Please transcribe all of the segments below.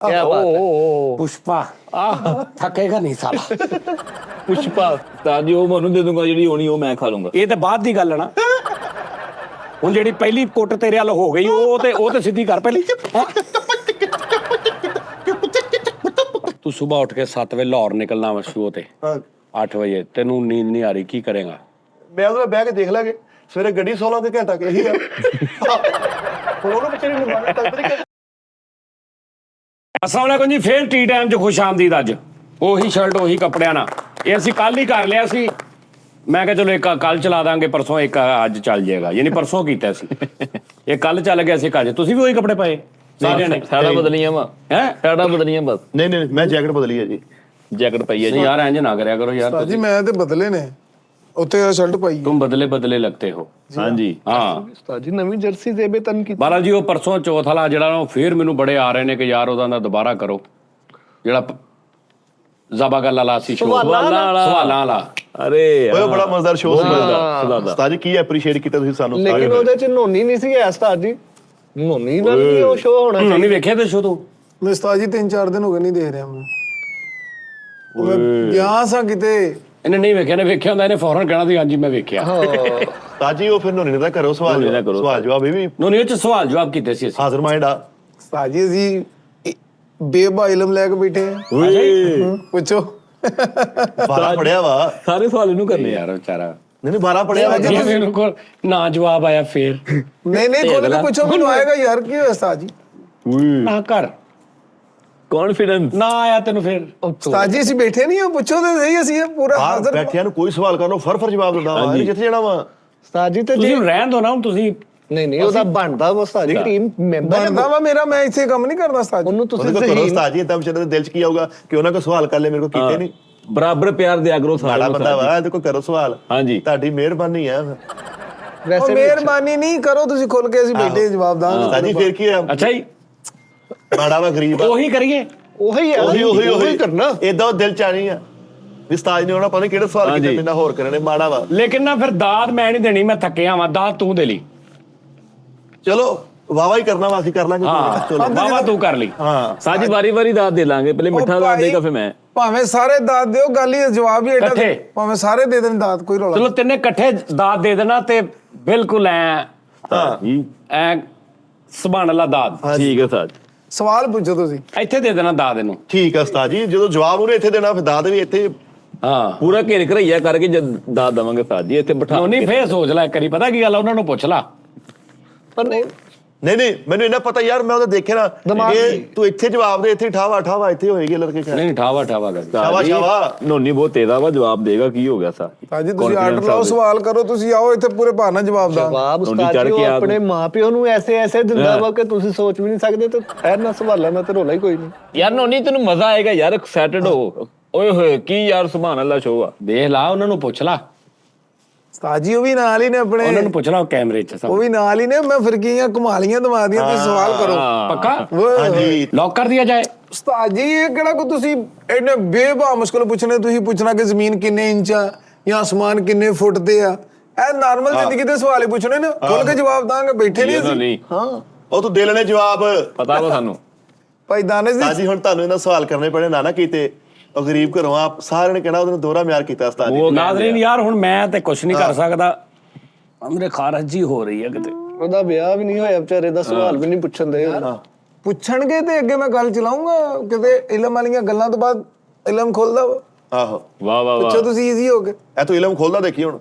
क्या बात है पुष्पा थकेगा नहीं साला। पुष्पा उस्ताद जी, वो मैं दे दूंगा, ਜਿਹੜੀ ਹੋਣੀ ਉਹ ਮੈਂ ਖਾ ਲੂੰਗਾ। ਇਹ ਤੇ ਬਾਅਦ ਦੀ ਗੱਲ ਹੈ ਨਾ। ਹੁਣ ਜਿਹੜੀ ਪਹਿਲੀ ਕੁੱਟ ਤੇਰੇ ਵੱਲ ਹੋ ਗਈ ਉਹ ਤੇ ਸਿੱਧੀ ਕਰ ਪਹਿਲੀ। ਤੂੰ ਸਵੇਰ ਉੱਠ ਕੇ 7 ਵਜੇ ਲਾਹੌਰ ਨਿਕਲਣਾ ਵਾ ਸ਼ੋਅ ਤੇ 8 ਵਜੇ ਤੈਨੂੰ ਨੀਂਦ ਨਹੀਂ ਆ ਰਹੀ, ਕੀ ਕਰੇਗਾ? ਮੈਂ ਉਹਦੇ ਨਾਲ ਬਹਿ ਕੇ ਦੇਖ ਲਾਂਗੇ ਸਵੇਰੇ ਗੱਡੀ 16 ਦੇ ਘੰਟਾ ਕਹੀ ਆ ਹੁਣ ਉਹਨੂੰ ਬੱਚੇ ਨੂੰ ਮਾਰਨਾ ਤੱਕ अस्सलाम वालेकुम जी, फिर टी टाइम च खुश आमदीद। अज ਉਹੀ ਸ਼ਰਟ ਉਹੀ ਕੱਪੜਿਆਂ ਨਾਲ ਇਹ ਅਸੀਂ ਕੱਲ ਹੀ ਕਰ ਲਿਆ ਸੀ। ਮੈਂ ਕਿਹਾ ਚਲੋ ਇੱਕ ਕੱਲ ਚਲਾ ਦਾਂਗੇ, ਪਰਸੋਂ ਇੱਕ ਅੱਜ ਚੱਲ ਜਾਏਗਾ, ਯਾਨੀ ਪਰਸੋਂ ਕੀਤਾ ਸੀ ਇਹ ਕੱਲ ਚੱਲ ਗਿਆ ਸੀ। ਅੱਜ ਤੁਸੀਂ ਵੀ ਉਹੀ ਕੱਪੜੇ ਪਾਏ? ਸਾਡਾ ਬਦਲੀਆਂ ਵਾ ਹੈ, ਸਾਡਾ ਬਦਲੀਆਂ ਬਸ। ਨਹੀਂ ਮੈਂ ਜੈਕਟ ਬਦਲੀ ਹੈ ਜੀ। ਜੈਕਟ ਪਈ ਹੈ ਜੀ। यार इंज ना करया करो यार, ਜੀ ਮੈਂ ਤੇ ਬਦਲੇ ਨੇ ਉੱਤੇ ਸ਼ਰਟ ਪਾਈ। तुम बदले बदले लगते हो। हाँ जी, हाँ ਉਸਤਾਦ ਜੀ ਨਵੀਂ ਜਰਸੀ ਦੇ ਬੇਤਨ ਕੀ ਬਾਲਾ ਜੀ ਉਹ ਪਰਸੋਂ ਚੌਥ ਵਾਲਾ ਜਿਹੜਾ ਨਾ ਫੇਰ ਮੈਨੂੰ ਬੜੇ ਆ ਰਹੇ ਨੇ ਕਿ ਯਾਰ ਉਹਦਾ ਦੁਬਾਰਾ ਕਰੋ, ਜਿਹੜਾ ਜ਼ਬਾ ਗੱਲ ਵਾਲਾ ਸੀ, ਸਵਾਲਾਂ ਵਾਲਾ। अरे ਉਹ ਬੜਾ ਮਜ਼ੇਦਾਰ ਸ਼ੋਅ ਸੀ। ਉਸਤਾਦ ਜੀ ਕੀ ਐਪਰੀਸ਼ੀਏਟ ਕੀਤਾ ਤੁਸੀਂ ਸਾਨੂੰ? ਲੇਕਿਨ ਉਹਦੇ ਚ ਨੋਨੀ ਨਹੀਂ ਸੀ ਉਸਤਾਦ ਜੀ। ਨੋਨੀ ਦਾ ਨਹੀਂ ਉਹ ਸ਼ੋਅ ਹੋਣਾ ਨਹੀਂ ਵੇਖਿਆ ਤੇ ਸ਼ੋ ਤੂੰ? ਮੈਂ ਉਸਤਾਦ ਜੀ 3-4 ਦਿਨ ਹੋ ਗਏ ਨਹੀਂ ਦੇਖ ਰਿਹਾ ਮੈਂ ਗਿਆ ਸਾਂ ਕਿਤੇ। ਇਹਨੇ ਨਹੀਂ ਵੇਖਿਆ, ਨੇ ਵੇਖਿਆ ਹੁੰਦਾ ਇਹਨੇ ਫੌਰਨ ਕਹਿਣਾ ਸੀ ਹਾਂਜੀ ਮੈਂ ਵੇਖਿਆ। ਉਸਤਾਦ ਜੀ ਉਹ ਫਿਰ ਨੋਨੀ ਦਾ ਕਰੋ ਸਵਾਲ ਜਵਾਬ। ਇਹ ਵੀ ਨੋਨੀ ਉਹ ਚ ਸਵਾਲ ਜਵਾਬ ਕੀਤੇ ਸੀ ਅਸੀਂ। ਹਾਜ਼ਰ ਮਾਈਂਡ ਆ ਉਸਤਾਦ ਜੀ ਅਸੀਂ ਬੇਬਾ ਇਲਮ ਲੈ ਕੇ ਬੈਠੇ ਆ। ਪੁੱਛੋ। 12 ਪੜਿਆ ਵਾ। ਸਾਰੇ ਸਵਾਲ ਇਹਨੂੰ ਕਰਨੇ ਯਾਰ ਵਿਚਾਰਾ ਨਹੀਂ 12 ਪੜਿਆ ਵਾ। ਇਹਨੂੰ ਕੋਲ ਨਾ ਜਵਾਬ ਆਇਆ ਫੇਰ ਨਹੀਂ ਖੋਲ ਕੇ ਪੁੱਛੋ, ਮੈਨੂੰ ਆਏਗਾ ਯਾਰ। ਕੀ ਹੋਇਆ ਉਸਤਾਦ ਜੀ? ਨਾ ਕਰ ਕੌਨਫੀਡੈਂਸ ਨਾ ਆਇਆ ਤੈਨੂੰ ਫੇਰ। ਉਸਤਾਦ ਜੀ ਅਸੀਂ ਬੈਠੇ ਨਹੀਂ, ਉਹ ਪੁੱਛੋ ਤੇ ਸਹੀ। ਅਸੀਂ ਪੂਰਾ ਹਾਜ਼ਰ ਬੈਠਿਆਂ ਨੂੰ ਕੋਈ ਸਵਾਲ ਕਰ ਲਓ ਫਰ ਜਵਾਬ ਦਿੰਦਾ ਵਾ। ਜਿੱਥੇ ਜਾਣਾ ਵਾ ਉਸਤਾਦ ਜੀ ਤੇ ਤੁਸੀਂ ਰਹਿਣ ਦੋ ਨਾ ਹੁਣ ਤੁਸੀਂ। ਨਹੀਂ ਉਹਦਾ ਬਣਦਾ ਵਾ ਉਸਤਾਦ ਜੀ, ਟੀਮ ਮੈਂਬਰ ਬਣਦਾ ਵਾ ਮੇਰਾ। ਮੈਂ ਇੱਥੇ ਕੰਮ ਨਹੀਂ ਕਰਦਾ ਉਸਤਾਦ ਜੀ। ਉਹਨੂੰ ਤੁਸੀਂ ਕਰੋ ਉਸਤਾਦ ਜੀ। ਤਾਂ ਵਿਚਾਰੇ ਦੇ ਦਿਲ 'ਚ ਕੀ ਆਊਗਾ ਕਿ ਉਹਨਾਂ ਕੋ ਸਵਾਲ ਕਰ ਲੈ, ਮੇਰੇ ਕੋ ਕੀਤੇ ਨਹੀਂ। ਬਰਾਬਰ ਪਿਆਰ ਦਿਆ ਕਰੋ ਸਾਡਾ ਸਾਰਾ ਬੰਦਾ ਵਾ, ਇਹਦੇ ਕੋ ਕਰੋ ਸਵਾਲ। ਹਾਂਜੀ, ਤੁਹਾਡੀ ਮਿਹਰਬਾਨੀ ਆ। ਵੈਸੇ ਮਿਹਰਬਾਨੀ ਨਹੀਂ ਕਰੋ ਤੁਸੀਂ, ਖੁੱਲ ਕੇ ਅਸੀਂ ਬੈਠੇ ਜਵਾਬ ਦਾਂਗੇ। ਉਸਤਾਦ ਜੀ ਫੇਰ ਕੀ ਹੋਇਆ? ਅੱਛਾ ਜੀ, ਮਾੜਾ ਵਾ ਗਰੀਬ ਆ। ਉਹੀ ਕਰੀਏ। ਉਹੀ ਕਰਨਾ। ਏਦਾਂ ਦਿਲ 'ਚ ਆਣੀ ਆ ਵੀ ਉਸਤਾਦ ਨੇ ਉਹਨਾਂ ਪਤਾ ਕਿਹੜੇ ਸਵਾਲ ਕੀਤੇ, ਮੈਨਾਂ ਹੋਰ ਕਰਨੇ। ਮਾੜਾ ਵਾ ਲੇਕਿਨ ਨਾ ਫਿਰ ਦਾਦ ਮੈਂ ਨਹੀਂ ਦੇਣੀ, ਮੈਂ ਥੱਕਿਆ ਵਾਂ। ਦਾਦ ਤੂੰ ਦੇ ਲਈ। ਚਲੋ ਵਾਵਾ ਹੀ ਕਰਨਾ ਵਾ, ਅਸੀਂ ਕਰ ਲਾਂਗੇ। ਚਲੋ ਬਾਬਾ ਤੂੰ ਕਰ ਲਈ। ਹਾਂ ਸਾਜੀ ਵਾਰੀ ਦਾਦ ਦੇ ਲਾਂਗੇ। ਪਹਿਲੇ ਮਿੱਠਾ ਦਾਦ ਦੇਗਾ ਫਿਰ ਮੈਂ। ਭਾਵੇਂ ਸਾਰੇ ਦਾਦ ਦਿਓ, ਗੱਲ ਹੀ ਜਵਾਬ ਹੀ ਇਕੱਠੇ। ਐਡਾ। ਭਾਵੇਂ ਸਾਰੇ ਦੇ ਦੇਣ ਦਾਦ, ਕੋਈ ਰੌਲਾ ਚਲੋ ਤਿੰਨੇ ਇਕੱਠੇ ਦਾਦ ਦੇ ਦੇਣਾ ਤੇ ਬਿਲਕੁਲ ਐ ਸੁਭਾਨ ਅੱਲਾ ਦਾਦ। ਠੀਕ ਹੈ ਸਾਜ। ਸਵਾਲ ਪੁੱਛੋ ਤੁਸੀਂ, ਇੱਥੇ ਦੇ ਦੇਣਾ ਦਾਦ ਇਹਨੂੰ। ਠੀਕ ਆ ਉਸਤਾਦ ਜੀ, ਜਦੋਂ ਜਵਾਬ ਉਹਨੇ ਇੱਥੇ ਦੇਣਾ ਫਿਰ ਦਾਦ ਵੀ ਇੱਥੇ। ਹਾਂ ਪੂਰਾ ਘੇਰ ਘਰਈਆ ਕਰਕੇ ਜਦ ਦਾਦ ਦਵਾਂਗੇ ਸਾਜ ਜੀ। ਇੱਥੇ ਬਿਠਾ ਨਹੀਂ ਫੇਰ ਸੋਚ ਲੈ ਕਰੀ, ਪਤਾ ਕੀ ਗੱਲ ਆ, ਉਹਨਾਂ ਨੂੰ ਪੁੱਛ ਲਾ। ਪਰ ਨਹੀਂ ਨਹੀਂ ਮੈਨੂੰ ਇਹਨਾਂ ਪਤਾ ਯਾਰ, ਮੈਂ ਉਹਦਾ ਦੇਖਿਆ ਨਾ ਇਹ ਤੂੰ ਇੱਥੇ ਜਵਾਬ ਦੇ, ਇੱਥੇ ਠਾਵਾ ਇੱਥੇ ਹੋਏਗੀ ਲੜਕੇ। ਨਹੀਂ ਠਾਵਾ ਕਰ। ਸ਼ਾਵਾ ਨੋਨੀ ਬਹੁਤ ਤੇਜ਼ ਵਾ, ਜਵਾਬ ਦੇਗਾ। ਕੀ ਹੋ ਗਿਆ ਸਾਜ? ਸਾਜੀ ਤੁਸੀਂ ਆਰਡਰ ਲਾਓ, ਸਵਾਲ ਕਰੋ। ਤੁਸੀਂ ਆਓ ਇੱਥੇ ਪੂਰੇ ਭਾਰ ਨਾਲ ਜਵਾਬ ਦਾ। ਜਵਾਬ ਉਸਤਾਦ ਜੀ ਆਪਣੇ ਮਾਪਿਓ ਨੂੰ ਐਸੇ ਦਿੰਦਾ ਵਾ ਕਿ ਤੁਸੀਂ ਸੋਚ ਵੀ ਨਹੀਂ ਸਕਦੇ। ਤੇ ਇਹਨਾਂ ਸਵਾਲਾਂ ਦਾ ਤੇ ਰੋਲਾ ਹੀ ਕੋਈ ਨਹੀਂ। ਯਾਰ ਨੋਨੀ ਤੈਨੂੰ ਮਜ਼ਾ ਆਏਗਾ ਯਾਰ, ਐਕਸਾਈਟਡ ਹੋ। ਓਏ ਹੋਏ ਕੀ ਯਾਰ, ਸੁਭਾਨ ਅੱਲਾ ਸ਼ੋਅ ਆ। ਦੇਖ ਲਾ, ਉਹਨਾਂ ਨੂੰ ਪੁੱਛ ਲਾ। ਉਸਤਾਦ ਜੀ ਉਹ ਵੀ ਨਾਲ ਹੀ ਨੇ ਆਪਣੇ। ਉਹਨਾਂ ਨੂੰ ਪੁੱਛ ਲਾ ਕੈਮਰੇ 'ਚ। ਉਹ ਵੀ ਨਾਲ ਹੀ ਨੇ। ਮੈਂ ਫਿਰਕੀਆਂ ਘੁਮਾ ਲੀਆਂ ਦਵਾ ਦੀਆਂ, ਤੁਸੀਂ ਸਵਾਲ ਕਰੋ। ਪੱਕਾ ਹਾਂਜੀ ਲੌਕ ਕਰ ਦਿਆ ਜਾਏ। ਉਸਤਾਦ ਜੀ ਇਹ ਕਿਹੜਾ ਕੋ ਤੁਸੀਂ ਇੰਨੇ ਬੇਬਾ ਮੁਸ਼ਕਲ ਪੁੱਛਣੇ? ਤੁਸੀਂ ਪੁੱਛਣਾ ਕਿ ਜ਼ਮੀਨ ਕਿੰਨੇ ਇੰਚ ਆ ਜਾਂ ਅਸਮਾਨ ਕਿੰਨੇ ਫੁੱਟ ਤੇ ਆ। ਇਹ ਨਾਰਮਲ ਜ਼ਿੰਦਗੀ ਦੇ ਸਵਾਲ ਹੀ ਪੁੱਛਣੇ ਨੇ, ਖੁੱਲ ਕੇ ਜਵਾਬ ਦਾਂਗੇ। ਬੈਠੇ ਨਹੀਂ ਅਸੀਂ। ਹਾਂ ਉਹ ਤੂੰ ਦੇ ਲੈਣੇ ਜਵਾਬ। ਪਤਾ ਵਾ ਸਾਨੂੰ ਭਾਈ ਦਾਨੇ ਜੀ। ਸਾਜੀ ਹੁਣ ਤੁਹਾਨੂੰ ਇਹਨਾਂ ਸਵਾਲ ਕਰਨੇ ਪੈਣੇ ਨਾ ਕੀਤੇ। ਉਹ ਗਰੀਬ ਘਰੋਂ ਆਪ ਸਾਰਿਆਂ ਨੇ ਕਹਿਣਾ ਉਹਨੂੰ ਦੋਹਰਾ ਮਿਆਰ ਕੀਤਾ ਉਸਤਾਦ ਜੀ। ਨਾਜ਼ਰੀਨ ਯਾਰ ਹੁਣ ਮੈਂ ਤੇ ਕੁਛ ਨਹੀਂ ਕਰ ਸਕਦਾ, ਮੇਰੇ ਖਾਰਜ ਜੀ ਹੋ ਰਹੀ ਹੈ ਕਿਤੇ। ਉਹਦਾ ਵਿਆਹ ਵੀ ਨਹੀਂ ਹੋਇਆ ਵਿਚਾਰੇ ਦਾ, ਸਵਾਲ ਵੀ ਨਹੀਂ ਪੁੱਛਣ ਦੇ। ਪੁੱਛਣਗੇ ਤੇ ਅੱਗੇ ਮੈਂ ਗੱਲ ਚਲਾਉਂਗਾ। ਕਿਤੇ ਇਲਮ ਵਾਲੀਆਂ ਗੱਲਾਂ ਤੋਂ ਬਾਅਦ ਇਲਮ ਖੋਲਦਾ ਵਾ। ਆਹੋ ਵਾਹ ਪੁੱਛੋ ਤੁਸੀਂ ਈਜ਼ੀ ਹੋ ਕੇ। ਇਹ ਤੂੰ ਇਲਮ ਖੋਲਦਾ ਦੇਖੀ ਹੁਣ।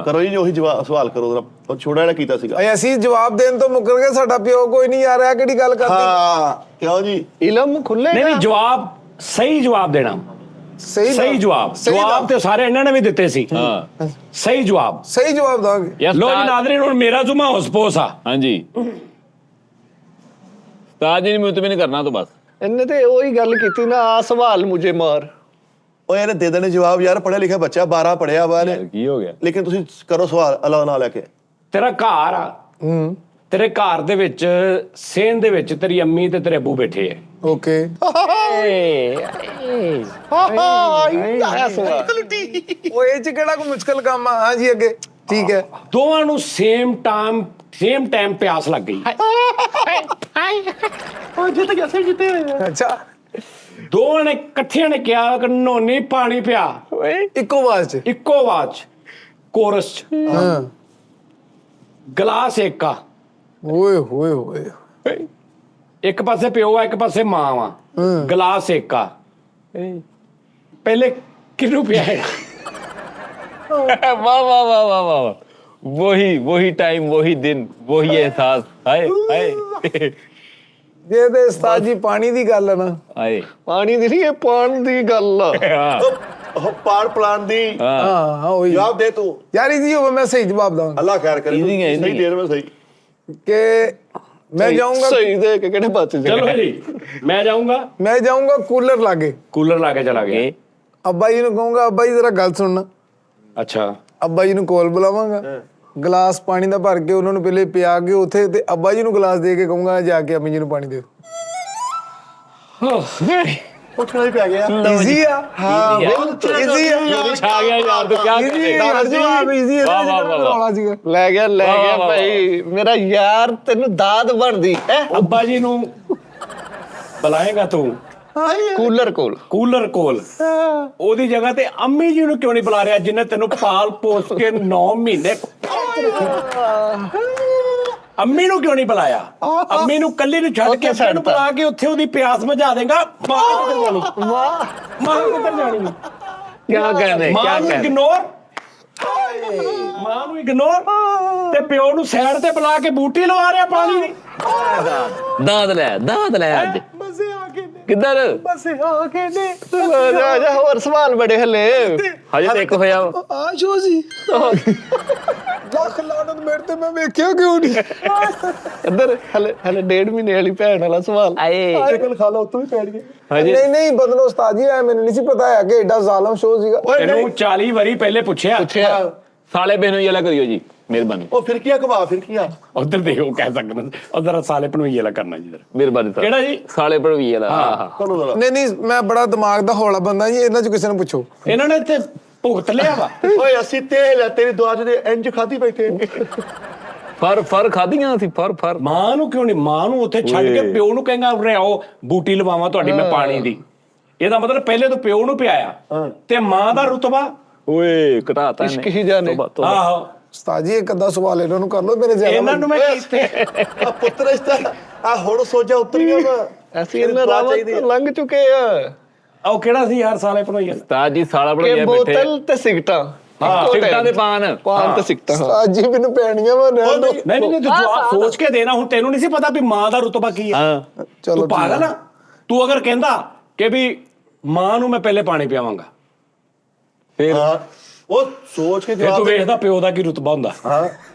ਕਰੋ ਜੀ ਉਹੀ ਜਵਾਬ ਸਵਾਲ ਕਰੋ। ਉਹਦਾ ਛੋਟਾ ਜਿਹੜਾ ਕੀਤਾ ਸੀਗਾ। ਅਸੀਂ ਜਵਾਬ ਦੇਣ ਤੋਂ ਮੁੱਕਰ ਗਏ। ਸਾਡਾ ਪਿਓ ਕੋਈ ਨਹੀਂ ਆ ਰਿਹਾ, ਕਿਹੜੀ ਗੱਲ ਕਰਦੀ? ਹਾਂ ਕਿਉਂ ਜੀ? ਇਲਮ ਖੁੱਲੇ ਨਹੀਂ ਜਵਾਬ ਸਹੀ ਜਵਾਬ ਦੇਣਾ। ਸਹੀ ਜਵਾਬ ਤੇ ਸਾਰੇ ਇਹਨਾਂ ਨੇ ਵੀ ਦਿੱਤੇ ਸੀ। ਸਹੀ ਜਵਾਬ ਦਾਂਗੇ। ਲੋ ਜੀ ਨਾਜ਼ਰੀਨ ਹੁਣ ਮੇਰਾ ਜ਼ੁਮਾ ਹੌਸਪੋਸ ਆ। ਹਾਂਜੀ ਉਸਤਾਦ ਜੀ ਨੇ ਮੁਤਮਿਨ ਕਰਨਾ ਤੋਂ ਬਸ। ਇਹਨੇ ਤੇ ਉਹੀ ਗੱਲ ਕੀਤੀ ਨਾ, ਆ ਸਵਾਲ ਮੁਝੇ ਮਾਰ। ਉਹ ਇਹਨੇ ਦੇ ਦੇਣੇ ਜਵਾਬ ਯਾਰ। ਪੜਿਆ ਲਿਖਿਆ ਬੱਚਾ, 12 ਪੜਿਆ ਵਾ ਇਹਨੇ। ਕੀ ਹੋ ਗਿਆ? ਲੇਕਿਨ ਤੁਸੀਂ ਕਰੋ ਸਵਾਲ ਅੱਲਾ ਨਾਲ ਲੈ ਕੇ। ਤੇਰਾ ਘਰ ਆ, ਤੇਰੇ ਘਰ ਦੇ ਵਿੱਚ ਸੇਨ ਦੇ ਵਿੱਚ ਤੇਰੀ ਅੰਮੀ ਤੇ ਤੇਰੇ ਅੱਬੂ ਬੈਠੇ ਐ। ਓਕੇ ਉਹ ਇਹ ਚ ਕਿਹੜਾ ਕੋਈ ਮੁਸ਼ਕਲ ਕੰਮ ਆ? ਹਾਂਜੀ ਅੱਗੇ ਠੀਕ ਹੈ। ਦੋਵਾਂ ਨੂੰ ਸੇਮ ਟਾਈਮ ਪਿਆਸ ਲੱਗ ਗਈ। ਜਿੱਤ ਗਿਆ ਸੀ ਜਿੱਤੇ ਹੋਏ ਅੱਛਾ ਦੋਵਾਂ ਨੇ ਇਕੱਠਿਆਂ ਨੇ ਕਿਹਾ ਕਿ ਨੋਨੀ ਪਾਣੀ ਪਿਆ, ਓਏ ਇੱਕੋ ਆਵਾਜ਼ 'ਚ ਇੱਕੋ ਆਵਾਜ਼ 'ਚ, ਕੋਰਸ 'ਚ। ਹਾਂ ਗਲਾਸ ਏਕਾ, ਓਏ ਹੋਏ ਹੋਏ ਇੱਕ ਪਾਸੇ ਪਿਓ ਆ ਇੱਕ ਪਾਸੇ ਮਾਂ ਆ, ਗਲਾਸ ਏਕਾ। ਪਹਿਲੇ ਕਿਹਨੂੰ ਪਿਆਏਗਾ? वाह वाह वाह वाह वाह वाह। वही टाइम, वही दिन, वही एहसास। हाय हाय ਜੇ ਤੇ ਉਸਤਾਦ ਜੀ ਪਾਣੀ ਦੀ ਗੱਲ ਹੈ ਨਾ, हाय ਪਾਣੀ ਦੀ ਨਹੀਂ, ਇਹ ਪਾਣ ਦੀ ਗੱਲ ਆ। हाँ ਉਹ ਪਾਣ ਪਲਾਨ ਦੀ ਹਾਂ ਉਹੀ ਜਵਾਬ ਦੇ ਤੂੰ। ਯਾਰ ਜੀ ਉਹ ਮੈਂ ਸਹੀ ਜਵਾਬ ਦਵਾਂ ਅੱਲਾ ਖੈਰ ਕਰੇ। Easy है, easy ਸਹੀ है। ਦੇਰ में ਸਹੀ ਕਿ ਮੈਂ ਜਾਊਂਗਾ ਸਹੀ ਦੇ ਕੇ ਕਿਹੜੇ ਪਾਸੇ ਚਲੋ ਜੀ, ਮੈਂ ਜਾਊਂਗਾ ਕੂਲਰ ਲਾਗੇ, ਕੂਲਰ ਲਾ ਕੇ ਚਲਾ ਗਿਆ। ਅੱਬਾ ਜੀ ਨੂੰ ਕਹੂੰਗਾ ਅੱਬਾ ਜੀ ਜ਼ਰਾ ਗੱਲ ਸੁਣਨਾ, ਅੱਛਾ ਅੱਬਾ ਜੀ ਨੂੰ ਕੋਲ ਬੁਲਾਵਾਂਗਾ, ਗਲਾਸ ਪਾਣੀ ਦਾ ਭਰ ਕੇ ਉਹਨਾਂ ਨੂੰ ਪਹਿਲੇ ਪਿਆ ਕੇ ਉੱਥੇ, ਤੇ ਅੱਬਾ ਜੀ ਨੂੰ ਗਲਾਸ ਦੇ ਕੇ ਕਹੂੰਗਾ ਜਾ ਕੇ ਅੰਮੀ ਜੀ ਨੂੰ ਪਾਣੀ ਦਿਓ। ਉੱਠਣਾ ਹੀ ਪੈ ਗਿਆ। ਈਜ਼ੀ ਆ, ਹਾਂ Easy ਬਹੁਤ ਈਜ਼ੀ ਆ, छा गया यार, तो क्या ਈਜ਼ੀ करे? ਆ ਜਵਾਬ, ਈਜ਼ੀ ਆ। ਵਾਹ, ਵਾਹ, ਵਾਹ, ਵਾਹ। ਰੌਲਾ ਸੀਗਾ। ਲੈ ਗਿਆ ਵਾਹ, ਵਾਹ, ਵਾਹ, ਭਾਈ ਮੇਰਾ ਯਾਰ, ਤੈਨੂੰ ਦਾਦ ਬਣਦੀ ਹੈ। ਅੱਬਾ ਜੀ ਨੂੰ ਬੁਲਾਏਗਾ ਤੂੰ ਕੂਲਰ ਕੋਲ ਕੂਲਰ ਕੋਲ, ਉਹਦੀ ਜਗ੍ਹਾ ਤੇ ਅੰਮੀ ਜੀ ਨੂੰ ਕਿਉਂ ਨਹੀਂ ਬੁਲਾ ਰਿਹਾ ਜਿਹਨੇ ਤੈਨੂੰ ਪਾਲ ਪੋਸ ਕੇ 9 ਮਹੀਨੇ? ਅੰਮੀ ਨੂੰ ਕਿਉਂ ਨਹੀਂ ਬੁਲਾਇਆ? ਅੰਮੀ ਨੂੰ ਕੱਲੀ ਨੂੰ ਛੱਡ ਕੇ ਉੱਥੇ ਅੱਬੇ ਨੂੰ ਬੁਲਾ ਕੇ ਉੱਥੇ ਉਹਦੀ ਪਿਆਸ ਬੁਝਾ ਦੇਗਾ। ਮਾਂ ਕਿੱਧਰ ਜਾਣੀ? ਮਾਂ ਕਿੱਧਰ ਜਾਣੀ? क्या कहने, ਮਾਂ क्या ਨੂੰ कहने? ਇਗਨੋਰ, ਮਾਂ ਨੂੰ ਇਗਨੋਰ, ਤੇ ਪਿਓ ਨੂੰ ਸਾਈਡ ਤੇ ਬੁਲਾ ਕੇ ਬੂਟੀ ਲਵਾ ਰਿਹਾ ਪਾਣੀ ਦੀ। दाद ले आज ਮਜ਼ੇ ਆ ਕੇ ਨੇ, किधर ਮਜ਼ੇ ਆ ਕੇ ਨੇ। ਜਾ ਹੋਰ ਸਵਾਲ ਬੜੇ ਹਲੇ। हजे तो एक होया ਆ ਸ਼ੋ ਸੀ ਲੱਖ ਲਾਨਤ ਮੇਰੇ ਤੇ, ਮੈਂ ਵੇਖਿਆ ਕਿਉਂ ਨਹੀਂ? ਇੱਧਰ ਹਲੇ 1.5 ਮਹੀਨੇ ਵਾਲੀ ਭੈਣ ਵਾਲਾ ਸਵਾਲ। आए ਕੋਲ ਖਾ ਲਾ, ਉੱਤੋਂ ਵੀ ਪੈਣ ਗਏ। हजे ਨਹੀਂ ਨਹੀਂ ਬਦਲੋ ਉਸਤਾਦ ਜੀ, ਐ ਮੈਨੂੰ ਨਹੀਂ ਸੀ ਪਤਾ ਹੈ ਕਿ ਐਡਾ ਜ਼ਾਲਮ ਸ਼ੋ ਸੀਗਾ। ਓਏ ਤੈਨੂੰ ਨਹੀਂ 40 ਵਾਰੀ ਪਹਿਲੇ ਪੁੱਛਿਆ। साले बहनों ये लग रही हो जी, मेहरबानी ਉਹ ਫਿਰਕੀਆਂ ਘਵਾ ਫਿਰਕੀਆਂ। ਉਧਰ ਦੇਖੋ ਕਹਿ ਸਕਦਾ, ਉਧਰ ਸਾਲੇ ਪਨਵਈਏ ਲਾ ਕਰਨਾ ਜੀ। मेहरबानी साहब। ਕਿਹੜਾ ਜੀ? साले पर भी ये ला ਕੋਲੋਂ ਲਾ ਨਹੀਂ ਨਹੀਂ ਮੈਂ ਬੜਾ ਦਿਮਾਗ ਦਾ ਹੌਲਾ ਬੰਦਾ ਜੀ, ਇਹਨਾਂ ਚ ਕਿਸੇ ਨੂੰ ਪੁੱਛੋ। ਇਹਨਾਂ ਨੇ ਇੱਥੇ ਭੁਗਤ ਲਿਆ ਵਾ। ਓਏ ਅਸੀਂ ਤੇਲ ਤੇਰੀ ਦੁਆ ਦੇ ਇੰਜ ਖਾਦੀ ਬੈਠੇ। फर खादियां सी फर ਮਾਂ ਨੂੰ ਕਿਉਂ ਨਹੀਂ? ਮਾਂ ਨੂੰ ਉੱਥੇ ਛੱਡ ਕੇ ਓਏ। ਪਿਓ ਨੂੰ ਕਹਿੰਗਾ ਉਰੇ ਆਓ ਬੂਟੀ ਲਵਾਵਾਂ ਤੁਹਾਡੀ ਮੈਂ ਪਾਣੀ ਦੀ। ਇਹਦਾ ਮਤਲਬ ਪਹਿਲੇ ਤੋਂ ਪਿਓ ਨੂੰ ਪਿਆਇਆ ਤੇ ਮਾਂ ਦਾ ਰੁਤਬਾ। ओए घटाता इश्क ही जाने। ਆਹੋ ਉਸਤਾਦ ਜੀ ਇੱਕ ਅੱਧਾ ਸਵਾਲ ਇਹਨਾਂ ਨੂੰ ਕਰ ਲਓ, ਮੇਰੇ ਜ਼ਿਆਦਾ ਇਹਨਾਂ ਨੂੰ ਮੈਂ ਕੀਤੇ। ਆ ਪੁੱਤਰ ਇਸ ਤਾਂ ਆ ਹੁਣ ਸੋਚਾ ਉਤਰ ਗਿਆ ਵਾ। ਅਸੀਂ ਇਹਨਾਂ ਰਾਵਾਂ ਤੋਂ ਲੰਘ ਚੁੱਕੇ ਆ। ਉਹ ਕਿਹੜਾ ਸੀ ਯਾਰ ਸਾਲੇ ਪਨਵਈਏ? उस्ताद जी साला पर ਇਹ ये बैठे ਬੋਤਲ ਤੇ ਸਿਗਟਾਂ। सिगटा दे पान ਪਾਨ ਤੇ ਸਿਗਟਾਂ। ਉਸਤਾਦ ਜੀ ਮੈਨੂੰ ਪੈਣੀਆਂ ਵਾ ਰਹਿਣ ਦਿਓ। ਨਹੀਂ ਨਹੀਂ ਤੂੰ ਜਵਾਬ ਸੋਚ ਕੇ ਦੇਣਾ। ਹੁਣ ਤੈਨੂੰ ਨਹੀਂ ਸੀ ਪਤਾ ਵੀ ਮਾਂ ਦਾ ਰੁਤਬਾ ਕੀ ਹੈ? हाँ ਚਲੋ ਤੂੰ ਪਾਗਲ ਆ? ਤੂੰ ਅਗਰ ਕਹਿੰਦਾ ਕਿ ਵੀ ਮਾਂ ਨੂੰ ਮੈਂ ਪਹਿਲੇ ਪਾਣੀ ਪਿਆਵਾਂਗਾ, फिर ਹਾਂ ਉਹ ਸੋਚ ਕੇ ਫਿਰ ਤੂੰ ਜਵਾਬ। ਵੇਖਦਾ ਪਿਓ ਦਾ ਕੀ ਰੁਤਬਾ ਹੁੰਦਾ। ਹਾਂ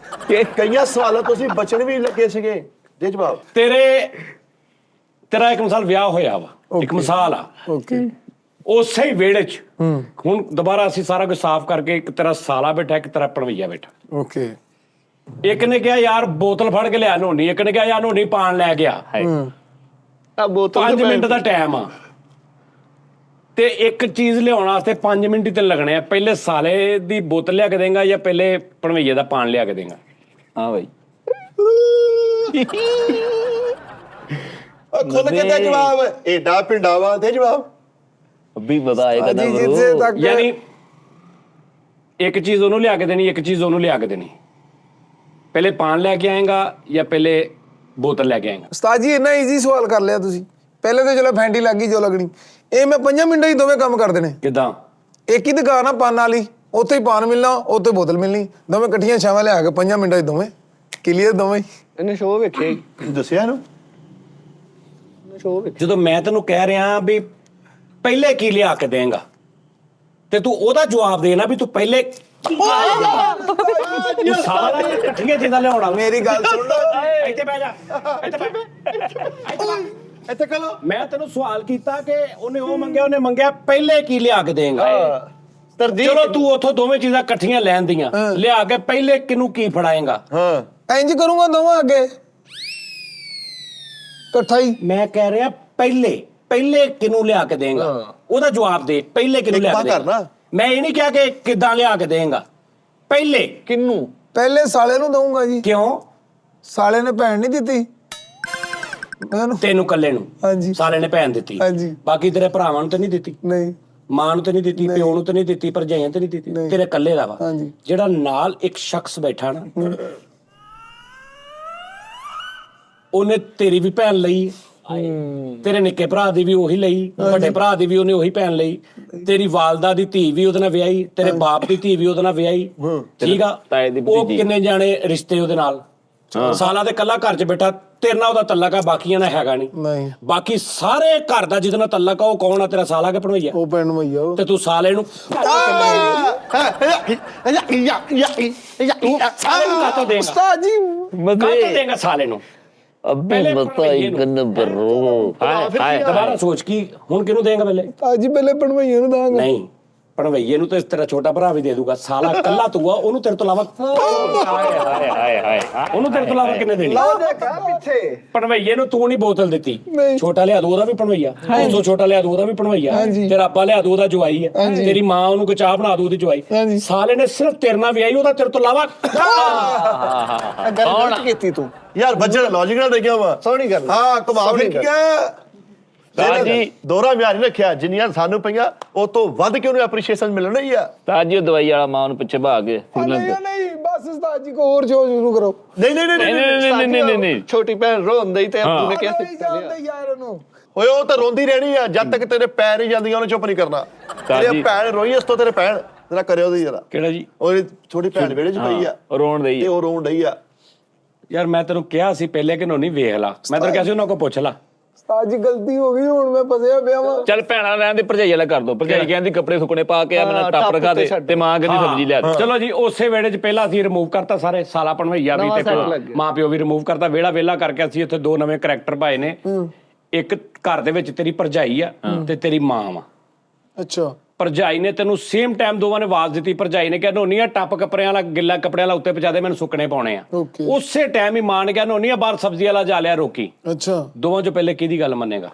ਕਿ ਕਈਆਂ ਸਵਾਲਾਂ ਤੁਸੀਂ ਬਚਣ ਵੀ ਲੱਗੇ ਸੀਗੇ। ਦੇ ਜਵਾਬ। ਤੇਰਾ ਇੱਕ ਮਿਸਾਲ ਵਿਆਹ ਹੋਇਆ ਵਾ, ਇੱਕ ਮਿਸਾਲ ਆ। ਓਕੇ ਉਸੇ ਹੀ ਵਿਹੜੇ 'ਚ ਹੁਣ ਦੁਬਾਰਾ ਅਸੀਂ ਸਾਰਾ ਕੁਝ ਸਾਫ਼ ਕਰਕੇ, ਇੱਕ ਤੇਰਾ ਸਾਲਾ ਬੈਠਾ, ਇੱਕ ਤੇਰਾ ਪਣਵਈਆ ਬੈਠਾ। ਓਕੇ ਇੱਕ ਨੇ ਕਿਹਾ ਯਾਰ ਬੋਤਲ ਫੜ ਕੇ ਲਿਆ ਨੋਨੀ, ਇੱਕ ਨੇ ਕਿਹਾ ਯਾਰ ਨੋਨੀ ਪਾਣ ਲੈ ਗਿਆ। ਆ ਬੋਤਲ 5 ਮਿੰਟ ਦਾ ਟਾਈਮ ਆ ਤੇ ਇੱਕ ਚੀਜ਼ ਲਿਆਉਣ ਵਾਸਤੇ 5 ਮਿੰਟ ਹੀ ਤੇ ਲੱਗਣੇ ਆ। ਪਹਿਲੇ ਸਾਲੇ ਦੀ ਬੋਤਲ ਲਿਆ ਕੇ ਦੇਂਗਾ ਜਾਂ ਪਹਿਲੇ ਪਣਵਈਏ ਦਾ ਪਾਣ ਲਿਆ ਕੇ ਦੇਂਗਾ? हाँ भाई ਖੁੱਲ ਕੇ ਦੇ ਜਵਾਬ। ਏਡਾ ਪਿੰਡਾਵਾ ਦੇ ਜਵਾਬ। अभी बताएगा ना ਜੀ गुरु। ਜਿੱਥੇ ਤੱਕ ਯਾਨੀ ਇੱਕ ਚੀਜ਼ ਉਹਨੂੰ ਲਿਆ ਕੇ ਦੇਣੀ, ਇੱਕ ਚੀਜ਼ ਉਹਨੂੰ ਲਿਆ ਕੇ ਦੇਣੀ। ਪਹਿਲੇ ਪਾਣ ਲੈ ਕੇ ਆਏਗਾ ਜਾਂ ਪਹਿਲੇ ਬੋਤਲ ਲੈ ਕੇ ਆਏਗਾ? ਉਸਤਾਦ ਜੀ ਇੰਨਾ ਈਜ਼ੀ ਸਵਾਲ ਕਰ ਲਿਆ ਤੁਸੀਂ। ਪਹਿਲੇ ਤਾਂ ਚਲੋ ਫੈਂਟੀ ਲੱਗ ਗਈ ਜੋ ਲੱਗਣੀ, ਇਹ ਮੈਂ 5 ਮਿੰਟਾਂ 'ਚ ਦੋਵੇਂ ਕੰਮ ਕਰ ਦੇਣੇ। ਕਿਦਾਂ? ਇੱਕ ਹੀ ਦੁਕਾਨ ਆ ਪਾਨ ਵਾਲੀ, ਉੱਥੇ ਹੀ ਪਾਨ ਮਿਲਣਾ, ਉੱਥੇ ਬੋਤਲ ਮਿਲਣੀ, ਦੋਵੇਂ ਇਕੱਠੀਆਂ ਛਾਵਾਂ ਲਿਆ ਕੇ 5 ਮਿੰਟਾਂ 'ਚ ਦੋਵੇਂ ਕਲੀਅਰ ਦੋਵੇਂ। ਇਹਨੇ ਸ਼ੋਅ ਵੇਖਿਆ ਦੱਸਿਆ ਇਹਨੂੰ। ਸ਼ੋਅ ਵੇਖ। ਜਦੋਂ ਮੈਂ ਤੈਨੂੰ ਕਹਿ ਰਿਹਾ ਵੀ ਪਹਿਲੇ ਕੀ ਲਿਆ ਕੇ ਦੇਂਗਾ ਤੇ ਤੂੰ ਉਹਦਾ ਜਵਾਬ ਦੇਣਾ ਵੀ ਤੂੰ ਪਹਿਲੇ ਸਾਰਾ ਇਕੱਠੀਆਂ ਚੀਜ਼ਾਂ ਲਿਆਉਣਾ। ਮੇਰੀ ਗੱਲ ਸੁਣ ਲਓ, ਇੱਥੇ ਬਹਿ ਜਾ, ਇੱਥੇ ਬਹਿ। ਇੱਥੇ ਕਹੋ। ਮੈਂ ਤੈਨੂੰ ਸਵਾਲ ਕੀਤਾ ਕਿ ਉਹਨੇ ਉਹ ਮੰਗਿਆ, ਉਹਨੇ ਮੰਗਿਆ ਪਹਿਲੇ ਕੀ ਲਿਆ ਕੇ ਦੇਂਗਾ। ਤਰਜੀਹ। ਚਲੋ ਤੂੰ ਉੱਥੋਂ ਦੋਵੇਂ ਚੀਜ਼ਾਂ ਇਕੱਠੀਆਂ ਲੈਣ ਦੀਆਂ ਲਿਆ ਕੇ ਪਹਿਲੇ ਕਿਹਨੂੰ ਕੀ ਫੜਾਏਗਾ? ਹਾਂ ਇੰਜ ਕਰੂੰਗਾ ਦੋਵਾਂ ਅੱਗੇ ਇਕੱਠਾ ਹੀ। ਮੈਂ ਕਹਿ ਰਿਹਾ ਪਹਿਲੇ ਕਿਹਨੂੰ ਲਿਆ ਕੇ ਦੇਂਗਾ, ਉਹਦਾ ਜਵਾਬ ਦੇ। ਪਹਿਲੇ ਕਿਹਨੂੰ ਲਿਆ ਕੇ ਇੱਕ ਵਾਰ ਦੇਂਗਾ? ਕਰਨਾ। ਮੈਂ ਇਹ ਨਹੀਂ ਕਿਹਾ ਕਿ ਕਿੱਦਾਂ ਲਿਆ ਕੇ ਦੇਂਗਾ। ਪਹਿਲੇ ਕਿੰਨੂੰ? ਪਹਿਲੇ ਸਾਲੇ ਨੂੰ ਦਊਂਗਾ ਜੀ। ਕਿਉਂ? ਸਾਲੇ ਨੇ ਭੈਣ ਨਹੀਂ ਦਿੱਤੀ, ਤੈਨੂੰ ਕੱਲੇ ਨੂੰ ਹਾਂਜੀ। ਸਾਲੇ ਨੇ ਭੈਣ ਦਿੱਤੀ, ਹਾਂਜੀ। ਬਾਕੀ ਤੇਰੇ ਭਰਾਵਾਂ ਨੂੰ ਤਾਂ ਨਹੀਂ ਦਿੱਤੀ, ਨਹੀਂ ਮਾਂ ਨੂੰ ਤਾਂ ਨਹੀਂ ਦਿੱਤੀ, ਪਿਓ ਨੂੰ ਤਾਂ ਨਹੀਂ ਦਿੱਤੀ, ਭਰਜਾਈਆਂ ਤੇ ਨਹੀਂ ਦਿੱਤੀ, ਤੇਰੇ ਕੱਲੇ ਦਾ ਵਾ। ਹਾਂਜੀ। ਜਿਹੜਾ ਨਾਲ ਇੱਕ ਸ਼ਖਸ ਬੈਠਾ ਨਾ, ਉਹਨੇ ਤੇਰੀ ਵੀ ਭੈਣ ਲਈ, ਤੇਰੇ ਨਿੱਕੇ ਭਰਾ ਦੀ ਵੀ ਉਹੀ ਲਈ, ਵੱਡੇ ਭਰਾ ਦੀ ਵੀ ਉਹਨੇ ਉਹੀ ਭੈਣ ਲਈ, ਤੇਰੀ ਵਾਲਦਾ ਦੀ ਧੀ ਵੀ ਉਹਦੇ ਨਾਲ ਵਿਆਹੀ, ਤੇਰੇ ਬਾਪ ਦੀ ਧੀ ਵੀ ਉਹਦੇ ਨਾਲ ਵਿਆਹੀ, ਠੀਕ ਆ। ਤਾਏ ਦੀ ਉਹ ਭਤੀਜੀ। ਕਿੰਨੇ ਜਾਣੇ ਰਿਸ਼ਤੇ ਉਹਦੇ ਨਾਲ, ਸਾਲਾਂ ਦੇ ਕੱਲਾ ਘਰ 'ਚ ਬੈਠਾ, ਤੇਰੇ ਨਾਲ ਉਹਦਾ ਤੱਲਕ ਆ, ਬਾਕੀਆਂ ਨਾਲ ਹੈਗਾ ਨਹੀਂ। ਨਹੀਂ ਬਾਕੀ ਸਾਰੇ ਘਰ ਦਾ ਜਿਹਦੇ ਨਾਲ ਤੱਲਕ ਆ ਉਹ ਕੌਣ ਆ? ਤੇਰਾ ਸਾਲਾ ਕਿ ਭਣਵਈਆ? ਉਹ ਪੈਣ ਮਈਆ ਉਹ ਤੇ ਤੂੰ ਸਾਲੇ ਨੂੰ ਸਾਲੇ ਨੂੰ ਕਾਹਤੋਂ ਦੇਂਗਾ? ਉਸਤਾਦ ਜੀ ਕਾਹਤੋਂ ਦੇਂਗਾ ਸਾਲੇ ਨੂੰ? अभी पहले बताई भरवाइए गन बरो हाय ਦੁਬਾਰਾ ਸੋਚ ਕੀ ਹੁਣ ਕਿਹਨੂੰ ਦੇਂਗਾ ਪਹਿਲੇ? ਉਸਤਾਦ ਜੀ ਪਹਿਲੇ ਪਣਵਈਏ ਨੂੰ ਦਾਂਗਾ। ਨਹੀਂ, ਭਣਵਈਏ ਨੂੰ ਤੇ ਤੇਰਾ ਛੋਟਾ ਭਰਾ ਵੀ ਦੇ ਦੂਗਾ, ਸਾਲਾ ਕੱਲਾ ਤੂੰ ਆ, ਉਹਨੂੰ ਤੇਰੇ ਤੋਂ ਇਲਾਵਾ ਉਹਨੂੰ ਤੇਰੇ ਤੋਂ ਇਲਾਵਾ ਕਿੰਨੇ ਦੇਣੀ? ਪਿੱਛੇ ਭਣਵਈਏ ਨੂੰ ਤੂੰ ਨਹੀਂ ਬੋਤਲ ਦਿੱਤੀ, ਨਹੀਂ। ਛੋਟਾ ਲਿਆ ਦੂ ਉਹਦਾ ਵੀ ਭਣਵਈਆ, ਉਸ ਤੋਂ ਛੋਟਾ ਲਿਆ ਦੂ ਉਹਦਾ ਵੀ ਭਣਵਈਆ, ਹਾਂਜੀ। ਤੇਰਾ ਆਪਾ ਲਿਆ ਦੂ ਉਹਦਾ ਜਵਾਈ ਹੈ, ਹਾਂਜੀ। ਤੇਰੀ ਮਾਂ ਉਹਨੂੰ ਕੋਈ ਚਾਹ ਬਣਾ ਦੂ ਉਹਦੀ ਜਵਾਈ। ਹਾਂਜੀ। ਸਾਲੇ ਨੇ ਸਿਰਫ ਤੇਰੇ ਨਾਲ ਵਿਆਹੀ, ਉਹਦਾ ਤੇਰੇ ਤੋਂ ਇਲਾਵਾ ਗੱਲ ਗਲਤ ਕੀਤੀ ਤੂੰ। ਯਾਰ ਬੱਜਣ ਲੌਜੀਕ ਨਾਲ ਦੇਖਿਆ ਵਾ ਸੋਹਣੀ ਗੱਲ। ਹਾਂ ਘੁਮਾ ਫਿਰ ਕੀ ਤਾਜੀ ਦੋਰਾ ਵਿਆਹ ਨਹੀਂ ਰੱਖਿਆ, ਜਿੰਨੀਆਂ ਸਾਨੂੰ ਪਈਆਂ ਉਹ ਤੋਂ ਵੱਧ ਕਿ ਉਹਨੂੰ ਐਪਰੀਸ਼ੀਏਸ਼ਨ ਮਿਲਣਾ ਹੀ ਆ। ताजी वो दवाई वाला मां ਨੂੰ ਪਿੱਛੇ ਭਾਗ ਗਏ ਨਹੀਂ ਨਹੀਂ ਬਸ ਉਸਤਾਦ ਜੀ ਕੋ ਹੋਰ ਸ਼ੁਰੂ ਕਰੋ। ਨਹੀਂ ਨਹੀਂ ਨਹੀਂ ਨਹੀਂ ਛੋਟੀ ਭੈਣ ਰੋਂਦੀ ਤੇ ਉਹਨੇ ਕਿਹਾ ਨਹੀਂ ਜਾਣਦੇ ਯਾਰ ਉਹਨੂੰ। ਓਏ ਉਹ ਤਾਂ ਰੋਂਦੀ ਰਹਿਣੀ ਆ ਜਦ ਤੱਕ ਤੇਰੇ ਪੈਰ ਹੀ ਜਾਂਦੀਆਂ ਉਹਨੇ ਚੁੱਪ ਨਹੀਂ ਕਰਨਾ। ਤੇਰੇ ਭੈਣ ਰੋਈ ਇਸ ਤੋਂ ਤੇਰੇ ਭੈਣ ਜਰਾ ਕਰਿਓ ਉਹਦੀ ਜਰਾ। ਕਿਹੜਾ ਜੀ? ਉਹਦੀ ਛੋਟੀ ਭੈਣ ਵਿਹੜੇ 'ਚ ਪਈ ਆ ਰੋਣ ਦਈ ਤੇ ਉਹ ਰੋਣ ਡਈ ਆ। ਯਾਰ ਮੈਂ ਤੈਨੂੰ ਕਿਹਾ ਸੀ ਪਹਿਲੇ ਕਿ ਨਹੀਂ ਵੇਖ ਲਾ, ਮੈਂ ਤੈਨੂੰ ਕਿਹਾ ਸੀ ਉਹਨਾਂ ਕੋਲ ਪੁੱਛ ਲਾ। ਉਸਤਾਦ ਜੀ ਗਲਤੀ ਹੋ ਗਈ, ਹੁਣ ਮੈਂ ਫਸਿਆ ਪਿਆ ਵਾਂ। ਚੱਲ ਭੈਣਾ ਰਹਿਣ ਦੇ, ਭਰਜਾਈ ਵਾਲਾ ਕਰ ਦੋ। ਭਰਜਾਈ ਕਹਿੰਦੀ ਕੱਪੜੇ ਸੁੱਕਣੇ ਪਾ ਕੇ ਆ ਮੈਨੂੰ ਟੱਪ ਰਖਾ ਦੇ ਤੇ ਮਾਂ ਕਹਿੰਦੀ ਸਬਜ਼ੀ ਲਿਆ ਦੇ। ਚਲੋ ਜੀ, ਉਸੇ ਵੇੜੇ 'ਚ ਪਹਿਲਾਂ ਅਸੀਂ ਰਿਮੂਵ ਕਰਤਾ ਸਾਰੇ, ਸਾਲਾ ਭਣਵਈਆ ਵੀ ਤੇ ਮਾਂ ਪਿਓ ਵੀ ਰਿਮੂਵ ਕਰਤਾ, ਵਿਹੜਾ ਵਿਹਲਾ ਕਰਕੇ ਅਸੀਂ ਇੱਥੇ ਦੋ ਨਵੇਂ ਕਰੈਕਟਰ ਪਾਏ ਨੇ। ਇੱਕ ਘਰ ਦੇ ਵਿੱਚ ਤੇਰੀ ਭਰਜਾਈ ਆ ਤੇ ਤੇਰੀ ਮਾਂ ਵਾ। ਅੱਛਾ ਭਰਜਾਈ ਨੇ ਤੈਨੂੰ ਸੇਮ ਟਾਈਮ ਦੋਵਾਂ ਨੇ ਆਵਾਜ਼ ਦਿੱਤੀ, ਭਰਜਾਈ ਨੇ ਕਿਹਾ ਨੋਨੀਆ ਟੱਪ ਕੱਪੜਿਆਂ ਵਾਲਾ ਗਿੱਲਾ ਕੱਪੜਿਆਂ ਵਾਲਾ ਉੱਤੇ ਪਹੁੰਚਾ ਦੇ, ਮੈਨੂੰ ਸੁੱਕਣੇ ਪਾਉਣੇ ਆ। ਓਕੇ। ਉਸੇ ਟਾਈਮ ਹੀ ਮਾਂ ਨੇ ਕਿਹਾ ਨੋਨੀਆ ਬਾਹਰ ਸਬਜ਼ੀ ਵਾਲਾ ਜਾ ਲਿਆ ਰੋਕੀ। ਅੱਛਾ ਦੋਵਾਂ ਚੋਂ ਪਹਿਲੇ ਕਿਹਦੀ ਗੱਲ ਮੰਨੇਗਾ?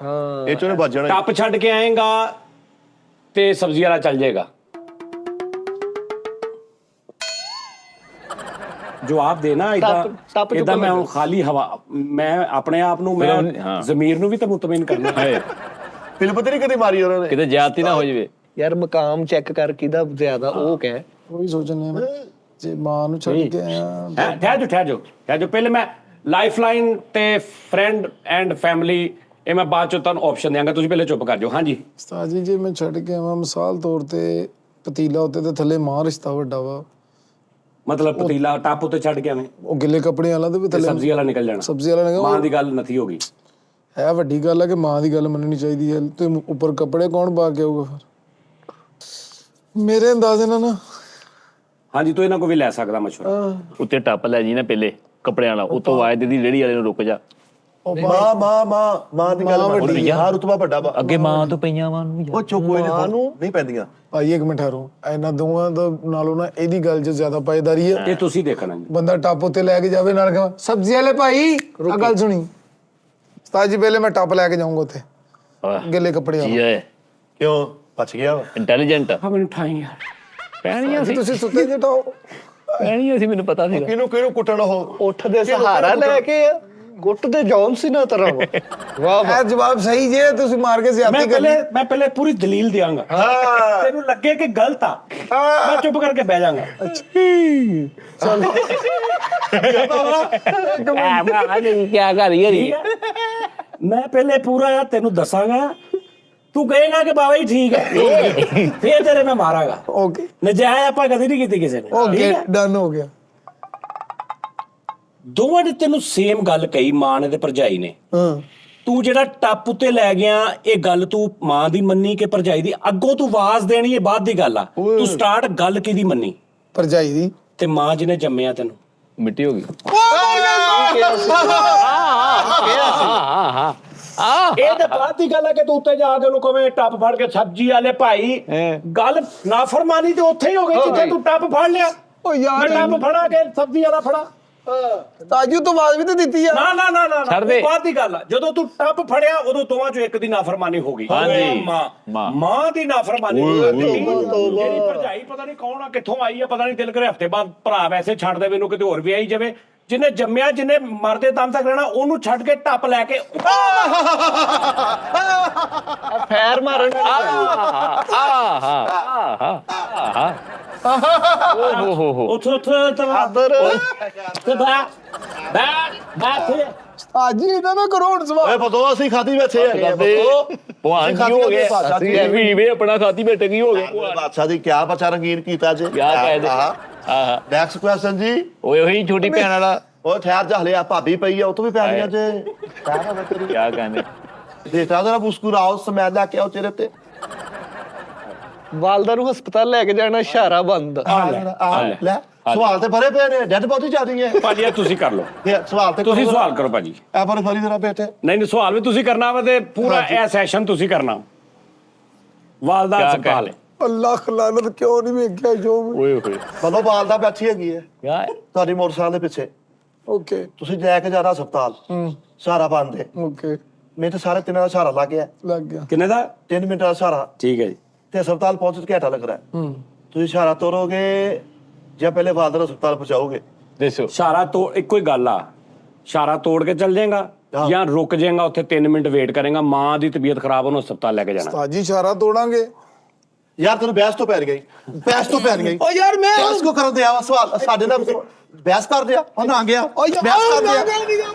ਇਹ ਚੋਂ ਨੇ ਵੱਜ ਜਾਣਾ। ਟੱਪ ਛੱਡ ਕੇ ਆਏਗਾ ਤੇ ਸਬਜ਼ੀ ਵਾਲਾ ਚੱਲ ਜਾਏਗਾ। ਜਵਾਬ ਦੇਣਾ ਇਦਾਂ ਮੈਂ ਹੁਣ ਖਾਲੀ ਹਵਾ, ਮੈਂ ਆਪਣੇ ਆਪ ਨੂੰ, ਮੈਂ ਜ਼ਮੀਰ ਨੂੰ ਵੀ ਤਾਂ ਮੁਤਮਿਨ ਕਰਨਾ ਹੈ। ਫਿਲਪਤੀ ਨਹੀਂ ਕਦੀ ਮਾਰੀ ਉਹਨਾਂ ਨੇ ਕਿਤੇ ਜ਼ਿਆਦਤੀ ਨਾ ਹੋ ਜਾਵੇ। ਯਾਰ ਮਕਾਮ ਚੈੱਕ ਕਰ ਕਿਦਾ ਜ਼ਿਆਦਾ ਉਹ ਕਹਿ। ਉਹੀ ਸੋਚਣੇ ਆ ਜੇ ਮਾਂ ਨੂੰ ਛੱਡ ਕੇ ਆਇਆ। ਠਹਿਰ ਜਾਓ। ਪਹਿਲੇ ਮੈਂ ਲਾਈਫਲਾਈਨ ਤੇ ਫਰੈਂਡ ਐਂਡ ਫੈਮਿਲੀ ਇਹ ਮੈਂ ਬਾਅਦ ਚੋਂ ਤੁਹਾਨੂੰ ਆਪਸ਼ਨ ਦਿਆਂਗਾ, ਤੁਸੀਂ ਪਹਿਲੇ ਚੁੱਪ ਕਰ ਜਾਓ। ਹਾਂਜੀ ਉਸਤਾਦ ਜੀ ਜੇ ਮੈਂ ਛੱਡ ਕੇ ਆਵਾਂ, ਮਿਸਾਲ ਤੌਰ ਤੇ ਪਤੀਲਾ ਉੱਤੇ ਤੇ ਥੱਲੇ ਮਾਂ ਰਿਸ਼ਤਾ ਵੱਡਾ ਵਾ, ਮਤਲਬ ਪਤੀਲਾ ਟੱਪ ਉੱਤੇ ਛੱਡ ਕੇ ਆਵੇਂ ਉਹ ਗਿੱਲੇ ਕੱਪੜਿਆਂ ਵਾਲਾ ਤੇ ਵੀ ਥੱਲੇ ਸਬਜ਼ੀ ਵਾਲਾ ਨਿਕਲ ਜਾਣਾ। ਸਬਜ਼ੀ ਵਾਲਾ ਨੇ ਮਾਂ ਦੀ ਗੱਲ ਨਥੀ ਹੋ ਗਈ। ਹੈ ਵੱਡੀ ਗੱਲ ਹੈ ਕਿ ਮਾਂ ਦੀ ਗੱਲ ਮੰਨਣੀ ਚਾਹੀਦੀ ਹੈ, ਤੇ ਉੱਪਰ ਕੱਪੜੇ ਕੌਣ ਪਾ ਕੇ ਆਊਗਾ ਫਿਰ? ਮੇਰੇ ਅੰਦਾਜ਼ੇ ਨਾਲ ਨਾ ਹਾਂਜੀ ਤੂੰ ਇਹਨਾਂ ਕੋ ਵੀ ਲੈ ਸਕਦਾ ਮਸ਼ਵਰਾ। ਉੱਤੇ ਟੱਪ ਲੈ ਜੀ ਨਾ ਪਹਿਲੇ ਕੱਪੜਿਆਂ ਵਾਲਾ, ਉਤੋਂ ਆਵਾਜ਼ ਦੇ ਦੀ ਰੇੜੀ ਵਾਲੇ ਨੂੰ ਰੁਕ ਜਾ। ਮਾਂ ਦੀ ਗੱਲ ਵੱਡੀ ਆ, ਰੁਤਬਾ ਵੱਡਾ ਵਾ। ਅੱਗੇ ਮਾਂ ਤੋਂ ਪਈਆਂ ਵਾਂ ਨੂੰ ਉਹ ਚੁੱਪ ਹੋਏ ਨਹੀਂ ਪੈਂਦੀਆਂ। ਭਾਈ ਇੱਕ ਮਿੰਟ ਠਹਿਰੋ, ਇਹਨਾਂ ਦੋਵਾਂ ਦਾ ਨਾਲੋਂ ਨਾ ਇਹਦੀ ਗੱਲ 'ਚ ਜ਼ਿਆਦਾ ਪਾਇਦਾਰੀ ਹੈ। ਇਹ ਤੁਸੀਂ ਦੇਖਣਾ ਜੀ। ਬੰਦਾ ਟੱਪ ਉੱਤੇ ਲੈ ਕੇ ਜਾਵੇ ਨਾਲ ਕਹਾਂ ਸਬਜ਼ੀ ਵਾਲੇ ਭਾਈ ਆ ਗੱਲ ਸੁਣੀ। ਉਸਤਾਦ ਜੀ ਪਹਿਲੇ ਮੈਂ ਟੱਪ ਲੈ ਕੇ ਜਾਊਂਗਾ ਉੱਥੇ ਗਿੱਲੇ ਕੱਪੜੇ ਜੀ ਵਾਲਾ। ਹੈ ਕਿਉਂ ਬਚ ਗਿਆ ਵਾ? ਇੰਟੈਲੀਜੈਂਟ ਆ ਮੈਨੂੰ ਠਾਈ ਯਾਰ ਪੈਣੀਆਂ ਸੀ, ਤੁਸੀਂ ਸੁੱਤੇ ਜਟਾਓ। ਪੈਣੀਆਂ ਸੀ, ਮੈਨੂੰ ਪਤਾ ਸੀਗਾ। ਕਿਹਨੂੰ ਕੁੱਟਣ ਉਹ ਉੱਠ ਦੇ ਸਹਾਰਾ ਲੈ ਕੇ ਗੁੱਟ ਦੇ ਜੌਨ ਸੀ ਨਾ ਤਰ੍ਹਾਂ ਵਾਹ ਇਹ ਜਵਾਬ ਸਹੀ ਜੇ ਤੁਸੀਂ ਮਾਰ ਕੇ ਮੈਂ ਜ਼ਿਆਦਤੀ ਪਹਿਲੇ ਕਰਨੀ। ਮੈਂ ਪਹਿਲੇ ਪੂਰੀ ਦਲੀਲ ਦਿਆਂਗਾ, ਤੈਨੂੰ ਲੱਗੇ ਕਿ ਗਲਤ ਆ ਮੈਂ ਚੁੱਪ ਕਰਕੇ ਬਹਿ ਜਾਵਾਂਗਾ। ਕੀ ਕਰ ਰਹੀ ਹੈ? ਮੈਂ ਪਹਿਲੇ ਪੂਰਾ ਤੈਨੂੰ ਦੱਸਾਂਗਾ, ਤੂੰ ਕਹੇਗਾ ਕਿ ਬਾਬਾ ਜੀ ਠੀਕ ਹੈ, ਫੇਰ ਤੇਰੇ ਮੈਂ ਮਾਰਾਂਗਾ। ਓਕੇ ਨਜਾਇਜ਼ ਆਪਾਂ ਕਦੀ ਨਹੀਂ ਕੀਤੀ ਕਿਸੇ ਨੇ। ਓਕੇ ਡਨ ਹੋ ਗਿਆ। ਦੋਵਾਂ ਨੇ ਤੈਨੂੰ ਸੇਮ ਗੱਲ ਕਹੀ, ਮਾਂ ਨੇ ਤੇ ਭਰਜਾਈ ਨੇ। ਹਾਂ ਤੂੰ ਜਿਹੜਾ ਟੱਪ ਉੱਤੇ ਲੈ ਗਿਆ, ਇਹ ਗੱਲ ਤੂੰ ਮਾਂ ਦੀ ਮੰਨੀ ਕਿ ਭਰਜਾਈ ਦੀ? ਅੱਗੋਂ ਤੂੰ ਆਵਾਜ਼ ਦੇਣੀ ਇਹ ਬਾਅਦ ਦੀ ਗੱਲ ਆ, ਤੂੰ ਸਟਾਰਟ ਗੱਲ ਕਿਹਦੀ ਮੰਨੀ? ਭਰਜਾਈ ਦੀ। ਤੇ ਮਾਂ ਜਿਹਨੇ ਜੰਮਿਆ ਤੈਨੂੰ ਮਿੱਟੀ ਹੋ ਗਈ। ਇਹ ਤੇ ਬਾਅਦ ਦੀ ਗੱਲ ਹੈ ਕਿ ਤੂੰ ਉੱਤੇ ਜਾ ਕੇ ਉਹਨੂੰ ਕਵੇਂ ਟੱਪ ਫੜ ਕੇ ਸਬਜ਼ੀ ਵਾਲੇ ਭਾਈ, ਗੱਲ ਨਾਫਰਮਾਨੀ ਤੇ ਉੱਥੇ ਹੀ ਹੋ ਗਈ ਜਿੱਥੇ ਤੂੰ ਟੱਪ ਫੜ ਲਿਆ। ਓ ਯਾਰ ਮੈਂ ਟੱਪ ਫੜਾ ਕੇ ਸਬਜ਼ੀ ਵਾਲਾ ਫੜਾ। ਤਾਜੂ ਤੋਂ ਆਵਾਜ਼ ਵੀ ਤੇ ਦਿੱਤੀ ਆ। ਨਾ ਛੱਡ ਦੇ। ਬਾਅਦ ਦੀ ਗੱਲ ਆ, ਜਦੋਂ ਤੂੰ ਟੱਪ ਫੜਿਆ ਉਦੋਂ ਦੋਵਾਂ ਚੋਂ ਇੱਕ ਦੀ ਨਾਫਰਮਾਨੀ ਹੋ ਗਈ। ਹਾਂਜੀ। ਮਾਂ ਦੀ ਨਾਫਰਮਾਨੀ ਹੋ ਗਈ। ਜਿਹੜੀ ਭਰਜਾਈ ਪਤਾ ਨਹੀਂ ਕੌਣ ਆ, ਕਿੱਥੋਂ ਆਈ ਆ ਪਤਾ ਨਹੀਂ, ਦਿਲ ਕਰੇ ਹਫਤੇ ਬਾਅਦ ਭਰਾ ਵੈਸੇ ਛੱਡ ਦੇਵੇ, ਇਹਨੂੰ ਕਿਤੇ ਹੋਰ ਵੀ ਆਈ ਜਾਵੇ, ਜਿਹਨੇ ਜੰਮਿਆ, ਜਿਹਨੇ ਮਰਦੇ ਦਮ ਤੱਕ ਰਹਿਣਾ, ਉਹਨੂੰ ਛੱਡ ਕੇ ਟੱਪ ਲੈ ਕੇ ਫੈਰ ਮਾਰਨ ਉੱਥੇ ਆਦਰ ਤੇ ਬਾ ਤੇ ਸਾਜੀ ਇਹਨਾਂ ਨਾ ਕਰੋ ਹੁਣ ਸਵਾਲ ਓਏ ਪਤੋ ਅਸੀਂ ਖਾਦੀ ਬੈਠੇ ਹੈਗੇ ਆ ਪਤੋ ਭਵਾਨ ਕੀ ਹੋ ਗਿਆ ਅਸੀਂ ਵੀ ਵੇ ਆਪਣਾ ਖਾਤੀ ਬੈਠੇ ਕੀ ਹੋ ਗਿਆ ਬਾਦਸ਼ਾਹ ਦੀ ਕਿਆ ਬੱਚਾ ਰੰਗੀਨ ਕੀਤਾ ਜੇ ਕਿਆ ਕਹਿ ਦੇ ਆਹ ਨੈਕਸਟ ਕੁਐਸਚਨ ਜੀ ਓਏ ਉਹੀ ਛੋਟੀ ਭੈਣ ਵਾਲਾ ਉਹ ਠਹਿਰ ਜਾ ਹਲੇ ਆ ਭਾਬੀ ਪਈ ਆ ਉਹ ਤੋਂ ਵੀ ਪੈਣੀਆਂ ਜੇ ਕਹਿ ਨਾ ਤੇਰੀ ਕਿਆ ਕਹਿੰਦੇ ਦੇਖਾ ਜਰਾ ਮੁਸਕਰਾਓ ਸਮੈਲ ਲੈ ਕੇ ਆਓ ਚਿਹਰੇ ਤੇ ਵਾਲਦਾ ਨੂੰ ਹਸਪਤਾਲ ਲੈ ਕੇ ਜਾਣਾ ਇਸ਼ਾਰਾ ਬੰਦ ਲੈ ਸਵਾਲ ਤੇ ਭਰੇ ਪਏ ਨੇ ਡੈਡ ਬੋਡੀ ਜਾ ਰਹੀ ਹੈ ਭਾਜੀ ਇਹ ਤੁਸੀਂ ਕਰ ਲਓ, ਸਵਾਲ ਤੇ ਤੁਸੀਂ ਸਵਾਲ ਕਰੋ ਭਾਜੀ। ਐ ਪਰ ਫਰੀ ਜਰਾ ਬੈਠੇ ਨਹੀਂ ਸਵਾਲ ਵੀ ਤੁਸੀਂ ਕਰਨਾ ਵਾ ਤੇ ਪੂਰਾ ਇਹ ਸੈਸ਼ਨ ਤੁਸੀਂ ਕਰਨਾ। ਵਾਲਦਾ ਹਸਪਤਾਲ ਹੈ। ਅੱਲਾਹ ਖਲਾਨਤ ਕਿਉਂ ਨਹੀਂ ਵੇਖਿਆ ਜੋ ਓਏ ਹੋਏ ਬਲੋ ਬਾਲ ਦਾ ਬੈਠੀ ਹੈਗੀ ਹੈ ਕਿਆ ਤੁਹਾਡੀ ਮੋਟਰਸਾਈਕਲ ਦੇ ਪਿੱਛੇ ਓਕੇ ਤੁਸੀਂ ਲੈ ਕੇ ਜਾਣਾ ਹਸਪਤਾਲ ਸਹਾਰਾ ਬੰਦੇ ਓਕੇ ਮੈਂ ਤਾਂ ਸਾਰੇ ਤਿੰਨਾਂ ਦਾ ਸਹਾਰਾ ਲੱਗ ਗਿਆ ਲੱਗ ਗਿਆ ਕਿੰਨੇ ਦਾ? 3 ਮਿੰਟ ਦਾ ਸਹਾਰਾ ਠੀਕ ਹੈ ਜੀ। ਤੇ ਹਸਪਤਾਲ ਪਹੁੰਚ ਕੇ ਘੰਟਾ ਲੱਗ ਰਿਹਾ ਹੈ ਤੁਸੀਂ ਸਹਾਰਾ ਤੋੜੋਗੇ ਜਾਂ ਪਹਿਲੇ ਵਾਲਦ ਨੂੰ ਹਸਪਤਾਲ ਪਹੁੰਚਾਓਗੇ ਦੱਸੋ ਇਸ਼ਾਰਾ ਤੋੜ, ਇੱਕੋ ਹੀ ਗੱਲ ਆ, ਇਸ਼ਾਰਾ ਤੋੜ ਕੇ ਚੱਲ ਜਾਏਗਾ ਜਾਂ ਰੁਕ ਜਾਏਗਾ ਉੱਥੇ 3 ਮਿੰਟ ਵੇਟ ਕਰੇਗਾ, ਮਾਂ ਦੀ ਤਬੀਅਤ ਖਰਾਬ, ਉਹਨੂੰ ਹਸਪਤਾਲ ਲੈ ਕੇ ਜਾਣਾ। ਸਾਜੀ ਇਸ਼ਾਰਾ ਤੋੜਾਂਗੇ ਯਾਰ ਤੈਨੂੰ ਬਹਿਸ ਤੋਂ ਪੈ ਗਈ ਬਹਿਸ ਤੋਂ ਪੈ ਗਈ ਓ ਯਾਰ ਮੈਂ ਬਹਿਸ ਕੋ ਕਰਨ ਦੇ ਆ ਸਵਾਲ ਸਾਡੇ ਨਾਲ ਬਹਿਸ ਕਰ ਦਿਆ ਉਹ ਨਾ ਗਿਆ ਬਹਿਸ ਕਰ ਦਿਆ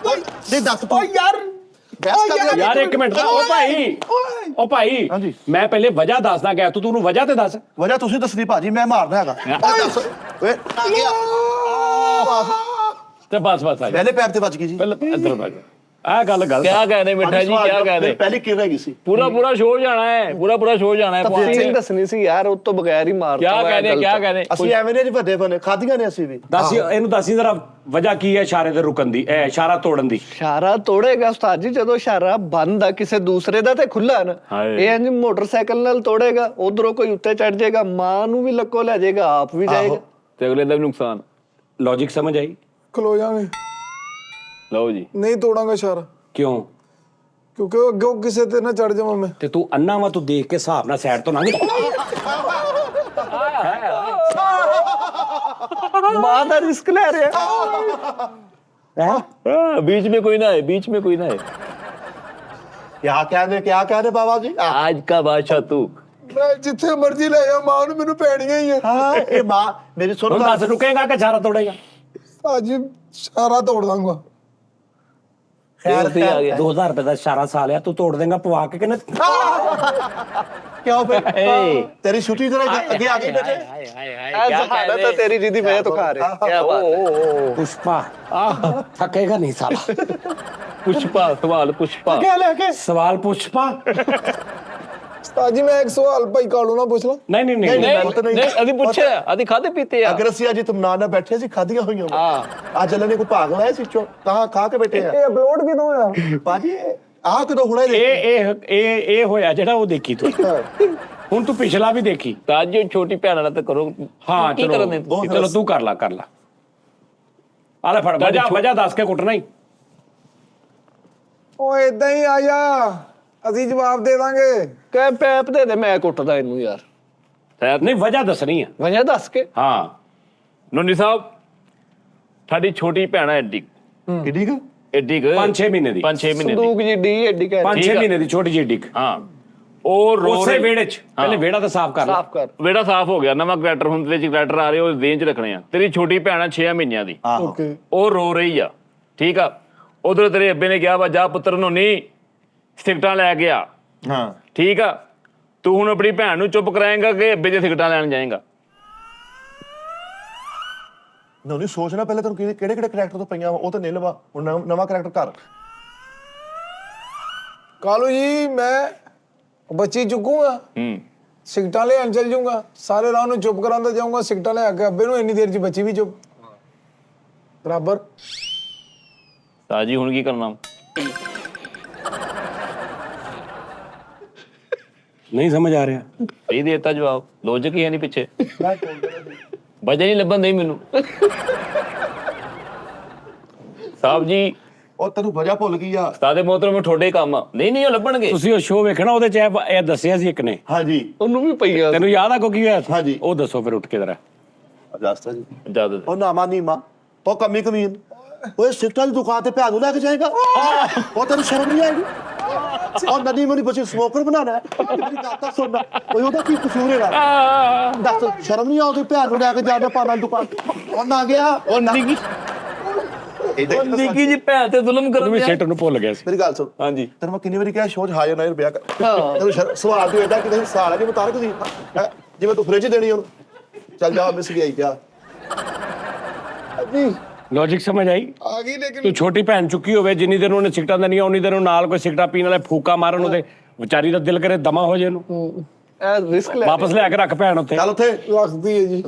ਨਹੀਂ ਦੱਸ ਤੂੰ ਯਾਰ ਬਹਿਸ ਕਰ ਦਿਆ ਯਾਰ ਇੱਕ ਮਿੰਟ, ਉਹ ਭਾਈ ਹਾਂਜੀ। ਮੈਂ ਪਹਿਲੇ ਵਜ੍ਹਾ ਦੱਸਦਾ ਗਿਆ, ਤੂੰ ਉਹਨੂੰ ਵਜ੍ਹਾ ਤੇ ਦੱਸ। ਵਜ੍ਹਾ ਤੁਸੀਂ ਦੱਸਣੀ ਭਾਜੀ ਮੈਂ ਮਾਰਦਾ ਹੈਗਾ ਦੱਸ ਓਏ ਆ ਗਿਆ ਤੇ ਬਸ ਆ ਜਾ। ਪਹਿਲੇ ਪੈਰ ਤੇ ਵੱਜ ਗਈ ਜੀ ਪਹਿਲਾਂ ਇੱਧਰ ਬੈਠ। ਆਹ ਗੱਲ ਗਲਤ ਕਿਆ ਕਹਿੰਦੇ ਮਿੱਠਾ ਜੀ ਕਿਆ ਕਹਿੰਦੇ ਪਹਿਲੀ ਕਿਰ ਹੈਗੀ ਸੀ ਪੂਰਾ ਸ਼ੋਅ ਜਾਣਾ ਹੈ ਪੂਰਾ ਸ਼ੋਅ ਜਾਣਾ ਹੈ ਸੀਨ ਦੱਸਣੀ ਸੀ ਯਾਰ, ਉਹ ਤੋਂ ਬਗੈਰ ਹੀ ਮਾਰਤਾ ਕਿਆ ਕਹਿੰਦੇ ਅਸੀਂ ਐਵੇਂ ਨੇ ਜੀ ਵੱਡੇ ਬਣੇ ਖਾਧੀਆਂ ਨੇ ਅਸੀਂ ਵੀ ਦੱਸ ਇਹਨੂੰ ਦੱਸੀ ਜ਼ਰਾ ਵਜ੍ਹਾ ਕੀ ਹੈ ਇਸ਼ਾਰੇ ਤੇ ਰੁਕਣ ਦੀ, ਇਹ ਇਸ਼ਾਰਾ ਤੋੜਨ ਦੀ। ਇਸ਼ਾਰਾ ਤੋੜੇਗਾ ਉਸਤਾਦ ਜੀ ਜਦੋਂ ਇਸ਼ਾਰਾ ਬੰਦ ਆ ਕਿਸੇ ਦੂਸਰੇ ਦਾ ਤੇ ਖੁੱਲਾ ਨਾ, ਹਾਏ। ਇਹ ਇੰਜ ਮੋਟਰਸਾਈਕਲ ਨਾਲ ਤੋੜੇਗਾ, ਉਧਰੋਂ ਕੋਈ ਉੱਤੇ ਚੜ ਜਾਏਗਾ, ਮਾਂ ਨੂੰ ਵੀ ਲੱਕੋ ਲੈ ਜਾਏਗਾ, ਆਪ ਵੀ ਜਾਏਗਾ ਤੇ ਅਗਲੇ ਦਾ ਵੀ ਨੁਕਸਾਨ। ਲੌਜੀਕ ਸਮਝ ਆਈ? ਖਲੋ ਜਾਾਂਗੇ, ਲਓ ਜੀ ਨਹੀਂ ਤੋੜਾਂਗਾ ਇਸ਼ਾਰਾ ਕਿਉਂ? ਕਿਉਂਕਿ ਅੱਗੇ ਕਿਸੇ ਤੇ ਨਾ ਚੜ ਜਾਵਾਂ ਮੈਂ। ਤੇ ਤੂੰ ਅੰਨਾ ਵਾ, ਤੂੰ ਦੇਖ ਕੇ ਹਿਸਾਬ ਨਾਲ ਸਾਈਡ ਤੋਂ ਲੰਘ। ਮਾਂ ਦਾ ਰਿਸਕ ਲੈ ਰਿਹਾ बीच में कोई ना है ਕਿਆ ਕਹਿੰਦੇ ਬਾਬਾ ਜੀ आज का बादशाह तू ਮੈਂ ਜਿੱਥੇ ਮਰਜ਼ੀ ਲੈ ਜਾ, ਮਾਂ ਨੂੰ ਮੈਨੂੰ ਪੈਣੀਆਂ ਹੀ ਆ। ਹਾਂ ਇਹ ਮਾਂ ਮੇਰੀ ਸੁਣ ਹੁਣ ਦੱਸ ਰੁਕੇਗਾ ਕਿ ਇਸ਼ਾਰਾ ਤੋੜੇਗਾ? ਅੱਜ ਇਸ਼ਾਰਾ ਤੋੜ ਦਾਂਗਾ। ਖੈਰ आ गया 2000 ਰੁਪਏ ਦਾ ਇਸ਼ਾਰਾ ਸਾ ਲਿਆ, ਤੂੰ ਤੋੜ ਦੇਗਾ ਪਵਾ ਕੇ ਕਿੰਨੇ? ਕਿਉਂ ਬਈ ए ਤੇਰੀ ਛੁੱਟੀ ਜਰਾ ਅੱਗੇ ਆ ਗਈ ਬੇਟੇ ਐ ਜਹਾਨਾ ਤਾਂ ਤੇਰੀ ਜਿਹਦੀ ਵਜ੍ਹਾ ਤੋਂ ਖਾ ਰਿਹਾ। ਕੀ ਬਾਤ ਹੈ। ਪੁਸ਼ਪਾ ਥੱਕੇਗਾ ਨਹੀਂ ਸਾਲਾ। पुष्पा सवाल पुष्पा ਕਿਆ ਲੈ ਕੇ ਸਵਾਲ ਪੁਸ਼ਪਾ। ਉਸਤਾਦ ਜੀ ਮੈਂ ਇੱਕ ਸਵਾਲ ਭਾਈ ਕਾਲੂ ਨਾਲ ਪੁੱਛ ਲਾਂ? ਨਹੀਂ नहीं अभी पूछे अभी खाते पीते यार ਅਗਰ ਅਸੀਂ ਅੱਜ ਤੁਮਨਾ ਨਾਲ ਬੈਠੇ ਸੀ ਖਾਧੀਆਂ ਹੋਈਆਂ ਅੱਜ ਅੱਲੇ ਨੇ ਕੋਈ ਭਾਗ ਲਾਇਆ ਸੀ ਚੋ ਤਾਂ ਖਾ ਕੇ ਬੈਠੇ ਆ ਇਹ ਅਪਲੋਡ ਕਿਦੋਂ ਹੋਇਆ? ਬਾਜੀ ਆਹ ਕਦੋਂ ਹੁਣੇ ਇਹ ਹੋਇਆ ਜਿਹੜਾ ਉਹ ਦੇਖੀ ਤੂੰ। ਹੁਣ ਤੂੰ ਪਿਛਲਾ ਵੀ ਦੇਖੀ। ਤਾਂ ਅੱਜ ਛੋਟੀ ਭੈਣ ਵਾਲਾ ਤਾਂ ਕਰੋ ਹਾਂ ਕੀ ਕਰਨ ਦੇ ਤੁਸੀਂ? ਚਲੋ ਤੂੰ ਕਰ ਲਾ ਆਲੇ ਫੜ ਵਜ੍ਹਾ ਦੱਸ ਕੇ ਕੁੱਟਣਾ ਹੀ। ਓਏ ਇਦਾਂ ਹੀ ਆ ਜਾ, ਅਸੀਂ ਜਵਾਬ ਦੇ ਦਾਂਗੇ। ਕਹਿ ਪੈਪ ਦੇ ਮੈਂ ਕੁੱਟਦਾ ਇਹਨੂੰ ਯਾਰ, शायद ਨਹੀਂ ਵਜ੍ਹਾ ਦੱਸਣੀ ਆ। ਵਜ੍ਹਾ ਦੱਸ ਕੇ। ਹਾਂ नोनी साहब ਸਾਡੀ ਛੋਟੀ ਭੈਣ ਹੈ ਐਡੀ ਕਿੱਡੀ ਕੁ 5-6 ਮਹੀਨੇ ਦੀ। 5-6 ਮਹੀਨੇ ਦੀ ਸੰਦੂਕ ਜੀ ਡੀ ਐਡੀ ਕਹਿ 5-6 ਮਹੀਨੇ ਦੀ ਛੋਟੀ ਜਿਹੀ ਡਿੱਗ। ਹਾਂ ਉਹ ਰੋ ਉਸੇ ਵਿਹੜੇ 'ਚ ਪਹਿਲੇ ਵਿਹੜਾ ਤਾਂ ਸਾਫ਼ ਕਰ ਲਾ। ਸਾਫ਼ ਕਰ। ਵੇੜਾ ਸਾਫ਼ ਹੋ ਗਿਆ ਨਵਾਂ ਕਰੈਕਟਰ ਹੁਣ ਤੇ ਕਰੈਕਟਰ ਆ ਰਹੇ ਉਹ ਦੇਨ ਚ ਰੱਖਣੇ ਆ ਤੇਰੀ ਛੋਟੀ ਭੈਣ ਆ 6 ਮਹੀਨਿਆਂ ਦੀ ਓਕੇ ਉਹ ਰੋ ਰਹੀ ਆ ਠੀਕ ਆ ਉਧਰ ਤੇਰੇ ਅੱਬੇ ਨੇ ਕਿਹਾ ਵਾ ਜਾ ਪੁੱਤਰ ਨੂੰ ਨਹੀਂ ਸਿਗਟਾਂ ਲੈ ਕੇ ਆ ਹਾਂ ਠੀਕ ਆ ਤੂੰ ਹੁਣ ਆਪਣੀ ਭੈਣ ਨੂੰ ਚੁੱਪ ਕਰਾਏਂਗਾ ਕਿ ਅੱਬੇ ਦੇ ਸਿਗਟਾਂ ਲੈਣ ਜਾਏਂਗਾ ਨਹੀਂ ਸੋਚਣਾ ਪਹਿਲੇ ਤੈਨੂੰ ਕਿਹੜੇ ਕਰੈਕਟਰ ਤੋਂ ਪਈਆਂ ਉਹ ਤਾਂ ਨਿਲਵਾ ਹੁਣ ਨਵਾਂ ਕਰੈਕਟਰ ਕਰ ਕਾਲੂ ਜੀ ਮੈਂ ਬੱਚੀ ਚੁੱਕੂਗਾ, ਸਿਗਟਾਂ ਲੈਣ ਚੱਲ ਜਾਊਂਗਾ, ਸਾਰੇ ਰਾਹ ਨੂੰ ਚੁੱਪ ਕਰਾਉਂਦਾ ਜਾਊਂਗਾ, ਸਿਗਟਾਂ ਲੈ ਕੇ ਅੱਬੇ ਨੂੰ, ਇੰਨੀ ਦੇਰ 'ਚ ਬੱਚੀ ਵੀ ਚੁੱਪ ਬਰਾਬਰ। ਸਾਜੀ ਹੁਣ ਕੀ ਕਰਨਾ ਨਹੀਂ ਸਮਝ ਆ ਰਿਹਾ। ਸਹੀ ਦੇਤਾ ਜਵਾਬ ਲੌਜਿਕ ਹੀ ਹੈ ਨਹੀਂ ਪਿੱਛੇ ਵਜ੍ਹਾ ਨਹੀਂ ਲੱਭਣ ਨਹੀਂ ਮੈਨੂੰ ਸਾਹਿਬ ਜੀ ਉਹ ਤੈਨੂੰ ਵਜ੍ਹਾ ਭੁੱਲ ਗਈ ਆ ਉਸਤਾਦੇ ਮੋਹਤਰਮ ਤੁਹਾਡੇ ਕੰਮ ਆ ਨਹੀਂ ਉਹ ਲੱਭਣਗੇ ਤੁਸੀਂ ਉਹ ਸ਼ੋਅ ਵੇਖਣਾ, ਉਹਦੇ 'ਚ ਇਹ ਦੱਸਿਆ ਸੀ ਇੱਕ ਨੇ। ਹਾਂਜੀ ਉਹਨੂੰ ਵੀ ਪਈਆ ਤੈਨੂੰ ਯਾਦ ਆ ਕੋ ਕੀ ਹੋਇਆ ਸੀ? ਹਾਂਜੀ। ਉਹ ਦੱਸੋ ਫਿਰ ਉੱਠ ਕੇ ਜ਼ਰਾ। ਅਜਾਸਤਾ ਜੀ ਇਜਾਜ਼ਤ ਉਹ ਨਾਮਾ ਨੀਮਾ ਉਹ ਕਮੀ ਕਮੀਨ ਓਏ ਸਿਗਰਟਾਂ ਦੀ ਦੁਕਾਨ ਤੇ ਭੈਣ ਨੂੰ ਲੈ ਕੇ ਜਾਏਗਾ ਉਹ ਤੈਨੂੰ ਸ਼ਰਮ ਨਹੀਂ ਆਏਗੀ ਉਹ ਨਦੀ ਮਨੀ ਬੱਚੇ ਸਮੋਕਰ ਬਣਾਣਾ ਹੈ ਮੇਰੀ ਗੱਲ ਤਾਂ ਸੁਣਨਾ ਓਏ ਉਹਦਾ ਕੀ ਕਸੂਰ ਹੈਗਾ ਦੱਸ ਸ਼ਰਮ ਨਹੀਂ ਆਉਂਦੀ ਭੈਣ ਨੂੰ ਲੈ ਕੇ ਜਾਣਾ ਪਾਣਾ ਦੁਕਾਨ ਉਹ ਨਾ ਗਿਆ ਉਹ ਨਿੱਕੀ ਨਿੱਕੀ ਜੀ ਭੈਣ ਤੇ ਜ਼ੁਲਮ ਕਰਨ ਵੀ ਸੈਟ ਨੂੰ ਭੁੱਲ ਗਿਆ ਸੀ। ਮੇਰੀ ਗੱਲ ਸੁਣ ਹਾਂਜੀ ਤੈਨੂੰ ਮੈਂ ਕਿੰਨੀ ਵਾਰੀ ਕਿਹਾ ਸ਼ੋਅ 'ਚ ਹਾਜ਼ਰ ਨਾ ਰੁਪਿਆ ਕਰ ਤੈਨੂੰ ਸਵਾਲ ਤੂੰ ਏਦਾਂ ਕਿਤੇ ਸਾਲ ਹੈ ਕਿ ਬਤਾ ਤੁਸੀਂ ਜਿਵੇਂ ਤੂੰ ਫ੍ਰਿਜ ਦੇਣੀ ਉਹਨੂੰ ਚੱਲ ਜਾ ਮਿਸ ਗਿਆ ਕਿਆ ਜੀ ਲੌਜੀਕ ਸਮਝ ਆਈ? ਆ ਗਈ ਲੇਕਿਨ ਤੂੰ ਛੋਟੀ ਭੈਣ ਚੁੱਕੀ ਹੋਵੇ ਜਿੰਨੀ ਦੇਰ ਉਹਨੇ ਸਿਗਰਟਾਂ ਦੇਣੀਆਂ ਉਨੀ ਦੇਰ ਉਹ ਨਾਲ ਕੋਈ ਸਿਗਰਟਾਂ ਪੀਣ ਵਾਲੇ ਫੂਕਾ ਮਾਰਨ ਉਹਦੇ ਵਿਚਾਰੀ ਦਾ ਦਿਲ ਕਰੇ ਦਮਾ ਹੋ ਜੇ ਇਹਨੂੰ ਇਹ ਰਿਸਕ ਲੈ ਵਾਪਸ ਲੈ ਕੇ ਰੱਖ ਭੈਣ ਉੱਥੇ। ਚੱਲ ਉੱਥੇ ਰੱਖਦੀ ਹੈ ਜੀ।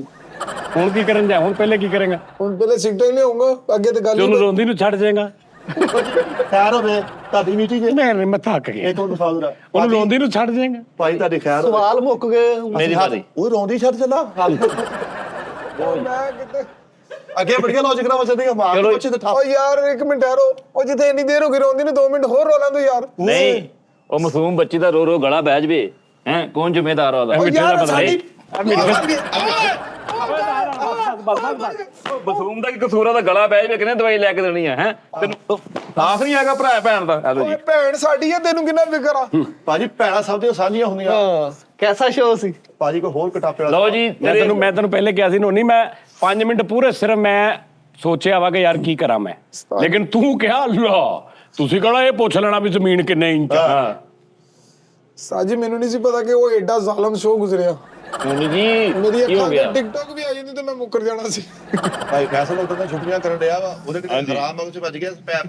ਹੁਣ ਕੀ ਕਰਨ ਜਾ ਹੁਣ ਪਹਿਲੇ ਕੀ ਕਰੇਗਾ? ਹੁਣ ਪਹਿਲੇ ਸਿਗਟਾਂ ਹੀ ਲਿਆਉਂਗਾ ਅੱਗੇ ਤੇ ਗੱਲ ਤੇ ਉਹਨੂੰ ਰੋਂਦੀ ਨੂੰ ਛੱਡ ਜਾਏਗਾ। ਖੈਰ ਹੋਵੇ ਤੁਹਾਡੀ ਮੀਟਿੰਗ ਹੈ ਮੈਂ ਥੱਕ ਗਿਆ। ਇੱਕ ਮਿੰਟ ਫਾਜ਼ਲ ਉਹਨੂੰ ਰੋਂਦੀ ਨੂੰ ਛੱਡ ਜਾਏਗਾ। ਭਾਈ ਤੁਹਾਡੀ ਖੈਰ ਹੋਵੇ ਸਵਾਲ ਮੁੱਕ ਗਏ ਮੇਰੀ ਵਾਰੀ ਉਹ ਰੋਂਦੀ ਛੱਡ ਚੱਲਾ ਮੈਂ ਕਿਤੇ ਅੱਗੇ ਬੜੀਆਂ ਲੌਜਿਕ ਨਾਲ ਵਸਦੀਆਂ ਮਾਰ ਬੱਚੇ ਤੇ ਠਾਪ ਓ ਯਾਰ ਇੱਕ ਮਿੰਟ ਠਹਿਰੋ ਉਹ ਜਿੱਥੇ ਇੰਨੀ ਦੇਰ ਹੋ ਗਈ ਰੋਂਦੀ ਨੂੰ 2 ਮਿੰਟ ਹੋਰ ਰੋ ਲੈਂਦੋ ਯਾਰ ਨਹੀਂ ਉਹ ਮਾਸੂਮ ਬੱਚੀ ਦਾ ਰੋ ਰੋ ਗਲਾ ਬਹਿ ਜਵੇ ਹੈ ਕੌਣ ਜ਼ਿੰਮੇਦਾਰ ਉਹਦਾ ਓ ਮਿੱਠੇ ਦਾ ਯਾਰ ਪਤਾ ਸਾਡੀ ਮਾਸੂਮ ਦਾ ਕੀ ਕਸੂਰ ਆ ਦਾ ਗਲਾ ਬਹਿ ਜਵੇ ਕਿਨੇ ਦਵਾਈ ਲੈ ਕੇ ਦੇਣੀ ਹੈ ਤੈਨੂੰ ਸਾਫ ਨਹੀਂ ਹੈਗਾ ਭਰਾ ਭੈਣ ਦਾ ਆ ਲੋ ਜੀ ਓਏ ਭੈਣ ਸਾਡੀ ਆ ਤੈਨੂੰ ਕਿੰਨਾ ਫਿਕਰ ਆ ਭਾਜੀ ਭੈਣਾਂ ਸਭ ਦੀਆਂ ਸਾਂਝੀਆਂ ਹੁੰਦੀਆਂ ਹਾਂ ਕੈਸਾ ਸ਼ੋਅ ਸੀ ਭਾਜੀ ਕੋਈ ਹੋਰ ਕਟਾਪੇ ਵਾਲਾ ਲਓ ਜੀ ਮੈਂ ਤੈਨੂੰ ਪਹਿਲੇ ਕਿਹਾ ਸੀ ਨੋਨੀ ਮੈਂ 5 ਮਿੰਟ ਪੂਰੇ ਸਿਰਫ ਮੈਂ ਸੋਚਿਆ ਵਾ ਕਿ ਯਾਰ ਕੀ ਕਰਾਂ ਮੈਂ ਲੇਕਿਨ ਤੂੰ ਕਿਹਾ ਲਾ ਤੁਸੀਂ ਕਹਣਾ ਇਹ ਪੁੱਛ ਲੈਣਾ ਵੀ ਜ਼ਮੀਨ ਕਿੰਨੇ ਇੰਚ ਆ। ਸਾਜੀ ਮੈਨੂੰ ਨਹੀਂ ਸੀ ਪਤਾ ਕਿ ਉਹ ਐਡਾ ਜ਼ਾਲਮ ਸ਼ੋਅ ਗੁਜ਼ਰਿਆ ਨੋਨੀ ਜੀ ਮੇਰੀ ਕੀ ਹੋ ਅੱਖਾਂ ਗਿਆ ਤੇ ਟਿਕਟੌਕ ਵੀ ਆ ਜਾਂਦੀ ਤੇ ਮੈਂ ਮੁੱਕਰ ਜਾਣਾ ਸੀ ਭਾਈ ਫੈਸਲ ਉਦੋਂ ਤਾਂ ਛੁੱਟੀਆਂ ਕਰਨ ਡਿਆ ਵਾ ਉਹਦੇ ਕਿਤੇ ਖਰਾਬ ਮਗਜ ਵੱਜ ਗਿਆ ਪੈਪ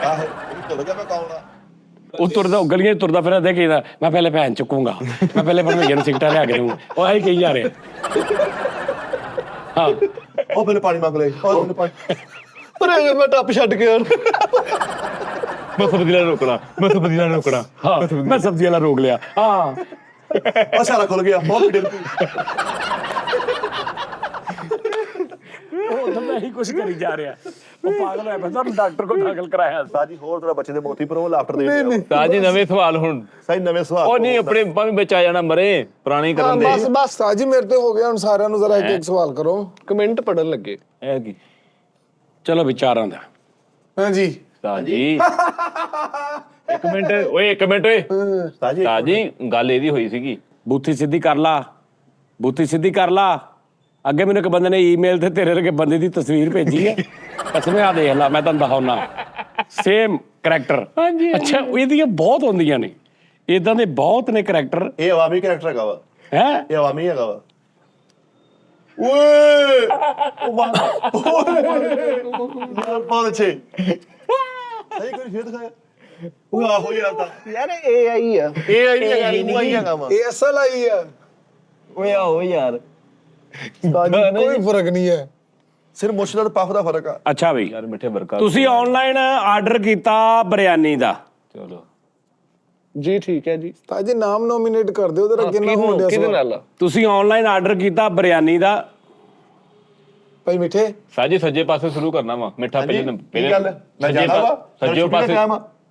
ਆਹੋ ਉਹ ਭੁੱਲ ਗਿਆ ਮੈਂ ਕੌਣ ਆ ਉਹ ਤੁਰਦਾ ਗਲੀਆਂ 'ਚ ਤੁਰਦਾ ਫਿਰ ਦੇਖੀਦਾ ਮੈਂ ਪਹਿਲੇ ਭੈਣ ਚੁੱਕੂੰਗਾ ਮੈਂ ਪਹਿਲੇ ਭਰਮਈਏ ਨੂੰ ਸਿਗਰਟਾਂ ਲਿਆ ਕੇ ਦਊਂਗਾ ਉਹ ਆਹੀ ਕਹੀ ਜਾ ਰਿਹਾ। ਹਾਂ ਉਹ ਮੈਨੂੰ ਪਾਣੀ ਮੰਗ ਲੈ ਉਹ ਮੈਨੂੰ ਪਾਣੀ ਪਰ ਮੈਂ ਟੱਪ ਛੱਡ ਕੇ ਯਾਰ ਮੈਂ ਸਬਜ਼ੀ ਵਾਲਾ ਰੋਕਣਾ ਹਾਂ ਮੈਂ ਸਬਜ਼ੀ ਵਾਲਾ ਰੋਕ ਲਿਆ ਹਾਂ ਉਹ ਸਾਰਾ ਖੁੱਲ ਗਿਆ ਬਹੁਤ ਡਿੱਗ ਉਹ ਤਾਂ ਇਹੀ ਕੁਝ ਕਰੀ ਜਾ ਰਿਹਾ ਉਹ ਪਾਗਲ ਹੋਇਆ ਪਿਆ ਸਾਨੂੰ ਡਾਕਟਰ ਕੋਲ ਦਾਖਲ ਕਰਾਇਆ ਸਾਜੀ ਹੋਰ ਤੇਰਾ ਬੱਚੇ ਦੇ ਮੋਤੀ ਪਰ ਉਹ ਲਾਫਟਰ ਦੇ ਸਾਜੀ ਨਵੇਂ ਸਵਾਲ ਹੁਣ ਸਹੀ ਨਵੇਂ ਸਵਾਲ ਉਹ ਨਹੀਂ ਆਪਣੇ ਭਾਵੇਂ ਵਿੱਚ ਆ ਜਾਣਾ ਮਰੇ ਪੁਰਾਣੀ ਕਰਨ ਦੇ ਬਸ ਬਸ ਸਾਜੀ ਮੇਰੇ ਤੇ ਹੋ ਗਿਆ ਹੁਣ ਸਾਰਿਆਂ ਨੂੰ ਜ਼ਰਾ ਇੱਕ ਸਵਾਲ ਕਰੋ ਕਮੈਂਟ ਪੜਨ ਲੱਗੇ ਇਹ ਕੀ ਚਲੋ ਵਿਚਾਰਾਂ ਦਾ ਹਾਂਜੀ ਸਾਜੀ ਇੱਕ ਮਿੰਟ ਓਏ ਸਾਜੀ ਸਾਜੀ ਗੱਲ ਇਹਦੀ ਹੋਈ ਸੀਗੀ ਬੂਥੀ ਸਿੱਧੀ ਕਰ ਲਾ ਅੱਗੇ ਮੈਨੂੰ ਇੱਕ ਬੰਦੇ ਨੇ ਈਮੇਲ ਤੇ ਤੇਰੇ ਵਰਗੇ ਬੰਦੇ ਦੀ ਤਸਵੀਰ ਭੇਜੀ ਹੈ ਕਸਮੇ ਆ ਦੇਖ ਲਾ ਮੈਂ ਤੁਹਾਨੂੰ ਦਿਖਾਉਣਾ ਸੇਮ ਕਰੈਕਟਰ ਅੱਛਾ ਇਹਦੀਆਂ ਬਹੁਤ ਹੁੰਦੀਆਂ ਨੇ ਇਦਾਂ ਦੇ ਬਹੁਤ ਨੇ ਕਰੈਕਟਰ ਇਹ ਆਵਾਮੀ ਕੈਰੈਕਟਰ ਹੈਗਾ ਵਾ ਹੈ ਇਹ ਆਵਾਮੀ ਹੈਗਾ ਵਾ ਓਏ ਬਹੁਤ ਅੱਛੇ ਸਹੀ ਕੋਈ ਫੇਰ ਦਿਖਾਇਆ ਉਹ ਆਹੋ ਯਾਰ ਤਾਂ ਯਾਰ ਇਹ ਆਈ ਆ ਇਹ ਆਈ ਨਹੀਂ ਹੈਗਾ ਉਹ ਆਈ ਹੈਗਾ ਵਾ ਇਹ ਅਸਲ ਆਈ ਆ ਓਏ ਆਓ ਯਾਰ ਕੋਈ ਫਰਕ ਨਹੀਂ ਹੈ ਸਿਰ ਮੁਸ਼ਕਿਲ ਤੇ ਪਫ ਦਾ ਫਰਕ ਆ ਅੱਛਾ ਬਈ ਯਾਰ ਮਿੱਠੇ ਬਰਕਤ ਤੁਸੀਂ ਆਨਲਾਈਨ ਆਰਡਰ ਕੀਤਾ ਬਿਰਿਆਨੀ ਦਾ ਚਲੋ ਜੀ ਠੀਕ ਹੈ ਜੀ ਤਾਜੀ ਨਾਮ ਨੋਮੀਨੇਟ ਕਰ ਦਿਓ ਉਧਰ ਅੱਗੇ ਨਾ ਹੋਣ ਦਿਆ ਕਿਹਦੇ ਸਵਾਲ। ਨਾਲ ਤੁਸੀਂ ਆਨਲਾਈਨ ਆਰਡਰ ਕੀਤਾ ਬਿਰਿਆਨੀ ਦਾ ਭਾਈ ਮਿੱਠੇ ਸਾਜੀ ਸੱਜੇ ਪਾਸੇ ਸ਼ੁਰੂ ਕਰਨਾ ਵਾ ਮਿੱਠਾ ਕੀ ਗੱਲ ਮੈਂ ਜਾਣਾ ਵਾ ਸੱਜੇ ਪਾਸੇ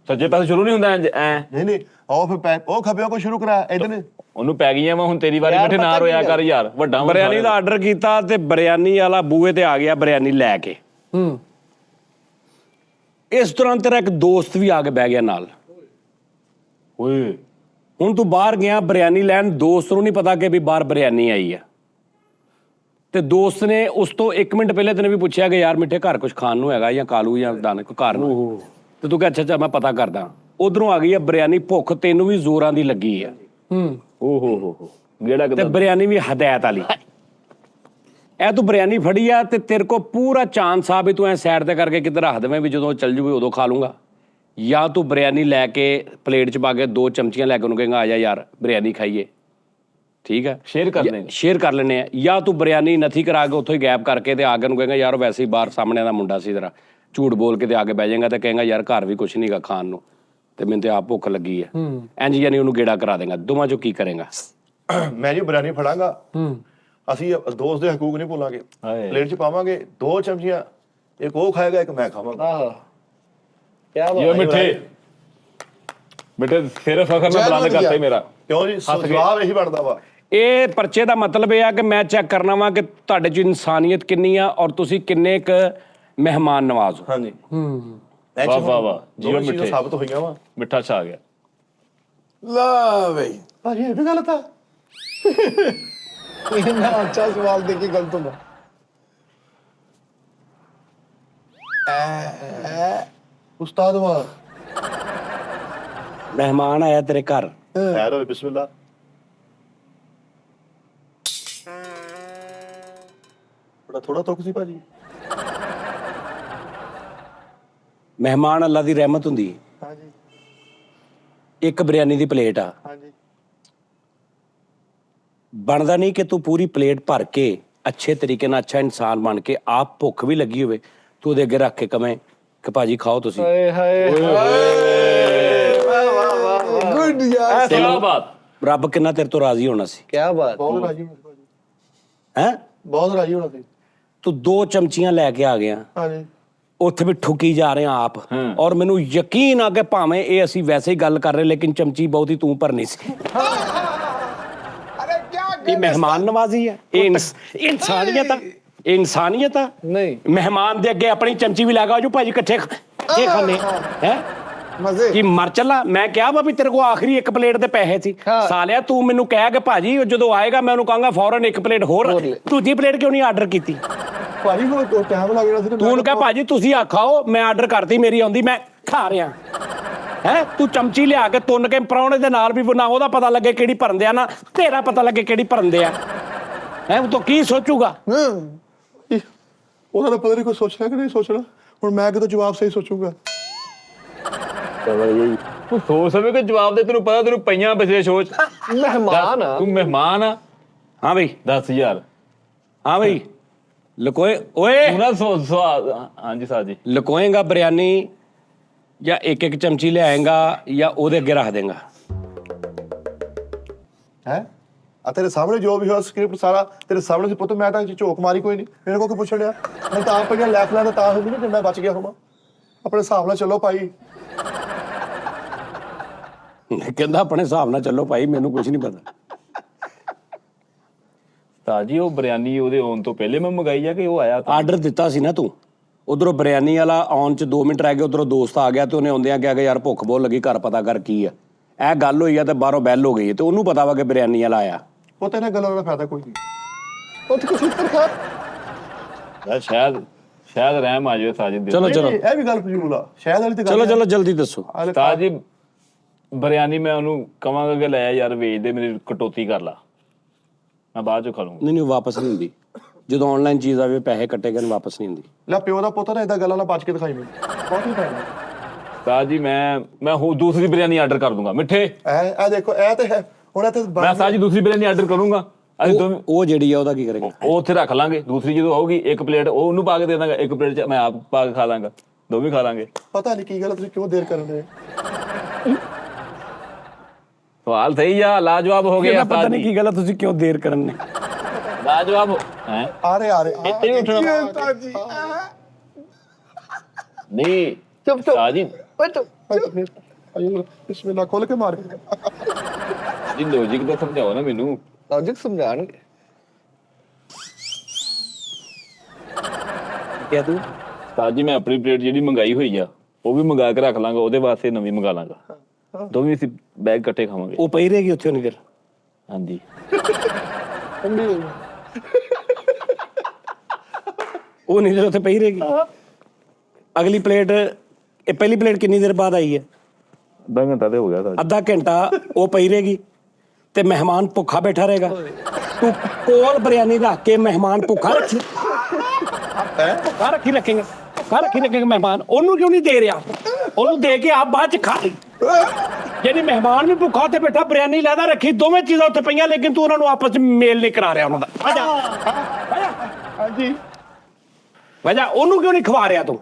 ਸੱਜੇ ਪਾਸੇ ਸ਼ੁਰੂ ਨਹੀਂ ਹੁੰਦਾ ਐ ਨਹੀਂ ਨਹੀਂ ਉਹ ਫਿਰ ਉਹ ਖੱਬਿਆਂ ਕੋ ਸ਼ੁਰੂ ਕਰਾ ਇਧਰ ਨੇ ਉਹਨੂੰ ਪੈ ਗਈਆਂ ਵਾ ਹੁਣ ਤੇਰੀ ਵਾਰੀ ਮਿੱਠੇ ਨਾ ਰੋਇਆ ਕਰ ਯਾਰ ਵੱਡਾ ਵਾ ਬਿਰਿਆਨੀ ਦਾ ਆਰਡਰ ਕੀਤਾ ਤੇ ਬਿਰਿਆਨੀ ਵਾਲਾ ਬੂਹੇ ਤੇ ਆ ਗਿਆ ਬਿਰਿਆਨੀ ਲੈ ਕੇ ਇਸ ਦੌਰਾਨ ਤੇਰਾ ਇੱਕ ਦੋਸਤ ਵੀ ਆ ਕੇ ਬਹਿ ਗਿਆ ਨਾਲ ਓਏ ਹੁਣ ਤੂੰ ਬਾਹਰ ਗਿਆ ਬਿਰਿਆਨੀ ਲੈਣ ਦੋਸਤ ਨੂੰ ਨਹੀਂ ਪਤਾ ਕਿ ਵੀ ਬਾਹਰ ਬਿਰਿਆਨੀ ਆਈ ਆ ਤੇ ਦੋਸਤ ਨੇ ਉਸ ਤੋਂ 1 ਮਿੰਟ ਪਹਿਲੇ ਤੈਨੂੰ ਵੀ ਪੁੱਛਿਆ ਕਿ ਯਾਰ ਮਿੱਠੇ ਘਰ ਕੁਝ ਖਾਣ ਨੂੰ ਹੈਗਾ ਜਾਂ ਕਾਲੂ ਜਾਂ ਦਾਣੇ ਕੋਈ ਘਰ ਨੂੰ ਤੇ ਤੂੰ ਕਿਹਾ ਅੱਛਾ ਮੈਂ ਪਤਾ ਕਰਦਾ ਉਧਰੋਂ ਆ ਗਈ ਆ ਬਿਰਿਆਨੀ ਭੁੱਖ ਤੈਨੂੰ ਵੀ ਜ਼ੋਰਾਂ ਦੀ ਲੱਗੀ ਆ ਓ ਹੋ ਗੇੜਾ ਤੇ ਕਿਦਾਂ ਬਿਰਿਆਨੀ ਵੀ ਹਦਾਇਤ ਵਾਲੀ ਇਹ ਤੂੰ ਬਿਰਿਆਨੀ ਫੜੀ ਆ ਤੇ ਤੇਰੇ ਕੋ ਪੂਰਾ ਚਾਂਸ ਆ ਵੀ ਤੂੰ ਐ ਸਾਈਡ ਤੇ ਕਰਕੇ ਕਿਤੇ ਰੱਖ ਦੇਵੇਂ ਵੀ ਜਦੋਂ ਚੱਲ ਜੂਵੇ ਉਦੋਂ ਖਾ ਲੂੰਗਾ ਜਾਂ ਤੂੰ ਬਿਰਿਆਨੀ ਲੈ ਕੇ ਪਲੇਟ 'ਚ ਪਾ ਕੇ 2 ਚਮਚੀਆਂ ਲੈ ਕੇ ਉਹਨੂੰ ਕਹੇਗਾ ਆ ਜਾ ਯਾਰ ਬਿਰਿਆਨੀ ਖਾਈਏ ਠੀਕ ਹੈ ਸ਼ੇਅਰ ਕਰ ਲੈਂਗੇ ਸ਼ੇਅਰ ਕਰ ਲੈਣੇ ਆ ਜਾਂ ਤੂੰ ਬਿਰਿਆਨੀ ਨਥੀ ਕਰਾ ਕੇ ਉੱਥੋਂ ਹੀ ਗੈਪ ਕਰਕੇ ਤੇ ਆ ਕੇ ਉਹਨੂੰ ਕਹੇਗਾ ਯਾਰ ਵੈਸੇ ਹੀ ਬਾਹਰ ਸਾਹਮਣੇ ਦਾ ਮੁੰਡਾ ਸੀ ਜਰਾ ਝੂਠ ਬੋਲ ਕੇ ਤੇ ਆ ਕੇ ਬਹਿ ਜਾਏਗਾ ਤੇ ਕਹੇਗਾ ਯਾਰ ਘਰ ਵੀ ਕੁਛ ਨਹੀਂਗਾ ਖਾਣ ਨੂੰ ਤੇ ਮੈਨੂੰ ਤੇ ਆਪ ਭੁੱਖ ਲੱਗੀ ਹੈ ਇੰਜ ਯਾਨੀ ਉਹਨੂੰ ਗੇੜਾ ਕਰਾ ਦੇਗਾ ਦੋਵਾਂ ਚੋਂ ਕੀ ਕਰੇਗਾ ਮੈਂ ਜੀ ਬਿਰਿਆਨੀ ਫੜਾਂਗਾ ਅਸੀਂ ਦੋਸਤ ਦੇ ਹਕੂਕ ਨਹੀਂ ਭੁੱਲਾਂਗੇ ਪਲੇਟ 'ਚ ਪਾਵਾਂਗੇ 2 ਚਮਚੀਆਂ ਇੱਕ ਉਹ ਖਾਏਗਾ ਇੱਕ ਮੈਂ ਖਾਵਾਂਗਾ ਆਹ ਕੀ ਬਾਤ ਯੋ ਮਿੱਠੇ ਸਿਰ ਫਖਰ ਨਾਲ ਬੁਲੰਦ ਕਰਤਾ ਹੀ ਮੇਰਾ ਕਿਉਂ ਜੀ ਜਵਾਬ ਇਹੀ ਬਣਦਾ ਵਾ ਇਹ ਪਰਚੇ ਦਾ ਮਤਲਬ ਇਹ ਆ ਕਿ ਮੈਂ ਚੈੱਕ ਕਰਨਾ ਵਾ ਕਿ ਤੁਹਾਡੇ 'ਚ ਇਨਸਾਨੀਅਤ ਕਿੰਨੀ ਆ ਔਰ ਤੁਸੀਂ ਕਿੰਨੇ ਕ ਮਹਿਮਾਨ ਨਵਾਜ਼। ਹਾਂਜੀ ਵਾਹ ਵਾਹ ਵਾਹ, ਜੀਓ ਮਿੱਠੇ ਸਾਬਤ ਹੋਈਆਂ ਵਾ। ਮਿੱਠਾ ਛਾ ਗਿਆ। ਲਾ ਬਈ ਭਾਜੀ ਇਹ ਵੀ ਗਲਤ ਆ। ਇੰਨਾ ਅੱਛਾ ਸਵਾਲ ਦੇ ਕੇ ਗਲਤ ਹੁੰਦਾ। ਉਸਤਾਦ ਵਾ ਮਹਿਮਾਨ ਆਇਆ ਤੇਰੇ ਘਰ, ਖੈਰ ਹੋਵੇ, ਬਿਸਮਿਲ੍ਲਾ। ਬੜਾ ਥੋੜਾ ਤੁਕ ਸੀ ਭਾਜੀ। ਮਹਿਮਾਨ ਅੱਲਾ ਦੀ ਰਹਿਮਤ ਹੁੰਦੀ ਹੈ। ਹਾਂਜੀ ਇੱਕ ਬਿਰਿਆਨੀ ਦੀ ਪਲੇਟ ਆ, ਹਾਂਜੀ ਬਣਦਾ ਨਹੀਂ ਕਿ ਤੂੰ ਪੂਰੀ ਪਲੇਟ ਭਰ ਕੇ ਅੱਛੇ ਤਰੀਕੇ ਨਾਲ ਅੱਛਾ ਇਨਸਾਨ ਬਣ ਕੇ ਆਪ ਭੁੱਖ ਵੀ ਲੱਗੀ ਹੋਵੇ ਤੂੰ ਉਹਦੇ ਅੱਗੇ ਰੱਖ ਕੇ ਕਵੇਂ ਕਿ ਭਾਜੀ ਖਾਓ ਤੁਸੀਂ। ਹਾਏ ਹਾਏ ਗੁੱਡ ਯਾਰ। ਕੀ ਬਾਤ। ਰੱਬ ਕਿੰਨਾ ਤੇਰੇ ਤੋਂ ਰਾਜ਼ੀ ਹੋਣਾ ਸੀ। ਕੀ ਬਾਤ। ਬਹੁਤ ਰਾਜੀ ਹੋਣਾ ਸੀ ਭਾਜੀ, ਹੈਂ? ਬਹੁਤ ਰਾਜੀ ਹੋਣਾ ਸੀ। ਤੂੰ 2 ਚਮਚੀਆਂ ਲੈ ਕੇ ਆ ਗਿਆ, ਹਾਂਜੀ ਉੱਥੇ ਵੀ ਠੁਕੀ ਜਾ ਰਹੇ ਆ ਆਪ। ਔਰ ਮੈਨੂੰ ਯਕੀਨ ਆ ਕਿ ਭਾਵੇਂ ਇਹ ਅਸੀਂ ਵੈਸੇ ਹੀ ਗੱਲ ਕਰ ਰਹੇ ਲੇਕਿਨ ਚਮਚੀ ਬਹੁਤੀ ਤੂੰ ਭਰਨੀ ਸੀ। ਇਹ ਮਹਿਮਾਨ ਨਵਾਜ਼ੀ ਹੈ, ਇਹ ਇਨਸਾਨੀਅਤ ਆ, ਇਹ ਇਨਸਾਨੀਅਤ ਆ। ਨਹੀਂ ਮਹਿਮਾਨ ਦੇ ਅੱਗੇ ਆਪਣੀ ਚਮਚੀ ਵੀ ਲਗਾ ਜੋ ਭਾਜੀ ਇਕੱਠੇ ਖਾਣੇ ਹੈ ਮਜ਼ੇ। ਕਿ ਮਰ ਚੱਲਾ। ਮੈਂ ਕਿਹਾ ਵਾ ਵੀ ਤੇਰੇ ਕੋਲ ਆਖਰੀ 1 ਪਲੇਟ ਦੇ ਪੈਸੇ ਸੀ। ਹਾਂ। ਸਾਲਿਆ ਤੂੰ ਮੈਨੂੰ ਕਹਿ ਕਿ ਭਾਜੀ ਉਹ ਜਦੋਂ ਆਏਗਾ ਮੈਂ ਉਹਨੂੰ ਕਹਾਂਗਾ ਫੌਰਨ 1 ਪਲੇਟ ਹੋਰ, ਦੂਜੀ ਪਲੇਟ ਕਿਉਂ ਨਹੀਂ ਆਰਡਰ ਕੀਤੀ? ਭਾਜੀ ਹੁਣ ਟਾਈਮ ਲੱਗ ਜਾਣਾ ਸੀ। ਤੂੰ ਉਹਨੂੰ ਕਹਿ ਭਾਜੀ ਤੁਸੀਂ ਆਖਾਓ ਮੈਂ ਆਰਡਰ ਕਰਤੀ, ਮੇਰੀ ਆਉਂਦੀ ਮੈਂ ਖਾ ਰਿਹਾ। ਹੈ ਤੂੰ ਚਮਚੀ ਲਿਆ ਕੇ ਤੁੰਨ ਕੇ ਪਰੌਣੇ ਦੇ ਨਾਲ ਵੀ ਨਾ ਉਹਦਾ ਪਤਾ ਲੱਗੇ ਕਿਹੜੀ ਭਰਨ ਦਿਆ ਨਾ ਤੇਰਾ ਪਤਾ ਲੱਗੇ ਕਿਹੜੀ ਭਰਨ ਦਿਆ। ਹੈ ਉਹ ਤਾਂ ਕੀ ਸੋਚੂਗਾ? ਉਹਦਾ ਤਾਂ ਪਤਾ ਨਹੀਂ ਕੋਈ ਸੋਚਣਾ ਕਿ ਨਹੀਂ ਸੋਚਣਾ। ਹੁਣ ਮੈਂ ਕਿਤੋਂ ਜਵਾਬ ਸਹੀ ਸੋਚੂਗਾ। ਤੂੰ ਸੋਚ ਸਮਝ ਕੇ ਜਵਾਬ ਦੇ, ਤੈਨੂੰ ਪਤਾ ਤੈਨੂੰ ਪਈਆਂ ਬਸੇ ਸੋਚ। ਮਹਿਮਾਨ ਆ। ਤੂੰ ਮਹਿਮਾਨ ਆ। ਹਾਂ ਬਈ 10,000 ਹਾਂ ਬਈ ਲਕੋਏ ਓਏ ਤੂੰ ਨਾ ਸੋਚ ਸਵਾਦ। ਹਾਂਜੀ ਸਾਹ ਜੀ। ਲਕੋਏਗਾ ਬਿਰਿਆਨੀ ਜਾਂ 1 ਚਮਚੀ ਲਿਆਏਗਾ ਜਾਂ ਉਹਦੇ ਅੱਗੇ ਰੱਖ ਦੇਗਾ? ਹੈ ਆ ਤੇਰੇ ਸਾਹਮਣੇ ਜੋ ਵੀ ਹੋਇਆ ਸਕ੍ਰਿਪਟ ਸਾਰਾ ਤੇਰੇ ਸਾਹਮਣੇ ਸੀ ਪੁੱਤ। ਮੈਂ ਤਾਂ ਝੋਕ ਮਾਰੀ ਕੋਈ ਨਹੀਂ, ਮੇਰੇ ਕੋਲ ਕੀ ਪੁੱਛਣ ਡਿਆ। ਮੈਂ ਤਾਂ ਆਪ ਪਈਆਂ ਲੈਫ ਲੈਂਦਾ ਤਾਂ ਹੁੰਦੀ ਨਾ ਜੇ ਮੈਂ ਬਚ ਗਿਆ ਹੋਵਾਂ। ਆਪਣੇ ਹਿਸਾਬ ਨਾਲ ਚੱਲੋ ਭਾਈ। ਕਹਿੰਦਾ ਆਪਣੇ ਹਿਸਾਬ ਨਾਲ ਚੱਲੋ ਭਾਈ, ਮੈਨੂੰ ਕੁਝ ਨਹੀਂ ਪਤਾ। ਸਾਹ ਜੀ ਉਹ ਬਿਰਿਆਨੀ ਉਹਦੇ ਆਉਣ ਤੋਂ ਪਹਿਲੇ ਮੈਂ ਮੰਗਾਈ ਆ ਕਿ ਉਹ ਆਇਆ ਤਾਂ? ਆਰਡਰ ਦਿੱਤਾ ਸੀ ਨਾ ਤੂੰ, ਉਧਰੋਂ ਬਿਰਿਆਨੀ ਵਾਲਾ ਆਉਣ ਚ 2 ਮਿੰਟ ਰਹਿ ਗਏ, ਉਧਰੋਂ ਦੋਸਤ ਆ ਗਿਆ ਤੇ ਉਹਨੇ ਆਉਂਦਿਆਂ ਕਿਹਾ ਕਿ ਯਾਰ ਭੁੱਖ ਬਹੁਤ ਲੱਗੀ, ਘਰ ਪਤਾ ਕਰ ਕੀ ਆ। ਇਹ ਗੱਲ ਹੋਈ ਆ ਤੇ ਬਾਹਰੋਂ ਬੈਲ ਹੋ ਗਈ ਤੇ ਉਹਨੂੰ ਪਤਾ ਵਾ ਕਿ ਬਿਰਿਆਨੀ ਵਾਲਾ ਆਇਆ। ਉਹ ਤੇ ਨਾ ਗੱਲਾਂ ਦਾ ਫਾਇਦਾ ਕੋਈ ਨਹੀਂ। ਉਹ ਤੇ ਕੁਝ ਉੱਤਰ ਖਾ। ਯਾਰ ਸ਼ਾਇਦ ਰਹਿਮ ਆ ਜਾਵੇ ਸਾਜਿਦ ਦੇ। ਚਲੋ ਚਲੋ ਇਹ ਵੀ ਗੱਲ ਫਜ਼ੂਲ ਆ। ਸ਼ਾਇਦ ਵਾਲੀ ਤੇ ਗੱਲ ਚਲੋ ਚਲੋ ਜਲਦੀ ਦੱਸੋ। ਸਾਹ ਜੀ ਬਿਰਿਆਨੀ ਮੈਂ ਉਹਨੂੰ ਕਵਾਂਗਾ ਕਿ ਲੈ ਯਾਰ ਵੇਚ ਦੇ, ਮੇਰੀ ਕਟੌਤੀ ਕਰ ਲਾ, ਮੈਂ ਬਾਅਦ ਚੋਂ ਖਾ ਲੂੰਗਾ। ਨਹੀਂ ਵਾਪਸ ਨਹੀਂ ਹੁੰਦੀ। ਜਦੋਂ ਆਨਲਾਈਨ ਚੀਜ਼ ਆਵੇ ਪੈਸੇ ਕੱਟੇ ਗਏ ਵਾਪਸ ਨਹੀਂ ਹੁੰਦੀ। ਲੈ ਪਿਓ ਦਾ ਪੁੱਤ ਨਾ ਏਦਾਂ ਗੱਲਾਂ ਨਾਲ ਬਚ ਕੇ ਦਿਖਾਈ ਮੈਨੂੰ ਬਹੁਤ ਹੀ ਫਾਇਦਾ। ਸਾਹ ਜੀ ਮੈਂ ਹੋਰ ਦੂਸਰੀ ਬਿਰਿਆਨੀ ਆਰਡਰ ਕਰ ਦੂੰਗਾ ਮਿੱਠੇ। ਇਹ ਦੇਖੋ ਇਹ ਤੇ ਹੈ ਹੁਣ ਇਹ ਤੇ ਮੈਂ ਸਾਹ ਜੀ ਦੂਸਰੀ ਬਿਰਿਆਨੀ ਆਰਡਰ ਕਰੂੰਗਾ। ਅਸੀਂ ਦੋਵੇਂ ਉਹ ਜਿਹੜੀ ਆ ਉਹਦਾ ਕੀ ਕਰੇਗਾ? ਉਹ ਉੱਥੇ ਰੱਖ ਲਾਂਗੇ। ਦੂਸਰੀ ਜਦੋਂ ਆਊਗੀ 1 ਪਲੇਟ ਉਹ ਉਹਨੂੰ ਪਾ ਕੇ ਦੇ ਦਾਂਗਾ, 1 ਪਲੇਟ ਚ ਮੈਂ ਆਪ ਪਾ ਕੇ ਖਾ ਲਾਂਗਾ, ਦੋਵੇਂ ਖਾ ਲਾਂਗੇ। ਪਤਾ ਨਹੀਂ ਕੀ ਗੱਲ ਤੁਸੀਂ ਕਿਉਂ ਦੇਰ ਕਰਨ ਦੇ। ਸਵਾਲ ਸਹੀ ਆ, ਲਾਜਵਾਬ ਹੋ ਗਿਆ। ਪਤਾ ਨਹੀਂ ਕੀ ਗੱਲ ਆ, ਤੁਸੀਂ ਕਿਉਂ ਦੇਰ ਕਰਨ ਨੇ? ਲਾਜਵਾਬ ਹੈ। ਆ ਰਹੇ ਇੱਥੇ ਹੀ ਉੱਠਣਾ ਨਹੀਂ ਚੁੱਪ ਸਾਹ ਜੀ। ਓਏ ਚੁੱਪ। ਬਿਸਮਿਲ੍ਲਾ ਖੋਲ ਕੇ ਮਾਰ। ਜੀ ਲੌਜਿਕ ਤਾਂ ਸਮਝਾਓ ਨਾ ਮੈਨੂੰ। ਲੌਜਿਕ ਸਮਝਾਣਗੇ। ਕਿਹਾ ਤੂੰ? ਸਾਹ ਜੀ ਮੈਂ ਆਪਣੀ ਪਲੇਟ ਜਿਹੜੀ ਮੰਗਾਈ ਹੋਈ ਆ ਉਹ ਵੀ ਮੰਗਾ ਕੇ ਰੱਖ ਲਾਂਗਾ, ਉਹਦੇ ਵਾਸਤੇ ਨਵੀਂ ਮੰਗਾ ਲਾਂਗਾ, ਦੋਵੇਂ ਅਸੀਂ ਬੈਗ ਇਕੱਠੇ ਖਾਵਾਂਗੇ। ਉਹ ਪਈ ਰਹੇਗੀ ਉੱਥੇ ਨਹੀਂ ਫਿਰ? ਹਾਂਜੀ ਉਹ ਨਹੀਂ ਉੱਥੇ ਪਈ ਰਹੇਗੀ। ਅਗਲੀ ਪਲੇਟ, ਇਹ ਪਹਿਲੀ ਪਲੇਟ ਕਿੰਨੀ ਦੇਰ ਬਾਅਦ ਆਈ ਹੈ? ਅੱਧਾ ਘੰਟਾ ਤੇ ਹੋ ਗਿਆ ਸਾਹ ਜੀ। ਅੱਧਾ ਘੰਟਾ ਉਹ ਪਈ ਰਹੇਗੀ ਤੇ ਮਹਿਮਾਨ ਭੁੱਖਾ ਬੈਠਾ ਰਹੇਗਾ। ਤੂੰ ਕੋਲ ਬਿਰਿਆਨੀ ਰੱਖ ਕੇ ਮਹਿਮਾਨ ਭੁੱਖਾ ਰੱਖੀ ਰੱਖੇਗਾ ਮਹਿਮਾਨ। ਉਹਨੂੰ ਕਿਉਂ ਨਹੀਂ ਦੇ ਰਿਹਾ? ਉਹਨੂੰ ਦੇ ਕੇ ਆਪ ਬਾਅਦ ਚ ਖਾ ਲਈ। ਜਿਹੜੀ ਮਹਿਮਾਨ ਵੀ ਭੁੱਖਾ ਉੱਥੇ ਬੈਠਾ ਬਿਰਿਆਨੀ ਲੈਦਾ ਰੱਖੀ, ਦੋਵੇਂ ਚੀਜ਼ਾਂ ਉੱਥੇ ਪਈਆਂ ਲੇਕਿਨ ਤੂੰ ਉਹਨਾਂ ਨੂੰ ਆਪਸ ਚ ਮੇਲ ਨਹੀਂ ਕਰਾ ਰਿਹਾ ਉਹਨਾਂ ਦਾ। ਹਾਂਜੀ ਵਜਾ ਉਹਨੂੰ ਕਿਉਂ ਨਹੀਂ ਖਵਾ ਰਿਹਾ ਤੂੰ?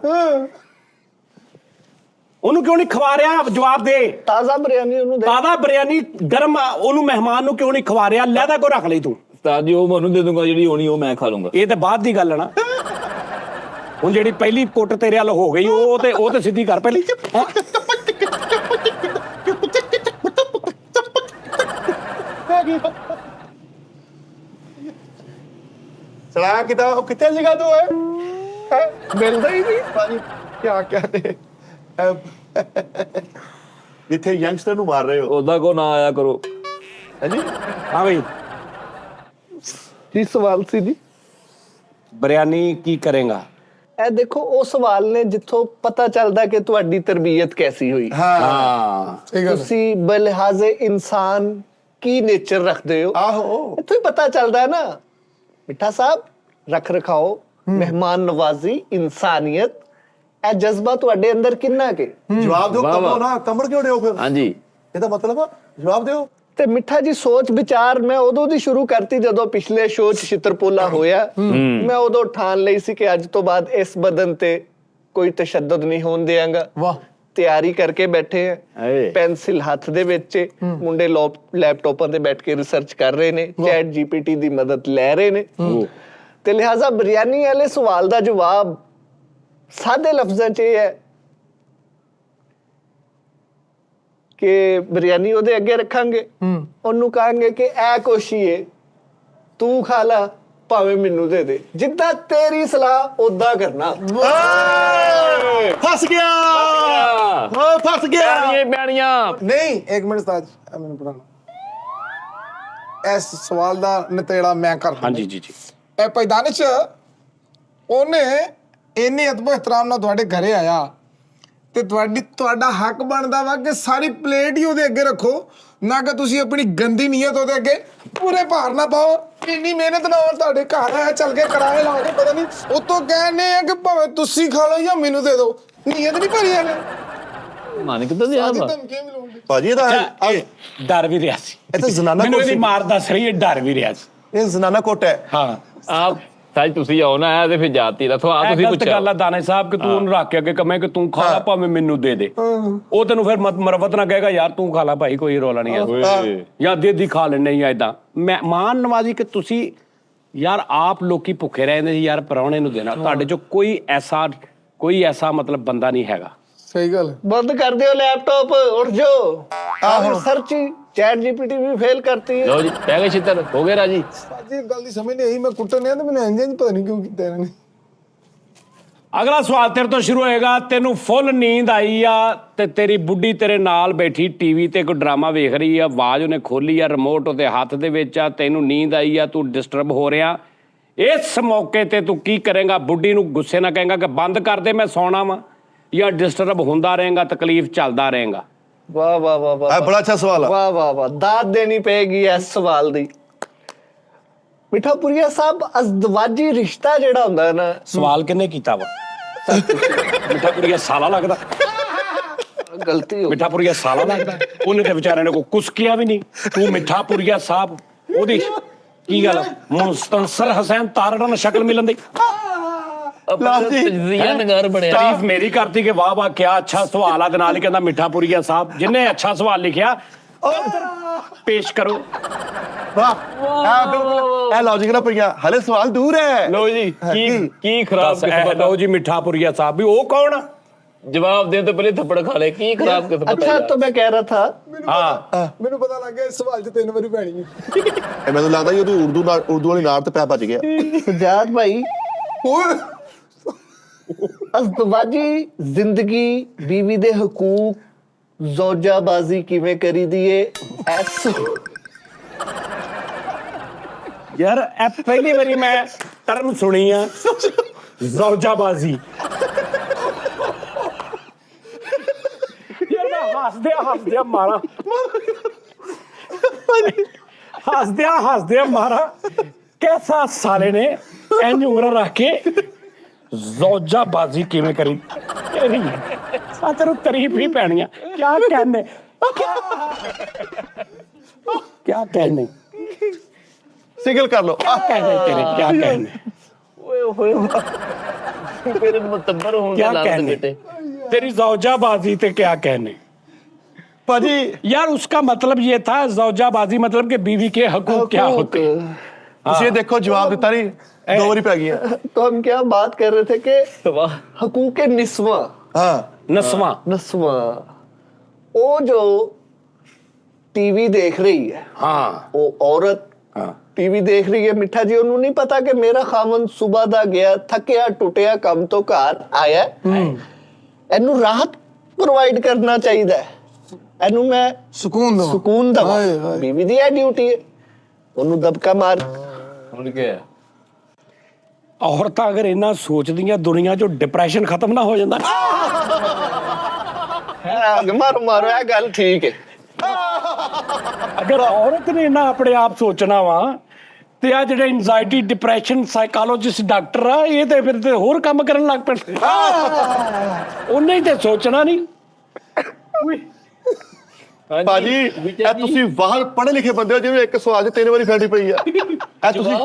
ਉਹਨੂੰ ਕਿਉਂ ਨਹੀਂ ਖਵਾ ਰਿਹਾ? ਜਵਾਬ ਦੇ। ਤਾਜ਼ਾ ਬਿਰਿਆਨੀ ਉਹਨੂੰ ਦੇ। ਤਾਜ਼ਾ ਬਿਰਿਆਨੀ ਗਰਮ ਉਹਨੂੰ ਮਹਿਮਾਨ ਨੂੰ ਕਿਉਂ ਨਹੀਂ ਖਵਾ ਰਿਹਾ? ਲੈਦਾ ਕੋ ਰੱਖ ਲਈ ਤੂੰ। ਸਾਹ ਜੀ ਉਹ ਮੈਨੂੰ ਦੇ ਦੂੰਗਾ, ਜਿਹੜੀ ਹੋਣੀ ਉਹ ਮੈਂ ਖਾ ਲੂੰਗਾ। ਇਹ ਤਾਂ ਬਾਅਦ ਦੀ ਗੱਲ ਹੈ ਨਾ। ਹੁਣ ਜਿਹੜੀ ਪਹਿਲੀ ਕੁੱਟ ਤੇਰੇ ਵੱਲ ਹੋ ਗਈ ਉਹ ਤੇ ਸਿੱਧੀ ਕਰ ਪਹਿਲੀ। ਸੜਾ ਕਿਤਾ ਉਹ ਕਿੱਥੇ ਜਗਾ ਤੂੰ ਓਏ? ਮਿਲਦਾ ਹੀ ਨਹੀਂ। ਭਾਜੀ ਕੀ ਕਹਤੇ ਜਿੱਥੇ ਯੰਗਸਟਰ ਨੂੰ ਮਾਰ ਰਹੇ ਹੋ ਉਹਦਾ ਕੋ ਨਾ ਆਇਆ ਕਰੋ। ਹਾਂਜੀ ਹਾਂ ਬਈ ਕੀ ਸਵਾਲ ਸੀ ਜੀ? ਬਿਰਿਆਨੀ ਕੀ ਕਰੇਗਾ? ਇਹ ਦੇਖੋ ਉਹ ਸਵਾਲ ਨੇ ਜਿੱਥੋਂ ਪਤਾ ਚੱਲਦਾ ਕਿ ਤੁਹਾਡੀ ਤਰਬੀਅਤ ਕੈਸੀ ਹੋਈ। ਹਾਂ ਸਹੀ ਗੱਲ ਤੁਸੀਂ ਬਲਿਹਾਜ਼ੇ ਇਨਸਾਨ ਕੀ ਨੇਚਰ ਰੱਖਦੇ ਹੋ, ਆਹੋ ਇੱਥੋਂ ਹੀ ਪਤਾ ਚੱਲਦਾ ਹੈ ਨਾ। ਮਿੱਠਾ ਸਾਹਿਬ, ਰੱਖ ਰਖਾਓ, ਮਹਿਮਾਨ ਨਵਾਜ਼ੀ, ਇਨਸਾਨੀਅਤ, ਇਹ ਜਜ਼ਬਾ ਤੁਹਾਡੇ ਅੰਦਰ ਕਿੰਨਾ ਕੇ? ਜਵਾਬ ਦਿਓ। ਕਮੋ ਨਾ ਕਮੜ ਕਿਉਂ ਦਿਓ ਫਿਰ? ਹਾਂਜੀ ਇਹਦਾ ਮਤਲਬ ਜਵਾਬ ਦਿਓ। ਤੇ ਮਿੱਠਾ ਜੀ ਸੋਚ ਵਿਚਾਰ ਮੈਂ ਉਦੋਂ ਦੀ ਸ਼ੁਰੂ ਕਰਤੀ ਜਦੋਂ ਪਿਛਲੇ ਸ਼ੋਅ 'ਚ ਛਿੱਤਰਪੋਲਾ ਹੋਇਆ। ਮੈਂ ਉਦੋਂ ਠਾਣ ਲਈ ਸੀ ਕਿ ਅੱਜ ਤੋਂ ਬਾਅਦ ਇਸ ਬਦਨ ਤੇ ਕੋਈ ਤਸ਼ੱਦਦ ਨਹੀਂ ਹੋਣ ਦਿਆਂਗਾ। ਵਾਹ ਤਿਆਰੀ ਕਰਕੇ ਬੈਠੇ ਆ, ਹਾਏ। ਪੈਨਸਿਲ ਹੱਥ ਦੇ ਵਿੱਚ ਏ, ਮੁੰਡੇ ਲੈਪਟਾਪਾਂ ਤੇ ਬੈਠ ਕੇ ਰਿਸਰਚ ਕਰ ਰਹੇ ਨੇ, ਚੈਟ ਜੀਪੀਟੀ ਦੀ ਮਦਦ ਲੈ ਰਹੇ ਨੇ। ਤੇ ਲਿਹਾਜ਼ਾ ਬਿਰਿਆਨੀ ਵਾਲੇ ਸਵਾਲ ਦਾ ਜਵਾਬ ਸਾਦੇ ਲਫ਼ਜ਼ਾਂ 'ਚ ਇਹ ਹੈ ਕਿ ਬਿਰਿਆਨੀ ਉਹਦੇ ਅੱਗੇ ਰੱਖਾਂਗੇ, ਉਹਨੂੰ ਕਹਾਂਗੇ ਕਿ ਇਹ ਕੋਸ਼ੀ ਏ, ਤੂੰ ਖਾ ਲਾ ਭਾਵੇਂ ਮੈਨੂੰ ਦੇ ਦੇ, ਜਿੱਦਾਂ ਤੇਰੀ ਸਲਾਹ ਉਦਾਂ ਕਰਨਾ। ਫਸ ਗਿਆ ਓ ਫਸ ਗਿਆ। ਬਿਆਨੀਆਂ ਨਹੀਂ ਇੱਕ ਮਿੰਟ ਉਸਤਾਦ ਮੈਨੂੰ ਪੜਾਣਾ ਇਸ ਸਵਾਲ ਦਾ ਨਤੇੜਾ ਮੈਂ ਕਰ ਦਿੰਦਾ। ਹਾਂਜੀ ਜੀ ਜੀ ਇਹ ਪੈਦਾਨਿਸ਼ ਉਹਨੇ ਇੰਨੇ ਅਦਬ ਇhtਰਾਮ ਨਾਲ ਤੁਹਾਡੇ ਘਰੇ ਆਇਆ ਤੇ ਤੁਹਾਡਾ ਹੱਕ ਬਣਦਾ ਵਾ ਕਿ ਸਾਰੀ ਪਲੇਟ ਹੀ ਉਹਦੇ ਅੱਗੇ ਰੱਖੋ, ਨਾ ਕਿ ਤੁਸੀਂ ਆਪਣੀ ਗੰਦੀ ਨੀਅਤ ਉਹਦੇ ਅੱਗੇ ਪੂਰੇ ਭਾਰ ਨਾ ਪਾਓ। ਇੰਨੀ ਮਿਹਨਤ ਨਾਲ ਤੁਹਾਡੇ ਘਰ ਆਇਆ, ਚੱਲ ਕੇ ਕਿਰਾਏ ਲਾ ਕੇ, ਪਤਾ ਨਹੀਂ ਉਤੋਂ ਕਹਿੰਦੇ ਆ ਕਿ ਭਾਵੇਂ ਤੁਸੀਂ ਖਾ ਲਓ ਜਾਂ ਮੈਨੂੰ ਦੇ ਦਿਓ। ਨੀਅਤ ਨਹੀਂ ਭਰੀ ਇਹਨੇ। ਮਨ ਕਿੱਦਾਂ ਦੀ ਆ ਧਮਕੀਆਂ ਵੀ ਲਾਉਂਦੇ। ਭਾਜੀ ਇਹਦਾ ਡਰ ਵੀ ਰਿਹਾ ਸੀ, ਇਹ ਤਾਂ ਜ਼ਨਾਨਾ ਮੈਨੂੰ ਕੋਟ ਇਹਦੀ ਸੀ। ਮਾਰ ਦੱਸ ਰਹੀ ਹੈ, ਡਰ ਵੀ ਰਿਹਾ ਸੀ। ਇਹ ਜ਼ਨਾਨਾ ਕੋਟ ਹੈ। ਹਾਂ ਆਪ ਸਾਜ ਤੁਸੀਂ ਆਓ ਨਾ ਤੇ ਫਿਰ ਜਾਤੀ ਦਾ ਥੋ ਆ ਇਹ ਤੁਸੀਂ ਗਲਤ ਪੁੱਛਿਆ ਗੱਲ ਆ ਦਾਨੇ ਸਾਹਿਬ ਕਿ ਤੂੰ ਉਹਨੂੰ ਰੱਖ ਕੇ ਅੱਗੇ ਕਮੇ ਕਿ ਤੂੰ ਖਾ ਲਾ ਭਾਵੇਂ ਮੈਨੂੰ ਦੇ ਦੇ। ਉਹ ਤੈਨੂੰ ਫਿਰ ਮਰਵਤ ਨਾ ਕਹੇਗਾ ਯਾਰ ਤੂੰ ਖਾ ਲਾ ਭਾਈ, ਕੋਈ ਰੋਲਾ ਨਹੀਂ ਹੈ, ਓਏ ਜਾਂ ਦੇਦੀ ਖਾ ਲੈਣੇ ਜਾਂ ਏਦਾਂ। ਮੈਂ ਮਾਨ ਨਵਾਜ਼ੀ ਕਿ ਤੁਸੀਂ ਯਾਰ ਆਪ ਲੋਕੀ ਭੁੱਖੇ ਰਹਿੰਦੇ ਸੀ ਯਾਰ, ਪਰਾਉਣੇ ਨੂੰ ਦੇਣਾ। ਤੁਹਾਡੇ ਚੋਂ ਕੋਈ ਐਸਾ ਮਤਲਬ ਬੰਦਾ ਨਹੀਂ ਹੈਗਾ। ਸਹੀ ਗੱਲ। ਬੰਦ ਕਰ ਦਿਓ ਲੈਪਟਾਪ, ਉੱਠ ਜਾਓ। ਆਹ ਸਰਚ ਚੈਟ ਜੀਪੀਟੀ ਵੀ ਫੇਲ ਕਰਤੀ ਹੈ। ਲੋ ਜੀ ਪੈ ਗਏ ਛਿੱਤਰ, ਹੋ ਗਏ ਰਾਜੀ। ਸਾਜੀ ਗੱਲ ਦੀ ਸਮਝ ਨਹੀਂ ਆਈ, ਮੈਂ ਕੁੱਟਣ ਆ ਤੇ ਮੈਨੂੰ ਇੰਜ ਪਤਾ ਨਹੀਂ ਕਿਉਂ ਕੀਤਾ ਇਹਨਾਂ ਨੇ। ਅਗਲਾ ਸਵਾਲ ਤੇਰੇ ਤੋਂ ਸ਼ੁਰੂ ਹੋਏਗਾ। ਤੈਨੂੰ ਫੁੱਲ ਨੀਂਦ ਆਈ ਆ ਤੇ ਤੇਰੀ ਬੁੱਢੀ ਤੇਰੇ ਨਾਲ ਬੈਠੀ ਟੀਵੀ ਤੇ ਕੋਈ ਡਰਾਮਾ ਵੇਖ ਰਹੀ ਆ, ਆਵਾਜ਼ ਉਹਨੇ ਖੋਲੀ ਆ, ਰਿਮੋਟ ਉਹਦੇ ਹੱਥ ਦੇ ਵਿੱਚ ਆ, ਤੈਨੂੰ ਨੀਂਦ ਆਈ ਆ, ਤੂੰ ਡਿਸਟਰਬ ਹੋ ਰਿਹਾ। ਇਸ ਮੌਕੇ ਤੇ ਤੂੰ ਕੀ ਕਰੇਗਾ? ਬੁੱਢੀ ਨੂੰ ਗੁੱਸੇ ਨਾਲ ਕਹੇਗਾ ਕਿ ਬੰਦ ਕਰ ਦੇ, ਮੈਂ ਸੌਣਾ ਵਾਂ, ਜਾਂ ਡਿਸਟਰਬ ਹੁੰਦਾ ਰਹੇਗਾ, ਤਕਲੀਫ ਚੱਲਦਾ ਰਹੇਗਾ? ਵਾਹ ਵਾਹ ਵਾਹ ਵਾਹ, ਇਹ ਬੜਾ ਅੱਛਾ ਸਵਾਲ ਆ। ਵਾਹ ਵਾਹ ਵਾਹ, ਦਾਤ ਦੇਣੀ ਪਏਗੀ ਇਸ ਸਵਾਲ ਦੀ। ਮਿੱਠਾਪੁਰੀਆ ਸਾਹਿਬ, ਅਜ਼ਦਵਾਜੀ ਰਿਸ਼ਤਾ ਜਿਹੜਾ ਹੁੰਦਾ ਹੈ ਨਾ, ਸਵਾਲ ਕਿਹਨੇ ਕੀਤਾ ਵਾ? ਮਿੱਠਾਪੁਰੀਆ ਸਾਲਾ ਲੱਗਦਾ? ਗਲਤੀ ਹੋ ਮਿੱਠਾਪੁਰੀਆ ਸਾਲਾ ਲੱਗਦਾ? ਉਹਨੇ ਤੇ ਵਿਚਾਰੇ ਨੇ ਕੋਈ ਕੁਛ ਕਿਹਾ ਵੀ ਨਹੀਂ। ਤੂੰ ਮਿੱਠਾਪੁਰੀਆ ਸਾਹਿਬ, ਉਹਦੀ ਕੀ ਗੱਲ? ਮੁਸਤਨਸਰ ਹਸੈਨ ਤਾਰੜਾ ਨਾਲ ਸ਼ਕਲ ਮਿਲਣ ਦੀ ਤਜਜ਼ੀਆ ਨਗਰ ਬਣਿਆ। ਤਾਰੀਫ ਮੇਰੀ ਕਰਤੀ ਕਿ ਵਾਹ ਵਾਹ ਕਿਆ ਅੱਛਾ ਸਵਾਲ ਆ, ਦੇ ਨਾਲ ਹੀ ਕਹਿੰਦਾ ਮਿੱਠਾਪੁਰੀਆ ਸਾਹਿਬ ਜਿੰਨੇ ਅੱਛਾ ਸਵਾਲ ਲਿਖਿਆ ਪੇਸ਼ ਕਰੋ। ਵਾਹ ਬਿਲਕੁਲ ਇਹ ਲੌਜੀਕ ਨਾ ਪਈਆ। ਹਲੇ ਸਵਾਲ ਦੂਰ ਹੈ। ਲੋ ਜੀ ਕੀ ਖਰਾਬ ਦੱਸ ਕਿਸਮਤ ਲਓ ਜੀ ਮਿੱਠਾਪੁਰੀਆ ਸਾਹਿਬ ਵੀ ਉਹ ਕੌਣ ਆ? ਜਵਾਬ ਦੇ ਤੋਂ ਪਹਿਲੇ ਥੱਪੜ ਖਾ ਲੈ। ਕੀ ਖਰਾਬ ਕਿਸਮਤ अच्छा तो मैं कह रहा था, ਹਾਂ ਮੈਨੂੰ ਪਤਾ ਲੱਗ ਗਿਆ ਇਸ ਸਵਾਲ 'ਚ 3 ਵਾਰੀ ਪੈਣੀ ਹੈ। ਇਹ ਮੈਨੂੰ ਲੱਗਦਾ ਜੀ ਉਹਦੀ ਉਰਦੂ ਵਾਲੀ ਨਾਰ ਤੇ ਪੈ ਭੱਜ ਗਿਆ। सजाद भाई, अज़दवाजी जिंदगी बीवी दे हकूक ਜ਼ੌਜਾਬਾਜ਼ੀ ਕਿਵੇਂ ਕਰੀ ਦੀ ਏ ਐਸ। ਯਾਰ ਇਹ ਪਹਿਲੀ ਵਾਰੀ ਮੈਂ ਟਰਮ ਸੁਣੀ ਆ, ਜ਼ੌਜਾਬਾਜ਼ੀ। ਯਾਰ ਮੈਂ ਹੱਸਦਿਆਂ ਮਾਰਾ, ਹੱਸਦਿਆਂ ਮਾਰਾ। कैसा साले ने इंज उंगला रख के ਜ਼ੌਜਾਬਾਜ਼ੀ ਕਿਵੇਂ ਕਰੀ? तेरू तारीफ ही पैनी। क्या कहने सिगल कर लो। क्या कहने ਓਏ ਹੋਏ ਮੇਰੇ ਮੁਤੱਬਰ ਹੋਣ क्या ਦੇ ਲਾਲਚ कहने ਬੇਟੇ। तेरी ਜ਼ੌਜਾਬਾਜ਼ੀ ਤੇ क्या कहने? पाजी यार उसका मतलब ये था, ज़ौजाबाजी मतलब कि बीवी के हकूक क्या होते हैं। ये देखो जवाब देता नहीं, दो बारी पै गया। तो हम क्या बात कर रहे थे कि ਵਾਹ हकूक निस्वा, हाँ नस्वां नस्वा, वो जो टीवी देख रही है, हाँ वो औरत ਟੀਵੀ ਦੇਖ ਰਹੀ ਹੈ ਮਿੱਠਾ ਜੀ, ਉਹਨੂੰ ਨਹੀਂ ਪਤਾ ਕਿ ਮੇਰਾ ਖਾਵਨ ਸਵੇਰ ਦਾ ਗਿਆ ਥੱਕਿਆ ਟੁੱਟਿਆ ਕੰਮ ਤੋਂ ਘਰ ਆਇਆ। ਇਹਨੂੰ ਰਾਹਤ ਪ੍ਰੋਵਾਈਡ ਕਰਨਾ ਚਾਹੀਦਾ ਹੈ, ਇਹਨੂੰ ਮੈਂ ਸਕੂਨ ਦਵਾਂ। ਬੀਵੀ ਦੀ ਇਹ ਡਿਊਟੀ ਹੈ, ਉਹਨੂੰ ਦਬਕਾ ਮਾਰ। ਹੁਣ ਕੀ ਹੈ? ਔਰਤਾਂ ਅਗਰ ਇੰਨਾ ਸੋਚਦੀਆਂ ਦੁਨੀਆ 'ਚੋਂ ਡਿਪਰੈਸ਼ਨ ਖਤਮ ਨਾ ਹੋ ਜਾਂਦਾ। ਮਾਰੋ ਮਾਰੋ, ਇਹ ਗੱਲ ਠੀਕ ਹੈ। ਅਗਰ ਔਰਤ ਨੇ ਇੰਨਾ ਆਪਣੇ ਆਪ ਸੋਚਣਾ ਵਾ ਤੇ ਆ ਜਿਹੜੇ ਐਂਜ਼ਾਇਟੀ ਡਿਪਰੈਸ਼ਨ ਸਾਈਕੋਲੋਜਿਸਟ ਡਾਕਟਰ ਆ, ਇਹ ਤੇ ਫਿਰ ਤੇ ਹੋਰ ਕੰਮ ਕਰਨ ਲੱਗ ਪੈਂਦੇ। ਉਹਨੇ ਹੀ ਤੇ ਸੋਚਣਾ ਨਹੀਂ। ਭਾਜੀ ਇਹ ਤੁਸੀਂ ਬਾਹਰ ਪੜ੍ਹੇ ਲਿਖੇ ਬੰਦੇ ਹੋ, ਜਿਵੇਂ ਇੱਕ ਸਵਾਲ 'ਚ 3 ਵਾਰੀ ਫੈਲਟੀ ਪਈ ਆ। ਇਹ ਤੁਸੀਂ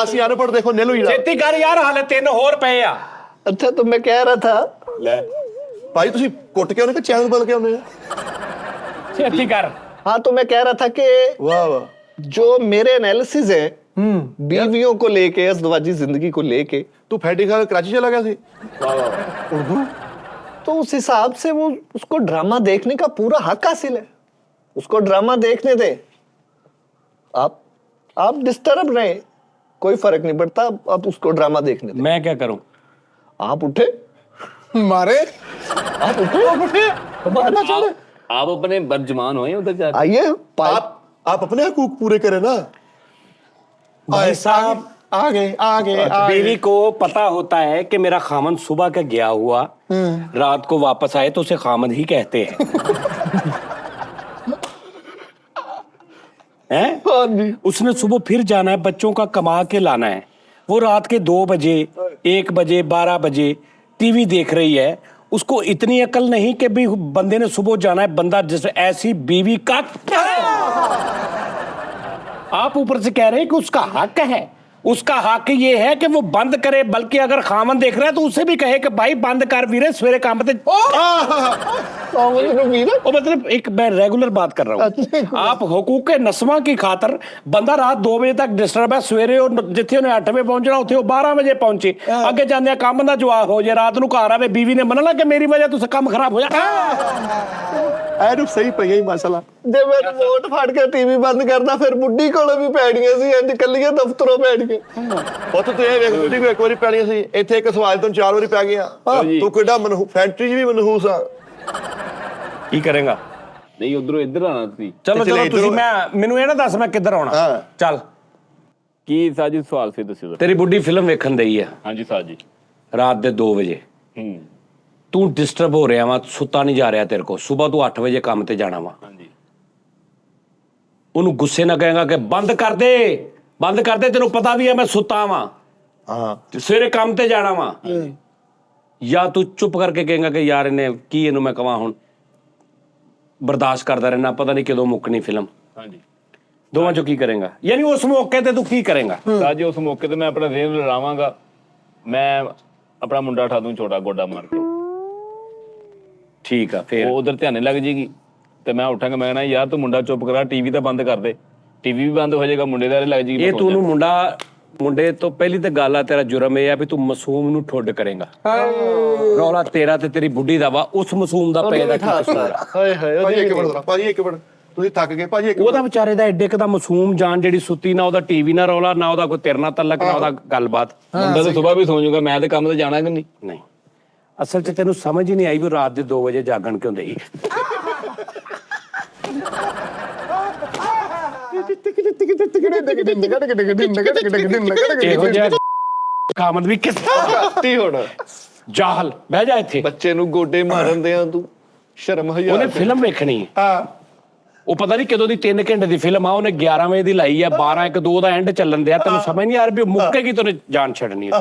ਅਸੀਂ ਅਨਪੜ੍ਹ ਦੇਖੋ ਨਿਲ ਹੋਈ ਛੇਤੀ ਕਰ ਯਾਰ, ਹਾਲੇ 3 ਹੋਰ ਪਏ ਆ। अच्छा तो मैं कह रहा था, ਲੈ ਭਾਈ ਤੁਸੀਂ ਕੁੱਟ ਕੇ ਆਉਣੇ ਕਿ ਚੈਨਲ ਬਦਲ ਕੇ ਆਉਣੇ ਆ? ਛੇਤੀ ਕਰ। हाँ तो मैं कह रहा था कि ਵਾਹ ਵਾਹ, जो मेरे एनालिसिस है बीवियों को लेके, अज़दवाजी जिंदगी को लेके, ਤੂੰ ਫੈਡੀ ਖਾ ਕੇ ਕਰਾਚੀ ਚਲਾ ਗਿਆ ਸੀ? तो उस हिसाब से वो उसको ड्रामा देखने का पूरा हक हासिल है। उसको ड्रामा देखने दे, आप डिस्टर्ब रहे, कोई फर्क नहीं पड़ता, आप उसको ड्रामा देखने दे। मैं क्या करूं? आप उठे, मारे आप उठे, मारना चाहे, आप अपने बर्जमान हुए उधर जाके। आइए आप अपने हकूक पूरे करें ना भाई साहब, आगे बीवी को पता होता है कि मेरा खामन सुबह का गया हुआ रात को वापस आए तो उसे खामन ही कहते हैं। उसने सुबह फिर जाना है, बच्चों का कमा के लाना है। वो रात के 2 बजे 1 बजे 12 बजे टीवी देख रही है। उसको इतनी अकल नहीं कि भी बंदे ने सुबह जाना है। बंदा जैसे ऐसी बीवी का आप ऊपर से कह रहे हैं कि उसका हक है। उसका हक ये है कि वो बंद करे, बल्कि अगर खामन देख रहा है तो उसे भी कहे कि भाई बंद कर वीरे, सवेरे काम पे। ओ मतलब एक मैं रेगुलर बात कर रहा हूँ। आप हुकूक नस्वां की खातर बंदा रात 2 बजे तक डिस्टर्ब है, सवेरे जिथे उन्हें 8 बजे पहुंचना उथे 12 बजे पहुंचे, अगे जाने काम का जवाब हो जाए, रात को घर आवे, बीवी ने मनना कि मेरी वजह तो काम खराब हो जाए। ਐਨੂੰ ਸਹੀ ਪਈ ਹੀ ਮਸਲਾ। ਜੇ ਮੈਂ ਰਿਮੋਟ ਫੜ ਕੇ ਟੀਵੀ ਬੰਦ ਕਰਦਾ, ਫਿਰ ਬੁੱਢੀ ਕੋਲ ਵੀ ਪੈਣੀਆਂ ਸੀ, ਇੰਜ ਕੱਲੀਆਂ ਦਫ਼ਤਰੋਂ ਬੈਠ ਕੇ। ਉੱਥੇ ਤੂੰ ਇਹ ਵੇਖ, ਬੁੱਢੀ ਕੋਲ 1 ਵਾਰੀ ਪੈਣੀਆਂ ਸੀ, ਇੱਥੇ ਇੱਕ ਸਵਾਲ ਤੋਂ 4 ਵਾਰੀ ਪੈ ਗਿਆ। ਤੂੰ ਕਿੱਡਾ ਫੈਕਟਰੀ 'ਚ ਵੀ ਮਨਹੂਸ ਆ। ਕੀ ਕਰੇਗਾ? ਨਹੀਂ ਉਧਰੋਂ ਇੱਧਰ ਆਣਾ ਤੁਸੀਂ। ਚਲੋ ਤੁਸੀਂ ਮੈਨੂੰ ਇਹ ਨਾ ਦੱਸ ਮੈਂ ਕਿੱਧਰ ਆਉਣਾ। ਚੱਲ ਕੀ ਸਾਜੀ ਸਵਾਲ ਸੀ ਦੱਸਿਓ। ਤੇਰੀ ਬੁੱਢੀ ਫਿਲਮ ਵੇਖਣ ਦਈ ਆ ਹਾਂਜੀ ਸਾਜੀ, ਰਾਤ ਦੇ 2 ਵਜੇ। ਤੂੰ ਡਿਸਟਰਬ ਹੋ ਰਿਹਾ ਵਾ, ਸੁੱਤਾ ਨਹੀਂ ਜਾ ਰਿਹਾ ਤੇਰੇ ਕੋ, ਸਵੇਰ ਤੂੰ 8 ਵਜੇ ਕੰਮ ਤੇ ਜਾਣਾ ਵਾ। ਹਾਂਜੀ, ਉਹਨੂੰ ਗੁੱਸੇ ਨਾਲ ਕਹੇਗਾ ਕਿ ਬੰਦ ਕਰ ਦੇ, ਤੈਨੂੰ ਪਤਾ ਵੀ ਹੈ ਮੈਂ ਸੁੱਤਾ ਵਾਂ, ਤੇ ਸਵੇਰੇ ਕੰਮ ਤੇ ਜਾਣਾ ਵਾ। ਜਾਂ ਤੂੰ ਚੁੱਪ ਕਰਕੇ ਕਹੇਗਾ ਕਿ ਯਾਰ ਇਹਨੇ ਕੀ, ਇਹਨੂੰ ਮੈਂ ਕਵਾਂ ਹੁਣ, ਬਰਦਾਸ਼ਤ ਕਰਦਾ ਰਹਿਣਾ, ਪਤਾ ਨਹੀਂ ਕਦੋਂ ਮੁੱਕਣੀ ਫਿਲਮ। ਹਾਂਜੀ, ਦੋਵਾਂ ਚੋਂ ਕੀ ਕਰੇਗਾ? ਯਾਨੀ ਉਸ ਮੌਕੇ ਤੇ ਤੂੰ ਕੀ ਕਰੇਗਾ? ਸਾਜੀ ਉਸ ਮੌਕੇ ਤੇ ਮੈਂ ਆਪਣਾ ਰੇਮ ਲੜਾਵਾਂਗਾ, ਮੈਂ ਆਪਣਾ ਮੁੰਡਾ ਉਠਾ ਦੂੰ ਛੋਟਾ ਗੋਡਾ ਮਾਰ ਕੇ। ਠੀਕ ਆ, ਫੇਰ ਉਹ ਉਧਰ ਧਿਆਨੇ ਲੱਗ ਜੇਗੀ ਤੇ ਮੈਂ ਉਠਾਂਗਾ, ਮੈਂ ਕਹਿਣਾ ਯਾਰ ਤੂੰ ਮੁੰਡਾ ਚੁੱਪ ਕਰਾ, ਟੀਵੀ ਤਾਂ ਬੰਦ ਕਰ ਦੇ, ਟੀਵੀ ਵੀ ਬੰਦ ਹੋ ਜਾਏਗਾ, ਮੁੰਡੇ ਦਾ ਲੱਗ ਜੇਗੀ। ਇਹ ਤੂੰ ਉਹਨੂੰ ਮੁੰਡੇ ਤੋਂ ਪਹਿਲੀ ਤੇ ਗੱਲ ਆ, ਤੇਰਾ ਜੁਰਮ ਇਹ ਆ ਵੀ ਤੂੰ ਮਾਸੂਮ ਨੂੰ ਠੁੱਡ ਕਰੇਗਾ। ਰੌਲਾ ਤੇਰਾ ਤੇ ਤੇਰੀ ਬੁੱਢੀ ਦਾ ਵਾ, ਉਸ ਮਾਸੂਮ ਦਾ ਪੈ ਦਾ ਕੀ ਕਸੂਰ ਆ? ਹਾਏ ਹਾਏ, ਭਾਜੀ ਇੱਕ ਮਿੰਟ ਤੁਸੀਂ ਥੱਕ ਗਏ ਭਾਜੀ। ਉਹਦਾ ਵਿਚਾਰੇ ਦਾ ਐਡੇ ਕਦਾ ਮਾਸੂਮ ਜਾਨ ਜਿਹੜੀ ਸੁੱਤੀ, ਨਾ ਉਹਦਾ ਟੀਵੀ ਨਾ ਰੌਲਾ, ਨਾ ਉਹਦਾ ਕੋਈ ਤੇਰੇ ਨਾਲ ਤਲਕ, ਨਾ ਉਹਦਾ ਗੱਲਬਾਤ। ਮੁੰਡਾ ਤਾਂ ਸਵੇਰ ਵੀ ਸੌਂ ਜਾਊਗਾ, ਮੈਂ ਤੇ ਕੰਮ ਤੇ ਜਾਣਾ ਕਿ ਨਹੀਂ। ਨਹੀਂ, ਅਸਲ 'ਚ ਤੈਨੂੰ ਸਮਝ ਹੀ ਨਹੀਂ ਆਈ ਵੀ ਰਾਤ ਦੇ 2 ਵਜੇ ਜਾਗਣ ਕਿਉਂ ਦੇਈ। ਇਹੋ ਜਿਹਾ ਕਾਮਨ ਵੀ ਕਿਸ ਤੀ ਹੋਣਾ। ਜਾਹਲ ਬਹਿ ਜਾ ਇੱਥੇ। ਬੱਚੇ ਨੂੰ ਗੋਡੇ ਮਾਰਨ ਦੇ ਆ ਤੂੰ, ਸ਼ਰਮ ਹਜ਼ਾਰ। ਉਹਨੇ ਫਿਲਮ ਵੇਖਣੀ ਹੈ। ਉਹ ਪਤਾ ਨਹੀਂ ਕਦੋਂ ਦੀ 3 ਘੰਟੇ ਦੀ ਫਿਲਮ ਆ, ਉਹਨੇ 11 ਵਜੇ ਦੀ ਲਾਈ ਆ, 12 1 2 ਦਾ ਐਂਡ ਚੱਲਣ ਦਿਆ। ਤੈਨੂੰ ਸਮਝ ਨਹੀਂ ਆ ਰਹੀ ਵੀ ਮੁੱਕੇਗੀ ਤੈਨੂੰ ਜਾਨ ਛੱਡਣੀ ਹੈ।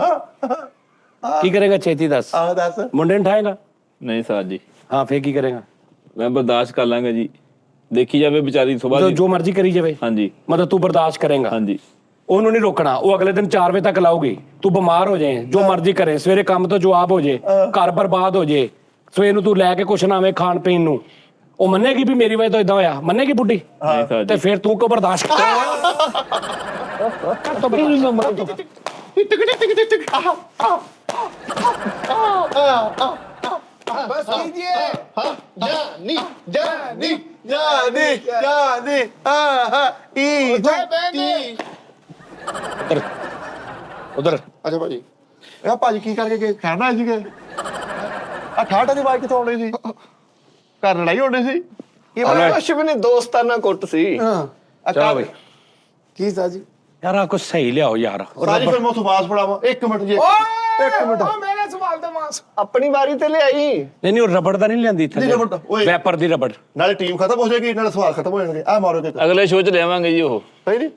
ਕੀ ਕਰੇਗਾ ਛੇਤੀ ਦੱਸ। ਮੁੰਡੇ ਨੂੰ ਠਾਏਗਾ? ਨਹੀਂ ਸਾਜੀ। ਹਾਂ, ਫੇਰ ਕੀ ਕਰੇਗਾ? ਮੈਂ ਬਰਦਾਸ਼ਤ ਕਰ ਲਾਂਗਾ ਜੀ, ਦੇਖੀ ਜਾਵੇ ਵਿਚਾਰੀ ਸਵੇਰ ਜੋ ਮਰਜ਼ੀ ਕਰੀ ਜਾਵੇ। ਹਾਂਜੀ, ਮਤਲਬ ਤੂੰ ਬਰਦਾਸ਼ਤ ਕਰੇਗਾ? ਹਾਂਜੀ। ਉਹਨੂੰ ਨਹੀਂ ਰੋਕਣਾ, ਉਹ ਅਗਲੇ ਦਿਨ 4 ਵਜੇ ਤੱਕ ਲਾਊਗੀ। ਤੂੰ ਬਿਮਾਰ ਹੋ ਜਾਏ, ਜੋ ਮਰਜ਼ੀ ਕਰੇ, ਸਵੇਰੇ ਕੰਮ ਤੋਂ ਜਵਾਬ ਹੋ ਜਾਏ, ਘਰ ਬਰਬਾਦ ਹੋ ਜਾਏ, ਸਵੇਰ ਨੂੰ ਤੂੰ ਲੈ ਕੇ ਕੁਛ ਨਾ ਆਵੇ ਖਾਣ ਪੀਣ ਨੂੰ, ਉਹ ਮੰਨੇਗੀ ਵੀ ਮੇਰੀ ਵਜ੍ਹਾ ਤੋਂ ਇਦਾਂ ਹੋਇਆ? ਮੰਨੇਗੀ ਬੁੱਢੀ? ਤੇ ਫਿਰ ਤੂੰ ਕਿਉਂ ਬਰਦਾਸ਼ਤ बस कीजिए। जानी जानी ਜਾਨੀ ਹਾਂ ਈ ਉਧਰ ਅੱਛਾ ਭਾਜੀ ਇਹ ਭਾਜੀ ਕੀ ਕਰਕੇ ਗਏ ਖਾਣਾ ਸੀਗੇ ਆ ਠਾਠਾ ਦੀ ਬਾਈਕ ਕਿੱਥੋਂ ਆਉਣੀ ਸੀ ਘਰ ਲੜਾਈ ਹੋਣੀ ਸੀ ਇਹ ਬੜਾ ਕੁਛ ਵੀ ਨਹੀਂ, ਦੋਸਤਾਨਾ ਕੁੱਟ ਸੀ। ਹਾਂ ਚਲੋ ਬਈ ਕੀ ਸਾਜੀ ਯਾਰ ਆ ਕੁਛ ਸਹੀ ਲਿਆਓ ਯਾਰ ਸਾਜੀ ਫਿਰ ਮੈਂ ਉਥੋਂ ਬਾਸ ਫੜਾਵਾਂ 1 ਮਿੰਟ ਜੀ 1 ਮਿੰਟ ਮੇਰੇ ਸਵਾਲ ਦਾ ਮਾਸ ਆਪਣੀ ਵਾਰੀ ਤੇ ਲਿਆਈ। ਨਹੀਂ ਉਹ ਰਬੜ ਦਾ ਨਹੀਂ ਲਿਆਂਦੀ ਨਹੀਂ, ਰਬੜ ਦਾ, ਓਏ। ਵੈਪਰ ਦੀ ਰਬੜ ਨਾਲੇ ਟੀਮ ਖਤਮ ਹੋ ਜਾਏਗੀ ਨਾਲੇ ਸਵਾਲ ਖਤਮ ਹੋ ਜਾਣਗੇ ਆ ਮਾਰੋ ਕਿ ਅਗਲੇ ਸ਼ੋਅ 'ਚ ਲਿਆਵਾਂਗੇ ਜੀ ਉਹ ਸਹੀ ਨਹੀਂ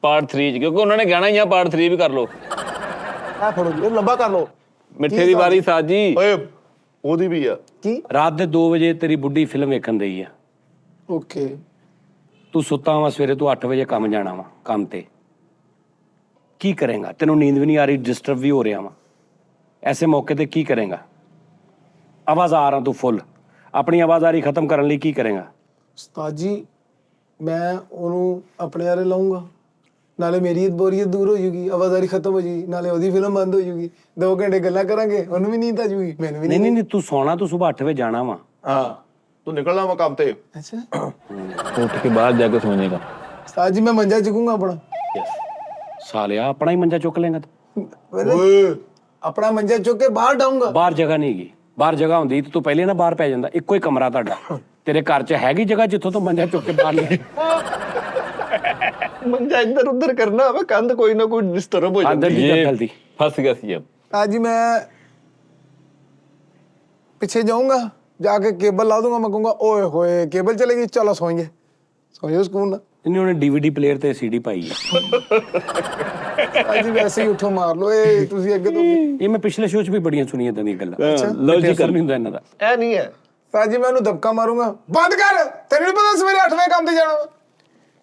ਪਾਰਟ 3 'ਚ, ਕਿਉਂਕਿ ਉਹਨਾਂ ਨੇ ਕਹਿਣਾ ਹੀ ਆ ਪਾਰਟ 3 ਵੀ ਕਰ ਲਓ। ਆ ਫੜੋ ਜੀ ਇਹ ਲੰਬਾ ਕਰ ਲਓ ਮਿੱਠੇ ਦੀ ਵਾਰੀ ਸਾਜ ਜੀ। ਓਏ ਉਹਦੀ ਵੀ ਆ ਕੀ ਰਾਤ ਦੇ 2 ਵਜੇ ਤੇਰੀ ਬੁੱਢੀ ਫਿਲਮ ਵੇਖਣ ਦਈ ਆ, ਓਕੇ ਤੂੰ ਸੁੱਤਾ ਵਾ, ਸਵੇਰੇ ਤੂੰ 8 ਵਜੇ ਕੰਮ ਜਾਣਾ ਵਾ, ਕੰਮ ਤੇ ਕੀ ਕਰੇਗਾ? ਤੈਨੂੰ ਨੀਂਦ ਵੀ ਨਹੀਂ ਆ ਰਹੀ, ਡਿਸਟਰਬ ਵੀ ਹੋ ਰਿਹਾ ਵਾ, ਐਸੇ ਮੌਕੇ ਤੇ ਕੀ ਕਰੇਗਾ? ਆਵਾਜ਼ ਆ ਰਹਾ ਤੂੰ ਫੁੱਲ, ਆਪਣੀ ਆਵਾਜ਼ਾਰੀ ਖਤਮ ਕਰਨ ਲਈ ਕੀ ਕਰੇਗਾ? ਉਸਤਾਦ ਜੀ ਮੈਂ ਉਹਨੂੰ ਆਪਣੇ ਆਰੇ ਲਾਉਂਗਾ, ਨਾਲੇ ਮੇਰੀ ਬੋਰੀਅਤ ਦੂਰ ਹੋ ਜੂਗੀ, ਆਵਾਜ਼ਾਰੀ ਖਤਮ ਹੋ ਜੂਗੀ, ਨਾਲੇ ਉਹਦੀ ਫਿਲਮ ਬੰਦ ਹੋ ਜੂਗੀ, 2 ਘੰਟੇ ਗੱਲਾਂ ਕਰਾਂਗੇ, ਉਹਨੂੰ ਵੀ ਨੀਂਦ ਆ ਜੂਗੀ, ਮੈਨੂੰ ਵੀ ਨਹੀਂ ਨਹੀਂ ਤੂੰ ਸੌਣਾ, ਤੂੰ ਸਵੇਰ 8 ਵਜੇ ਜਾਣਾ ਵਾ। ਹਾਂ ਤੂੰ ਨਿਕਲਣਾ ਵਾ ਕੰਮ ਤੇ ਅੱਛਾ ਉੱਠ ਕੇ ਬਾਹਰ ਜਾ ਕੇ ਸੋਣੇ ਦਾ। ਉਸਤਾਦ ਜੀ ਮੈਂ ਮੰਜਾ ਚੁਕੂੰਗਾ ਆਪਣਾ, ਸਾਲਿਆ ਆਪਣਾ ਹੀ ਮੰਜਾ ਚੁੱਕ ਲੇਗਾ? ਓਏ ਆਪਣਾ ਮੰਜਾ ਚੁੱਕ ਕੇ ਬਾਹਰ ਡਾਉਂਗਾ। ਬਾਹਰ ਜਗ੍ਹਾ ਨਹੀਂ ਹੈਗੀ, ਬਾਹਰ ਜਗ੍ਹਾ ਹੁੰਦੀ ਤੇ ਤੂੰ ਪਹਿਲੇ ਨਾ ਬਾਹਰ ਪੈ ਜਾਂਦਾ, ਇੱਕੋ ਹੀ ਕਮਰਾ ਤੁਹਾਡਾ, ਤੇਰੇ ਘਰ 'ਚ ਹੈਗੀ ਜਗ੍ਹਾ ਜਿੱਥੋਂ ਤੂੰ ਮੰਜਾ ਚੁੱਕ ਕੇ ਬਾਹਰ ਲੈ? ਮੰਜਾ ਇੱਧਰ ਉੱਧਰ ਕਰਨਾ ਹੋਵੇ, ਕੰਧ ਕੋਈ ਨਾ ਕੋਈ ਡਿਸਟਰਬ ਹੋ ਜਾਂਦੀ। ਅੰਦਰ ਦੀ ਇਹ ਜਲਦੀ ਫਸ ਗਿਆ ਸੀ ਅਬ। आज जी मैं पीछे जाऊंगा, जाके केबल ला दूंगा, मैं कहूंगा ओए होए केबल चलेगी, चलो सोएंगे, सोइए सुकून ना। ਇਹਨੇ ਉਹਨੇ DVD ਪਲੇਅਰ ਤੇ CD ਪਾਈ ਹੈ। आज जी वैसे ही उठो मार लो, ए तुसी अगे तो ਇਹ ਮੈਂ ਪਿਛਲੇ ਸ਼ੋਅ 'ਚ ਵੀ ਬੜੀਆਂ ਸੁਣੀਆਂ ਇਦਾਂ ਦੀਆਂ ਗੱਲਾਂ। ਲੌਜੀਕਲ ਨਹੀਂ ਹੁੰਦਾ ਇਹਨਾਂ ਦਾ। ਇਹ ਨਹੀਂ ਹੈ। आज जी मैं उन्हें धक्का मारूंगा, बंद कर, तेरे नहीं पता सवेरे 8 बजे काम ते जाना वा।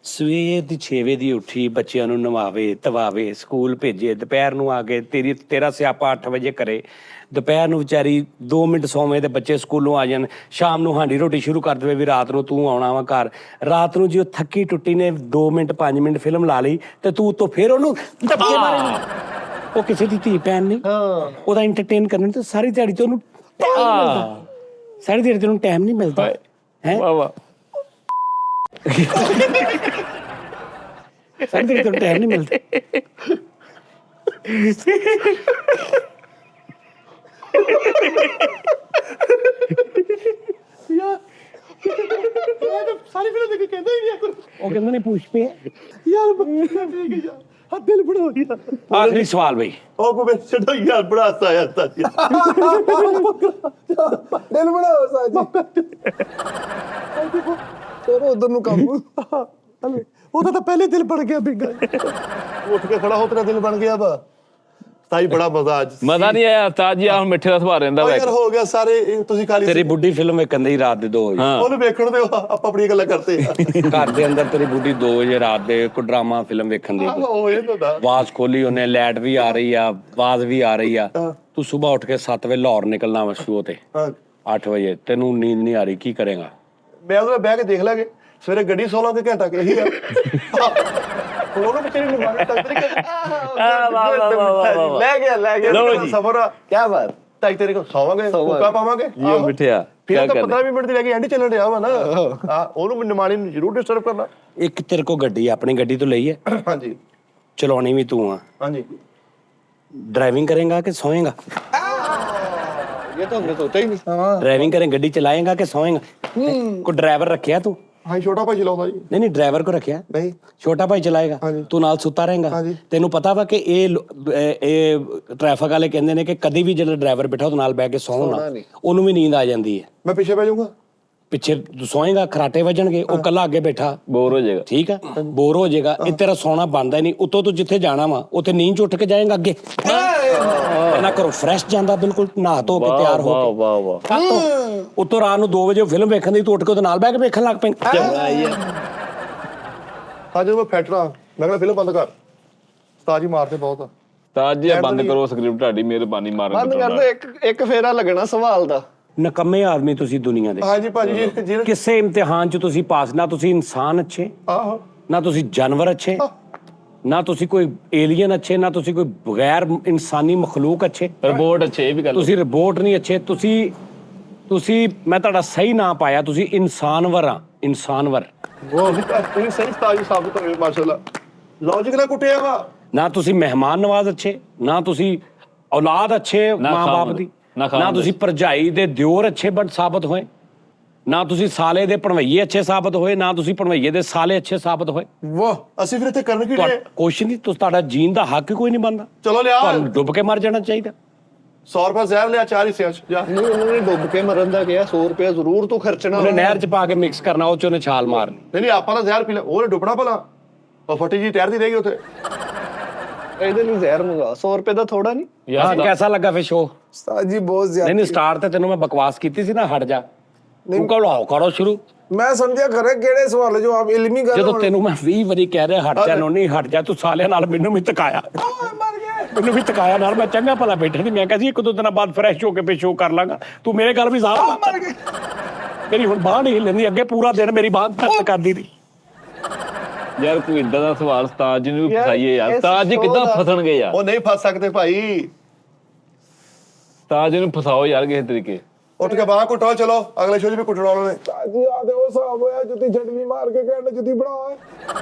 ਸਵੇਰ ਦੀ 6 ਵਜੇ ਦੀ ਉੱਠੀ, ਬੱਚਿਆਂ ਨੂੰ ਨਵਾਵੇ ਧਵਾਵੇ, ਸਕੂਲ ਭੇਜੇ, ਦੁਪਹਿਰ ਨੂੰ ਆ ਕੇ ਤੇਰਾ ਸਿਆਪਾ 8 ਵਜੇ ਕਰੇ, ਦੁਪਹਿਰ ਨੂੰ ਵਿਚਾਰੀ 2 ਮਿੰਟ ਸੌਵੇਂ ਤੇ ਬੱਚੇ ਸਕੂਲੋਂ ਆ ਜਾਣ, ਸ਼ਾਮ ਨੂੰ ਹਾਂਡੀ ਰੋਟੀ ਸ਼ੁਰੂ ਕਰ ਦੇਵੇ ਵੀ ਰਾਤ ਨੂੰ ਤੂੰ ਆਉਣਾ ਵਾ ਘਰ, ਰਾਤ ਨੂੰ ਜੇ ਉਹ ਥੱਕੀ ਟੁੱਟੀ ਨੇ 2 ਮਿੰਟ 5 ਮਿੰਟ ਫਿਲਮ ਲਾ ਲਈ ਤੇ ਤੂੰ ਉੱਤੋਂ ਫੇਰ ਉਹਨੂੰ ਧੱਕੇ ਮਾਰੇਂਗਾ। ਉਹ ਕਿਸੇ ਦੀ ਧੀ ਭੈਣ ਨਹੀਂ, ਉਹਦਾ ਐਂਟਰਟੇਨ ਕਰਨ ਤੇ ਸਾਰੀ ਦਿਹਾੜੀ ਤੇ ਉਹਨੂੰ time ਨਹੀਂ ਮਿਲਦਾ, ਸਾਰੀ ਦਿਹਾੜੀ ਤੇ ਉਹਨੂੰ ਟਾਈਮ ਨਹੀਂ ਮਿਲਦਾ ਹੈ। ਵਾਹ ਵਾਹ। ਸਾਰੀ ਦਿਹਾੜੀ ਤੇ ਉਹਨੂੰ ਟਾਈਮ ਨਹੀਂ ਮਿਲਦਾ। ਸਾਰੀ ਫਿਲਮ ਦੇਖ ਕੇ ਕਹਿੰਦਾ ਹੀ ਨਹੀਂ ਉਹ ਕਹਿੰਦੇ ਨੇ ਪੁਸ਼ਪੇ ਯਾਰ ਆ ਦਿਲ ਬੜਾ ਹੋ ਗਿਆ ਆਖਰੀ ਸਵਾਲ ਬਈ, ਉਹ ਕੋ ਮੈਂ ਛੱਡੋ ਯਾਰ ਬੜਾ ਹੱਸਾ ਆਇਆ ਸਾਜੀ दिल बड़ा हो साज जी, चलो उधर नु काम। ਉਹਦਾ ਤਾਂ ਪਹਿਲੇ ਦਿਲ ਬਣ ਗਿਆ ਬਿੰਗਾ ਉੱਠ ਕੇ ਖੜਾ ਹੋ ਤੇਰਾ ਦਿਲ ਬਣ ਗਿਆ ਵਾ ਤਾਈ ਬੜਾ ਮਜ਼ਾ ਅੱਜ ਮਜ਼ਾ ਨਹੀਂ ਆਇਆ ਉਸਤਾਦ ਜੀ, ਆਹ ਮਿੱਠੇ ਦਾ ਸੁਭਾਅ ਰਹਿੰਦਾ ਵਾ। ਯਾਰ ਹੋ ਗਿਆ ਸਾਰੇ ਤੁਸੀਂ ਖਾਲੀ ਤੇਰੀ ਬੁੱਢੀ ਫਿਲਮ ਵੇਖਣ ਦੀ ਰਾਤ ਦੇ 2 ਵਜੇ, ਹਾਂ ਉਹਨੂੰ ਵੇਖਣ ਦਿਓ ਆਪਾਂ ਆਪਣੀਆਂ ਗੱਲਾਂ ਕਰਦੇ ਆ ਘਰ ਦੇ ਅੰਦਰ ਤੇਰੀ ਬੁੱਢੀ 2 ਵਜੇ ਰਾਤ ਦੇ ਕੋਈ ਡਰਾਮਾ ਫਿਲਮ ਵੇਖਣ ਦੀ, ਉਹ ਇਹ ਤਾਂ ਆਵਾਜ਼ ਖੋਲੀ ਉਹਨੇ, ਲਾਈਟ ਵੀ ਆ ਰਹੀ ਆ, ਆਵਾਜ਼ ਵੀ ਆ ਰਹੀ ਆ, ਤੂੰ ਸਵੇਰ ਉੱਠ ਕੇ 7 ਵਜੇ ਲਾਹੌਰ ਨਿਕਲਣਾ ਵਾ ਸ਼ੋਅ ਤੇ, ਹਾਂ 8 ਵਜੇ ਤੈਨੂੰ ਨੀਂਦ ਨਹੀਂ ਆ ਰਹੀ, ਕੀ ਕਰੇਗਾ? ਮੈਂ ਉਹਦੇ ਨਾਲ ਬਹਿ ਕੇ ਦੇਖ ਲਾਂਗੇ ਸਵੇਰੇ ਗੱਡੀ 16 ਕੇ ਘੰਟਾ ਕਿ ਇਹੀ ਆ ਉਹਨੂੰ ਵਿਚਾਰੀ ਨੂੰ ਮਾਰਨ ਤੱਕ ਤੇਰੇ ਲੈ ਗਿਆ ਲਓ ਜੀ। ਸਫਰ ਆ ਕੀ ਬਾਤ। ਤਾਈ ਤੇਰੇ ਕੋਲ ਸੌਵਾਂਗੇ ਕੁੱਕਾ ਪਾਵਾਂਗੇ ਇਹ ਮਿੱਠਿਆ ਫਿਰ ਤਾਂ ਕਿਆ 15 ਮਿੰਟ ਦੀ ਲੈ ਕੇ ਐਂਡ ਚੱਲਣ ਰਿਹਾ ਵਾ ਨਾ ਹਾਂ ਉਹਨੂੰ ਨਿਮਾਣੀ ਨੂੰ ਜ਼ਰੂਰ ਡਿਸਟਰਬ ਕਰਨਾ ਇੱਕ ਤੇਰੇ ਕੋ ਗੱਡੀ ਆਪਣੀ ਗੱਡੀ ਤੋਂ ਲਈ ਹੈ, ਹਾਂਜੀ ਚਲਾਉਣੀ ਵੀ ਤੂੰ ਆ, ਹਾਂਜੀ ਡਰਾਈਵਿੰਗ ਕਰੇਗਾ ਕਿ ਸੋਏਗਾ? ਇਹ ਤਾਂ हमने सोचा ही नहीं। ਡਰਾਈਵਿੰਗ ਕਰੇ ਗੱਡੀ ਚਲਾਏਗਾ ਕਿ ਸੋਏਗਾ? ਕੋਈ ਡਰਾਈਵਰ ਰੱਖਿਆ ਤੂੰ? ਹਾਂ ਛੋਟਾ ਭਾਈ ਚਲਾਉਂਦਾ ਜੀ ਨਹੀਂ ਨਹੀਂ ਡਰਾਈਵਰ ਕੋ ਰੱਖਿਆ, ਨਹੀਂ ਛੋਟਾ ਭਾਈ ਚਲਾਏਗਾ, ਹਾਂਜੀ। ਤੂੰ ਨਾਲ ਸੁੱਤਾ ਰਹੇਗਾ। ਹਾਂਜੀ। ਤੈਨੂੰ ਪਤਾ ਵਾ ਕਿ ਇਹ ਟ੍ਰੈਫਿਕ ਵਾਲੇ ਕਹਿੰਦੇ ਨੇ ਕਿ ਕਦੀ ਵੀ ਜਦੋਂ ਡਰਾਈਵਰ ਬੈਠਾ ਉਹਦੇ ਨਾਲ ਬਹਿ ਕੇ ਸੌਂ ਨਾ, ਉਹਨੂੰ ਵੀ ਨੀਂਦ ਆ ਜਾਂਦੀ ਹੈ। ਮੈਂ ਪਿੱਛੇ ਬਹਿ ਜਾਊਂਗਾ ਪਿੱਛੇ ਤੂੰ ਸੌਏਗਾ, ਖਰਾਟੇ ਵੱਜਣਗੇ, ਉਹ ਕੱਲਾ ਅੱਗੇ ਬੈਠਾ ਬੋਰ ਹੋ ਜਾਏਗਾ। ਠੀਕ ਆ, ਬੋਰ ਹੋ ਜਾਏਗਾ। ਇਹ ਤੇਰਾ ਸੌਣਾ ਬਣਦਾ ਹੀ ਨਹੀਂ, ਉੱਤੋਂ ਤੂੰ ਜਿੱਥੇ ਜਾਣਾ ਵਾ ਉੱਥੇ ਨੀਂਦ ਚ ਉੱਠ ਕੇ ਜਾਏਗਾ ਅੱਗੇ, ਨਾ ਕਰੋ ਫਰੈਸ਼ ਜਾਂਦਾ, ਬਿਲਕੁਲ ਨਹਾ ਧੋ ਕੇ ਤਿਆਰ ਹੋ ਵਾਹ ਕੇ, ਵਾਹ ਵਾਹ। ਉੱਤੋਂ ਰਾਤ ਨੂੰ 2 ਵਜੇ ਫਿਲਮ ਵੇਖਣ ਦੀ, ਤੂੰ ਉੱਠ ਕੇ ਉਹਦੇ ਨਾਲ ਬਹਿ ਕੇ ਵੇਖਣ ਲੱਗ ਪੈਂਦਾ। ਹਾਂ ਜਦੋਂ ਮੈਂ ਫੈਟਰਾ ਮੈਂ ਕਹਿੰਦਾ ਫਿਲਮ ਬੰਦ ਕਰ ਉਸਤਾਦ ਜੀ ਮਾਰਦੇ ਬਹੁਤ ਆ ਉਸਤਾਦ ਜੀ ਇਹ ਬੰਦ ਕਰੋ ਸਕ੍ਰਿਪਟ, ਤੁਹਾਡੀ ਮਿਹਰਬਾਨੀ ਮਾਰਨ ਬੰਦ ਕਰ ਦੋ, ਇੱਕ ਫੇਰਾ ਲੱਗਣਾ ਸਵਾਲ ਦਾ। ਨਕੰਮੇ ਆਦਮੀ ਤੁਸੀਂ ਦੁਨੀਆ ਦੇ, ਹਾਂਜੀ ਭਾਜੀ ਜੀ ਜਿਹਨੇ ਕਿਸੇ ਇਮਤਿਹਾਨ ਚ ਤੁਸੀਂ ਪਾਸ, ਨਾ ਤੁਸੀਂ ਇਨਸਾਨ ਅੱਛੇ, ਆਹੋ ਨਾ ਤੁਸੀਂ ਜਾਨਵਰ ਅੱਛੇ, ਨਾ ਤੁਸੀਂ ਕੋਈ ਏਲੀਅਨ ਅੱਛੇ, ਨਾ ਤੁਸੀਂ ਕੋਈ ਬਗੈਰ ਇਨਸਾਨੀ ਮਖਲੂਕ ਅੱਛੇ, ਰਿਪੋਰਟ ਅੱਛੇ ਇਹ ਵੀ ਗੱਲ। ਤੁਸੀਂ ਰਿਪੋਰਟ ਨਹੀਂ ਅੱਛੇ, ਤੁਸੀਂ ਮੈਂ ਤੁਹਾਡਾ ਸਹੀ ਨਾਂ ਪਾਇਆ, ਤੁਸੀਂ ਇਨਸਾਨਵਰ ਆ। ਇਨਸਾਨਵਰ। ਉਹ ਤੁਸੀਂ ਸਹੀ ਤਾਜੀ ਸਾਬਤ ਹੋਏ ਮਾਸ਼ਾਅੱਲਾ। ਲੌਜੀਕ ਨਾਲ ਕੁੱਟਿਆ ਵਾ। ਨਾ ਤੁਸੀਂ ਮਹਿਮਾਨ ਨਵਾਜ਼ ਅੱਛੇ, ਨਾ ਤੁਸੀਂ ਔਲਾਦ ਅੱਛੇ ਮਾਂ-ਬਾਪ ਦੀ, ਨਾ ਤੁਸੀਂ ਭਰਜਾਈ ਦੇ ਦਿਓਰ ਅੱਛੇ ਸਾਬਤ ਹੋਏ, ਨਾ ਤੁਸੀਂ ਸਾਲੇ ਦੇ ਭਣਵਈਏ ਅੱਛੇ ਸਾਬਤ ਹੋਏ, ਨਾ ਤੁਸੀਂ ਭਣਵਈਏ ਦੇ ਸਾਲੇ ਅੱਛੇ ਸਾਬਤ ਹੋਏ। ਵਾਹ ਅਸੀਂ ਫਿਰ ਇੱਥੇ ਕਰਨ ਕੀ ਰਹੇ? ਕੁਛ ਨਹੀਂ, ਤੁਹਾਡਾ ਜੀਣ ਦਾ ਹੱਕ ਕੋਈ ਨਹੀਂ ਬਣਦਾ। ਚਲੋ ਲਿਆ ਤੁਹਾਨੂੰ ਡੁੱਬ ਕੇ ਮਰ ਜਾਣਾ ਚਾਹੀਦਾ। 100 ਰੁਪਏ ਜ਼ਹਿਰ ਲਿਆ 4 ਹਿੱਸਿਆਂ ਚ ਜਾ। ਨਹੀਂ ਉਹਨਾਂ ਨੇ ਡੁੱਬ ਕੇ ਮਰਨ ਦਾ ਕਿਹਾ, 100 ਰੁਪਏ ਜ਼ਰੂਰ ਤੂੰ ਖਰਚਣਾ। ਉਹਨੇ ਨਹਿਰ 'ਚ ਪਾ ਕੇ ਮਿਕਸ ਕਰਨਾ, ਉਹ 'ਚ ਉਹਨੇ ਛਾਲ ਮਾਰਨੀ। ਨਹੀਂ ਆਪਾਂ ਤਾਂ ਜ਼ਹਿਰ ਪੀ ਲਿਆ, ਉਹਨੇ ਡੁੱਬਣਾ ਭਲਾ, ਉਹ ਫੱਟੀ ਜੀ ਤੈਰਦੀ ਰਹੇਗੀ ਉੱਥੇ। ਇਹਦੇ ਲਈ ਜ਼ਹਿਰ ਮੰਗਾ, 100 ਰੁਪਏ ਦਾ ਥੋੜਾ ਨਹੀਂ। ਯਾਰ ਕੈਸਾ ਲੱਗਾ ਫਿਰ ਸ਼ੋ? ਉਸਤਾਦ ਜੀ ਬਹੁਤ ਜ਼ਿਆਦਾ। ਨਹੀਂ ਸਟਾਰਟ ਤੇ ਤੈਨੂੰ ਮੈਂ ਬਕਵਾਸ ਕੀਤੀ ਸੀ ਨਾ, ਹਟ ਜਾ। ਤੂੰ ਕਰੋ ਸ਼ੁਰੂ। ਮੈਂ ਸਮਝਿਆ ਖਰੇ ਕਿਹੜੇ ਸਵਾਲ ਜਵਾਬ ਇਲਮੀ ਗੱਲ। ਜਦੋਂ ਤੈਨੂੰ ਮੈਂ 20 ਵਾਰੀ ਕਹਿ ਰਿਹਾ ਹਟ ਜਾ, ਨਹੀਂ ਹਟ ਜਾ, ਤੂੰ ਸਾਲਿਆਂ ਨਾਲ ਮੈਨੂੰ ਵੀ ਤਕਾਇਆ। ਮੈਨੂੰ ਵੀ ਤਕਾਇਆ ਨਾਲ, ਮੈਂ ਚੰਗਾ ਭਲਾ ਬੈਠਾ ਸੀ, ਮੈਂ ਕਿਹਾ ਸੀ 1-2 ਦਿਨਾਂ ਬਾਅਦ ਫਰੈਸ਼ ਹੋ ਕੇ ਪੇ ਸ਼ੋ ਕਰ ਲਾਂਗਾ। ਤੂੰ ਮੇਰੇ ਗੱਲ ਵੀ ਸਾਹ ਮੇਰੀ ਹੁਣ ਬਾਂਹ ਨਹੀਂ ਹਿੱਲਦੀ, ਅੱਗੇ ਪੂਰਾ ਦਿਨ ਮੇਰੀ ਬਾਂਹ ਦਰਦ ਕਰਦੀ ਸੀ। ਯਾਰ ਕੋਈ ਇਦਾਂ ਦਾ ਸਵਾਲ ਉਸਤਾਦ ਜੀ ਨੂੰ ਵੀ ਫਸਾਈਏ ਯਾਰ। ਉਸਤਾਦ ਜੀ ਕਿੱਦਾਂ ਫਸਣਗੇ ਯਾਰ? ਉਹ ਨਹੀਂ ਫਸ ਸਕਦੇ ਭਾਈ। ਉਸਤਾਦ ਜੀ ਨੂੰ ਫਸਾਓ ਯਾਰ ਕਿਸੇ ਤਰੀਕੇ। ਉੱਠ ਕੇ ਬਾਹਰ ਕੁੱਟੋ, ਚਲੋ ਅਗਲੇ ਸ਼ੋਅ 'ਚ ਵੀ ਕੁੱਟਣਾ ਉਹਨਾਂ ਨੇ। ਜੀ ਆ ਦੇ ਉਹ ਹਿਸਾਬ ਹੋਇਆ, ਜੁੱਤੀ ਛੱਡਵੀਂ ਮਾਰ ਕੇ ਕਹਿੰਦੇ ਜੁੱਤੀ ਬਣਾ।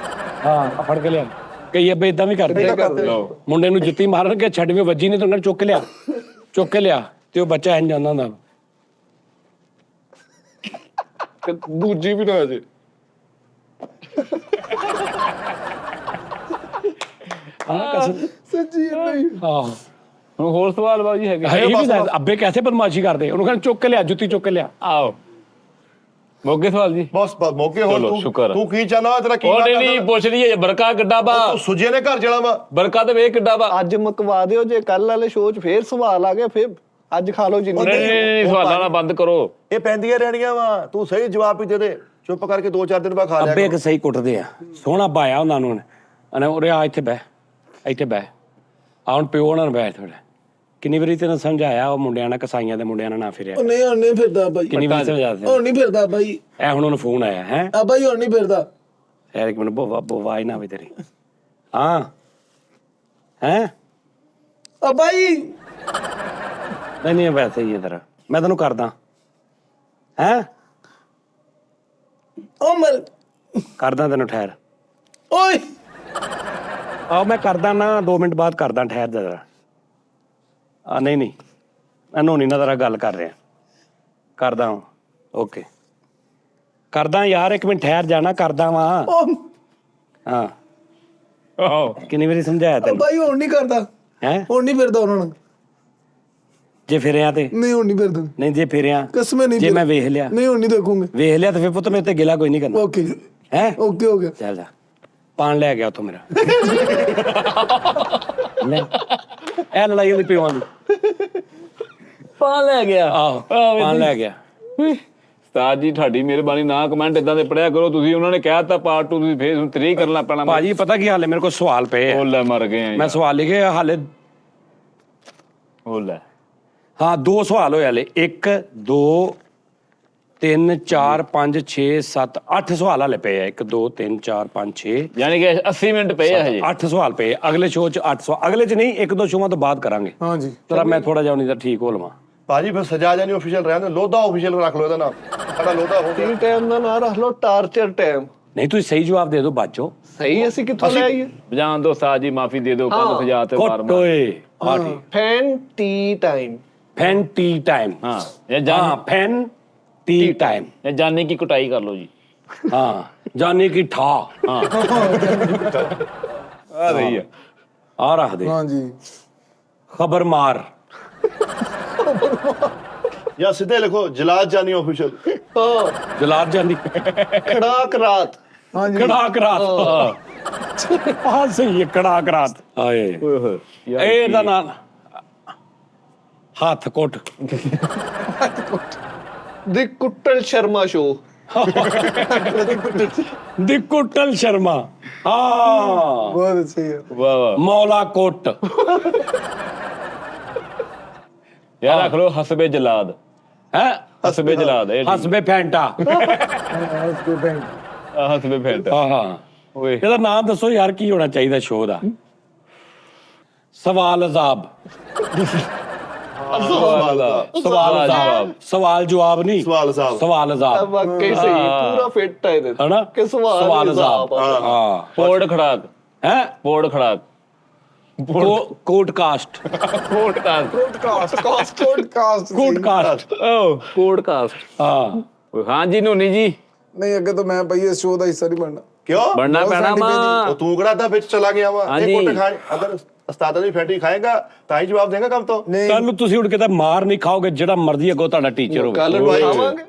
ਹਾਂ ਫੜ ਕੇ ਲਿਆ। ਕਈ ਅੱਬੇ ਇਦਾਂ ਵੀ ਕਰਦੇ, ਮੁੰਡੇ ਨੂੰ ਜੁੱਤੀ ਮਾਰਨਗੇ, ਛੱਡਵੀਂ ਵੱਜੀ ਨਹੀਂ ਤਾਂ ਉਹਨਾਂ ਨੇ ਚੁੱਕ ਕੇ ਲਿਆ ਤੇ ਉਹ ਬੱਚਾ ਇੰਝ ਜਾਂਦਾ ਹੁੰਦਾ। ਦੂਜੀ ਵੀ ਨਾ ਜੇ। ਸੱਚੀ ਨਹੀਂ। ਆਹੋ ਹੁਣ ਹੋਰ ਸਵਾਲ ਬਾਜੀ ਹੈਗੇ? ਇਹ ਵੀ ਦੱਸ, ਅੱਬੇ ਕੈਸੇ ਬਦਮਾਸ਼ੀ ਕਰਦੇ? ਉਹਨੂੰ ਕਹਿੰਦੇ ਚੁੱਕ ਕੇ ਲਿਆ, ਜੁੱਤੀ ਚੁੱਕ ਕੇ ਲਿਆ। ਆਓ ਮੋਗੇ ਸਵਾਲ ਜੀ। ਬਸ ਮੌਕੇ ਹੋਰ ਚਲੋ, ਸ਼ੁਕਰ। ਤੂੰ ਕੀ ਚਾਹਨਾ, ਤੇਰਾ ਕੀ ਉਹ ਨਹੀਂ ਪੁੱਛ ਰਹੀ ਹੈ ਬਰਕਾ ਕਿੱਡਾ ਵਾ? ਤੂੰ ਸੁਜੇ ਨੇ ਘਰ ਜਾਣਾ ਵਾ। ਬਰਕਾ ਤੇ ਵੇਖ ਕਿੱਡਾ ਵਾ। ਅੱਜ ਮੁਕਵਾ ਦਿਓ, ਜੇ ਕੱਲ ਵਾਲੇ ਸ਼ੋਅ 'ਚ ਫੇਰ ਸਵਾਲ ਆ ਗਿਆ ਫੇਰ ਅੱਜ ਖਾ ਲਓ ਜਿੰਨੀ। ਨਹੀਂ ਸਵਾਲਾਂ ਨਾਲ ਬੰਦ ਕਰੋ। ਇਹ ਪੈਂਦੀਆਂ ਰਹਿਣੀਆਂ ਵਾ, ਤੂੰ ਸਹੀ ਜਵਾਬ ਵੀ ਦੇ ਦੇ। ਚੁੱਪ ਕਰਕੇ 2-4 ਦਿਨ ਬਾਅਦ ਖਾ ਲਿਆ। ਅੱਬੇ ਇੱਕ ਸਹੀ ਕੁੱਟਦੇ ਆ, ਸੋਹਣਾ ਬਾਇਆ ਉਹਨਾਂ ਨੂੰ। ਉਰੇ ਆ, ਇੱਥੇ ਬਹਿ ਆ। ਹੁਣ ਪਿਓ ਉਹਨਾਂ ਨੂੰ ਬੈਠ ਥੋੜਾ। ਕਿੰਨੀ ਵਾਰੀ ਤੈਨੂੰ ਸਮਝਾਇਆ ਉਹ ਮੁੰਡਿਆਂ ਨਾਲ, ਕਸਾਈਆਂ ਦੇ ਮੁੰਡਿਆਂ ਨਾਲ ਨਾ ਫਿਰਿਆ। ਉਹ ਨਹੀਂ ਹੁਣ ਨਹੀਂ ਫਿਰਦਾ ਬਾਈ। ਕਿੰਨੀ ਵਾਰੀ ਸਮਝਾਦੇ? ਹੁਣ ਨਹੀਂ ਫਿਰਦਾ ਬਾਈ। ਐ ਹੁਣ ਉਹਨੂੰ ਫੋਨ ਆਇਆ ਹੈ। ਆ ਬਾਈ ਹੁਣ ਨਹੀਂ ਫਿਰਦਾ। ਯਾਰ ਇੱਕ ਮਿੰਟ, ਬੋਵਾਈ ਨਾ ਹੋਵੇ ਤੇਰੀ। ਹਾਂ ਹੈ ਆ ਬਾਈ ਨਹੀਂ ਵੈਸੇ ਹੀ ਇਧਰ ਮੈਂ ਤੈਨੂੰ ਕਰਦਾ ਹੈ। ਉਹ ਮਰ ਕਰਦਾ ਤੈਨੂੰ, ਠਹਿਰ। ਓਏ ਆਹ ਮੈਂ ਕਰਦਾ ਨਾ, 2 ਮਿੰਟ ਬਾਅਦ ਕਰਦਾ, ਠਹਿਰ ਜਾ ਜਰਾ। ਨਹੀਂ ਨੋਨੀ ਨਾਲ ਤੇਰਾ ਗੱਲ ਕਰ ਰਿਹਾ, ਕਰਦਾ ਹਾਂ। ਓਕੇ ਕਰਦਾ ਯਾਰ, 1 ਮਿੰਟ ਠਹਿਰ ਜਾਣਾ, ਕਰਦਾ ਵਾਂ। ਹਾਂ ਆਹੋ ਕਿੰਨੀ ਵਾਰੀ ਸਮਝਾਇਆ ਤੈਨੂੰ? ਬਾਈ ਹੁਣ ਨਹੀਂ ਕਰਦਾ। ਹੈ ਹੁਣ ਨਹੀਂ ਫਿਰਦਾ ਉਹਨਾਂ ਨਾਲ। ਜੇ ਫਿਰਿਆ ਤੇ ਨਹੀਂ ਹੁਣ ਨਹੀਂ ਫਿਰਦਾ। ਨਹੀਂ, ਜੇ ਫਿਰਿਆ ਕਸਮੇ ਨਹੀਂ। ਜੇ ਮੈਂ ਵੇਖ ਲਿਆ, ਨਹੀਂ ਹੁਣ ਨਹੀਂ ਦੇਖੂੰਗੇ। ਵੇਖ ਲਿਆ ਤੇ ਫਿਰ ਪੁੱਤ ਮੇਰੇ ਤੇ ਗਿਲਾ ਕੋਈ ਨਹੀਂ ਕਰਨਾ। ਓਕੇ ਹੈ ਓਕੇ ਹੋ ਗਿਆ। ਚੱਲ ਜਾ, ਪਾਣ ਲੈ ਗਿਆ ਉੱਥੋਂ ਮੇਰਾ। ਲੈ ਇਹ ਲੜਾਈ ਉਹਦੀ ਪਿਓਾਂ ਦੀ। ਪਾਣ ਲੈ ਗਿਆ। ਆਹੋ ਪਾਣ ਲੈ ਗਿਆ। ਉਸਤਾਦ ਜੀ ਤੁਹਾਡੀ ਮਿਹਰਬਾਨੀ, ਨਾ ਕਮੈਂਟ ਇਦਾਂ ਦੇ ਪੜਿਆ ਕਰੋ। ਤੁਸੀਂ ਉਹਨਾਂ ਨੇ ਕਹਿਤਾ ਪਾਰਟ 2, ਤੁਸੀਂ ਫੇਰ 3 ਕਰਨਾ ਪੈਣਾ। ਭਾਜੀ ਪਤਾ ਕੀ ਹਾਲੇ ਮੇਰੇ ਕੋਲ ਸਵਾਲ ਪਏ ਆ। ਉਹ ਲੈ ਮਰ ਗਏ ਮੈਂ ਸਵਾਲ ਲਿਖੇ ਆ ਹਾਲੇ। ਉਹ ਲੈ ਹਾਂ 2 ਸਵਾਲ ਹੋਏ ਹਾਲੇ। 1 2 3 4 5 6 7 8 ਸਵਾਲ ਹਾਲੇ ਪਏ ਆ। 1 2 3 4 5 6 ਯਾਨੀ ਕਿ 80 ਮਿੰਟ ਪਏ ਆ ਹਜੇ। 8 ਸਵਾਲ ਪਏ। ਅਗਲੇ ਸ਼ੋਅ 'ਚ 8 ਸਵਾਲ, ਅਗਲੇ 'ਚ ਨਹੀਂ, 1-2 ਸ਼ੋਆਂ ਤੋਂ ਬਾਅਦ ਕਰਾਂਗੇ। ਹਾਂਜੀ ਤੇਰਾ ਮੈਂ ਥੋੜਾ ਜਿਹਾ ਨਹੀਂ ਤਾਂ ਠੀਕ ਹੋ ਲਵਾਂ। ਭਾਜੀ ਫਿਰ ਸਜਾ ਜਾਨੀ ਆਫੀਸ਼ੀਅਲ ਰਹਿਣ, ਲੋਧਾ ਆਫੀਸ਼ੀਅਲ ਰੱਖ ਲਓ ਇਹਦਾ ਨਾਮ। ਸਾਡਾ ਲੋਧਾ ਹੋ ਗਿਆ। ਟਾਈਮ ਦਾ ਨਾਂ ਰੱਖ ਲਓ, ਟਾਰਚਰ ਟਾਈਮ। ਨਹੀਂ ਤੁਸੀਂ ਸਹੀ ਜਵਾਬ ਦੇ ਦਿਓ ਬਾਜੋ। ਸਹੀ ਅਸੀਂ ਕਿੱਥੋਂ ਲੈ ਆਈਏ? ਬਜਾਨ ਦੋ ਉਸਤਾਦ ਜੀ, ਮਾਫੀ ਦੇ ਦਿਓ। ਕੱਲ ਖਜਾ ਤੇ ਮਾਰ ਮਾਰ। ਓਏ ਹਾਂ ਠੀਕ। ਫੈਂਟੀ ਟਾਈਮ। ਫੈਂਟੀ ਟਾਈਮ। ਹਾਂ ਇਹ ਹਾਂ ਫੈਨ ਟੀ ਟਾਈਮ। ਇਹ ਜਾਨੀ ਕੀ ਕੁਟਾਈ ਕਰ ਲਓ ਜੀ। ਹਾਂ ਜਾਨੀ ਕਿ ਠਾ। ਹਾਂ ਆ ਰਹੀ ਆ। ਆ ਰੱਖ ਦੇ। ਹਾਂਜੀ ਖਬਰ ਮਾਰ। ਜਾਂ ਸਿੱਧੇ ਲਿਖੋ ਜਲਾਦ ਜਾਨੀ ਆਫੀਸ਼ੀਅਲ। ਜਲਾਦ ਜਾਂਦੀ ਖੜਾਕ ਰਾਤ। ਹਾਂਜੀ ਕੜਾਕ ਰਾਤ। ਹਾਂ ਸਹੀ ਹੈ, ਕੜਾਕ ਰਾਤ। ਆਏ ਓਏ ਹੋਏ ਇਹ ਇਹਦਾ ਨਾਮ ਹੱਥ ਕੁੱਟ। ਦੀ ਕੁੱਟਲ ਸ਼ਰਮਾ ਸ਼ੋ। ਦੀ ਕੁੱਟਲ ਸ਼ਰਮਾ। ਹਾਂ ਬਹੁਤ ਸਹੀ ਹੈ। ਵਾਹ ਵਾਹ ਮੌਲਾ ਕੁੱਟ। ਯਾਰ ਰੱਖ ਲਓ ਹਸਬੇ ਜਲਾਦ। ਹੈ ਹਸਬੇ ਜਲਾਦ। ਇਹ ਹਸਬੇ ਫੈਂਟਾ। ਹਸਬੇ ਫੈਂਟ। ਹਾਂ ਓਏ ਇਹਦਾ ਨਾਮ ਦੱਸੋ ਯਾਰ, ਕੀ ਹੋਣਾ ਚਾਹੀਦਾ ਸ਼ੋਅ ਦਾ? ਸਵਾਲ ਅਜ਼ਾਬ। ਸਵਾਲ ਜਵਾਬ ਨਹੀਂ, ਸਵਾਲ ਸਾਹਿਬ ਸਵਾਲ ਜਵਾਬ। ਵਾਕਈ ਸਹੀ, ਪੂਰਾ ਫਿੱਟ ਹੈ ਇਹਦੇ ਹਨਾ ਕਿ ਸਵਾਲ ਜਵਾਬ। ਹਾਂ ਪੋੜ ਖੜਾਕ ਹੈ ਪੋੜ ਖੜਾਕ ਕੋਟ ਕਾਸਟ ਪੋਡਕਾਸਟ ਪੋਡਕਾਸਟ ਕੋਟ ਕਾਸਟ ਪੋਡਕਾਸਟ ਹਾਂ। ਹਾਂਜੀ ਨੋਨੀ ਜੀ ਨਹੀਂ ਅੱਗੇ ਤੋਂ ਮੈਂ ਭਾਈ ਇਸ ਸ਼ੋਅ ਦਾ ਹਿੱਸਾ ਨਹੀਂ ਬਣਨਾ। ਕਿਉਂ ਬਣਨਾ ਪੈਣਾ ਉਹ ਵਾ। ਤੂੰ ਕਿਹੜਾ ਤਾਂ ਵਿੱਚ ਚਲਾ ਗਿਆ ਵਾ ਹਾਂਜੀ। ਇਹ ਕੁੱਟ ਖਾ ਅਗਰ ਉਸਤਾਦਾਂ ਦੀ ਫੈਂਟੀ ਖਾਏਗਾ ਤਾਂ ਹੀ ਜਵਾਬ ਦੇਗਾ ਕੰਮ ਤੋਂ। ਕੱਲ ਨੂੰ ਤੁਸੀਂ ਹੁਣ ਕਿਤੇ ਮਾਰ ਨਹੀਂ ਖਾਓਗੇ, ਜਿਹੜਾ ਮਰਜ਼ੀ ਅੱਗੋਂ ਤੁਹਾਡਾ ਟੀਚਰ ਹੋਵੇ। ਕੱਲ ਨੂੰ ਖਾਵਾਂਗੇ,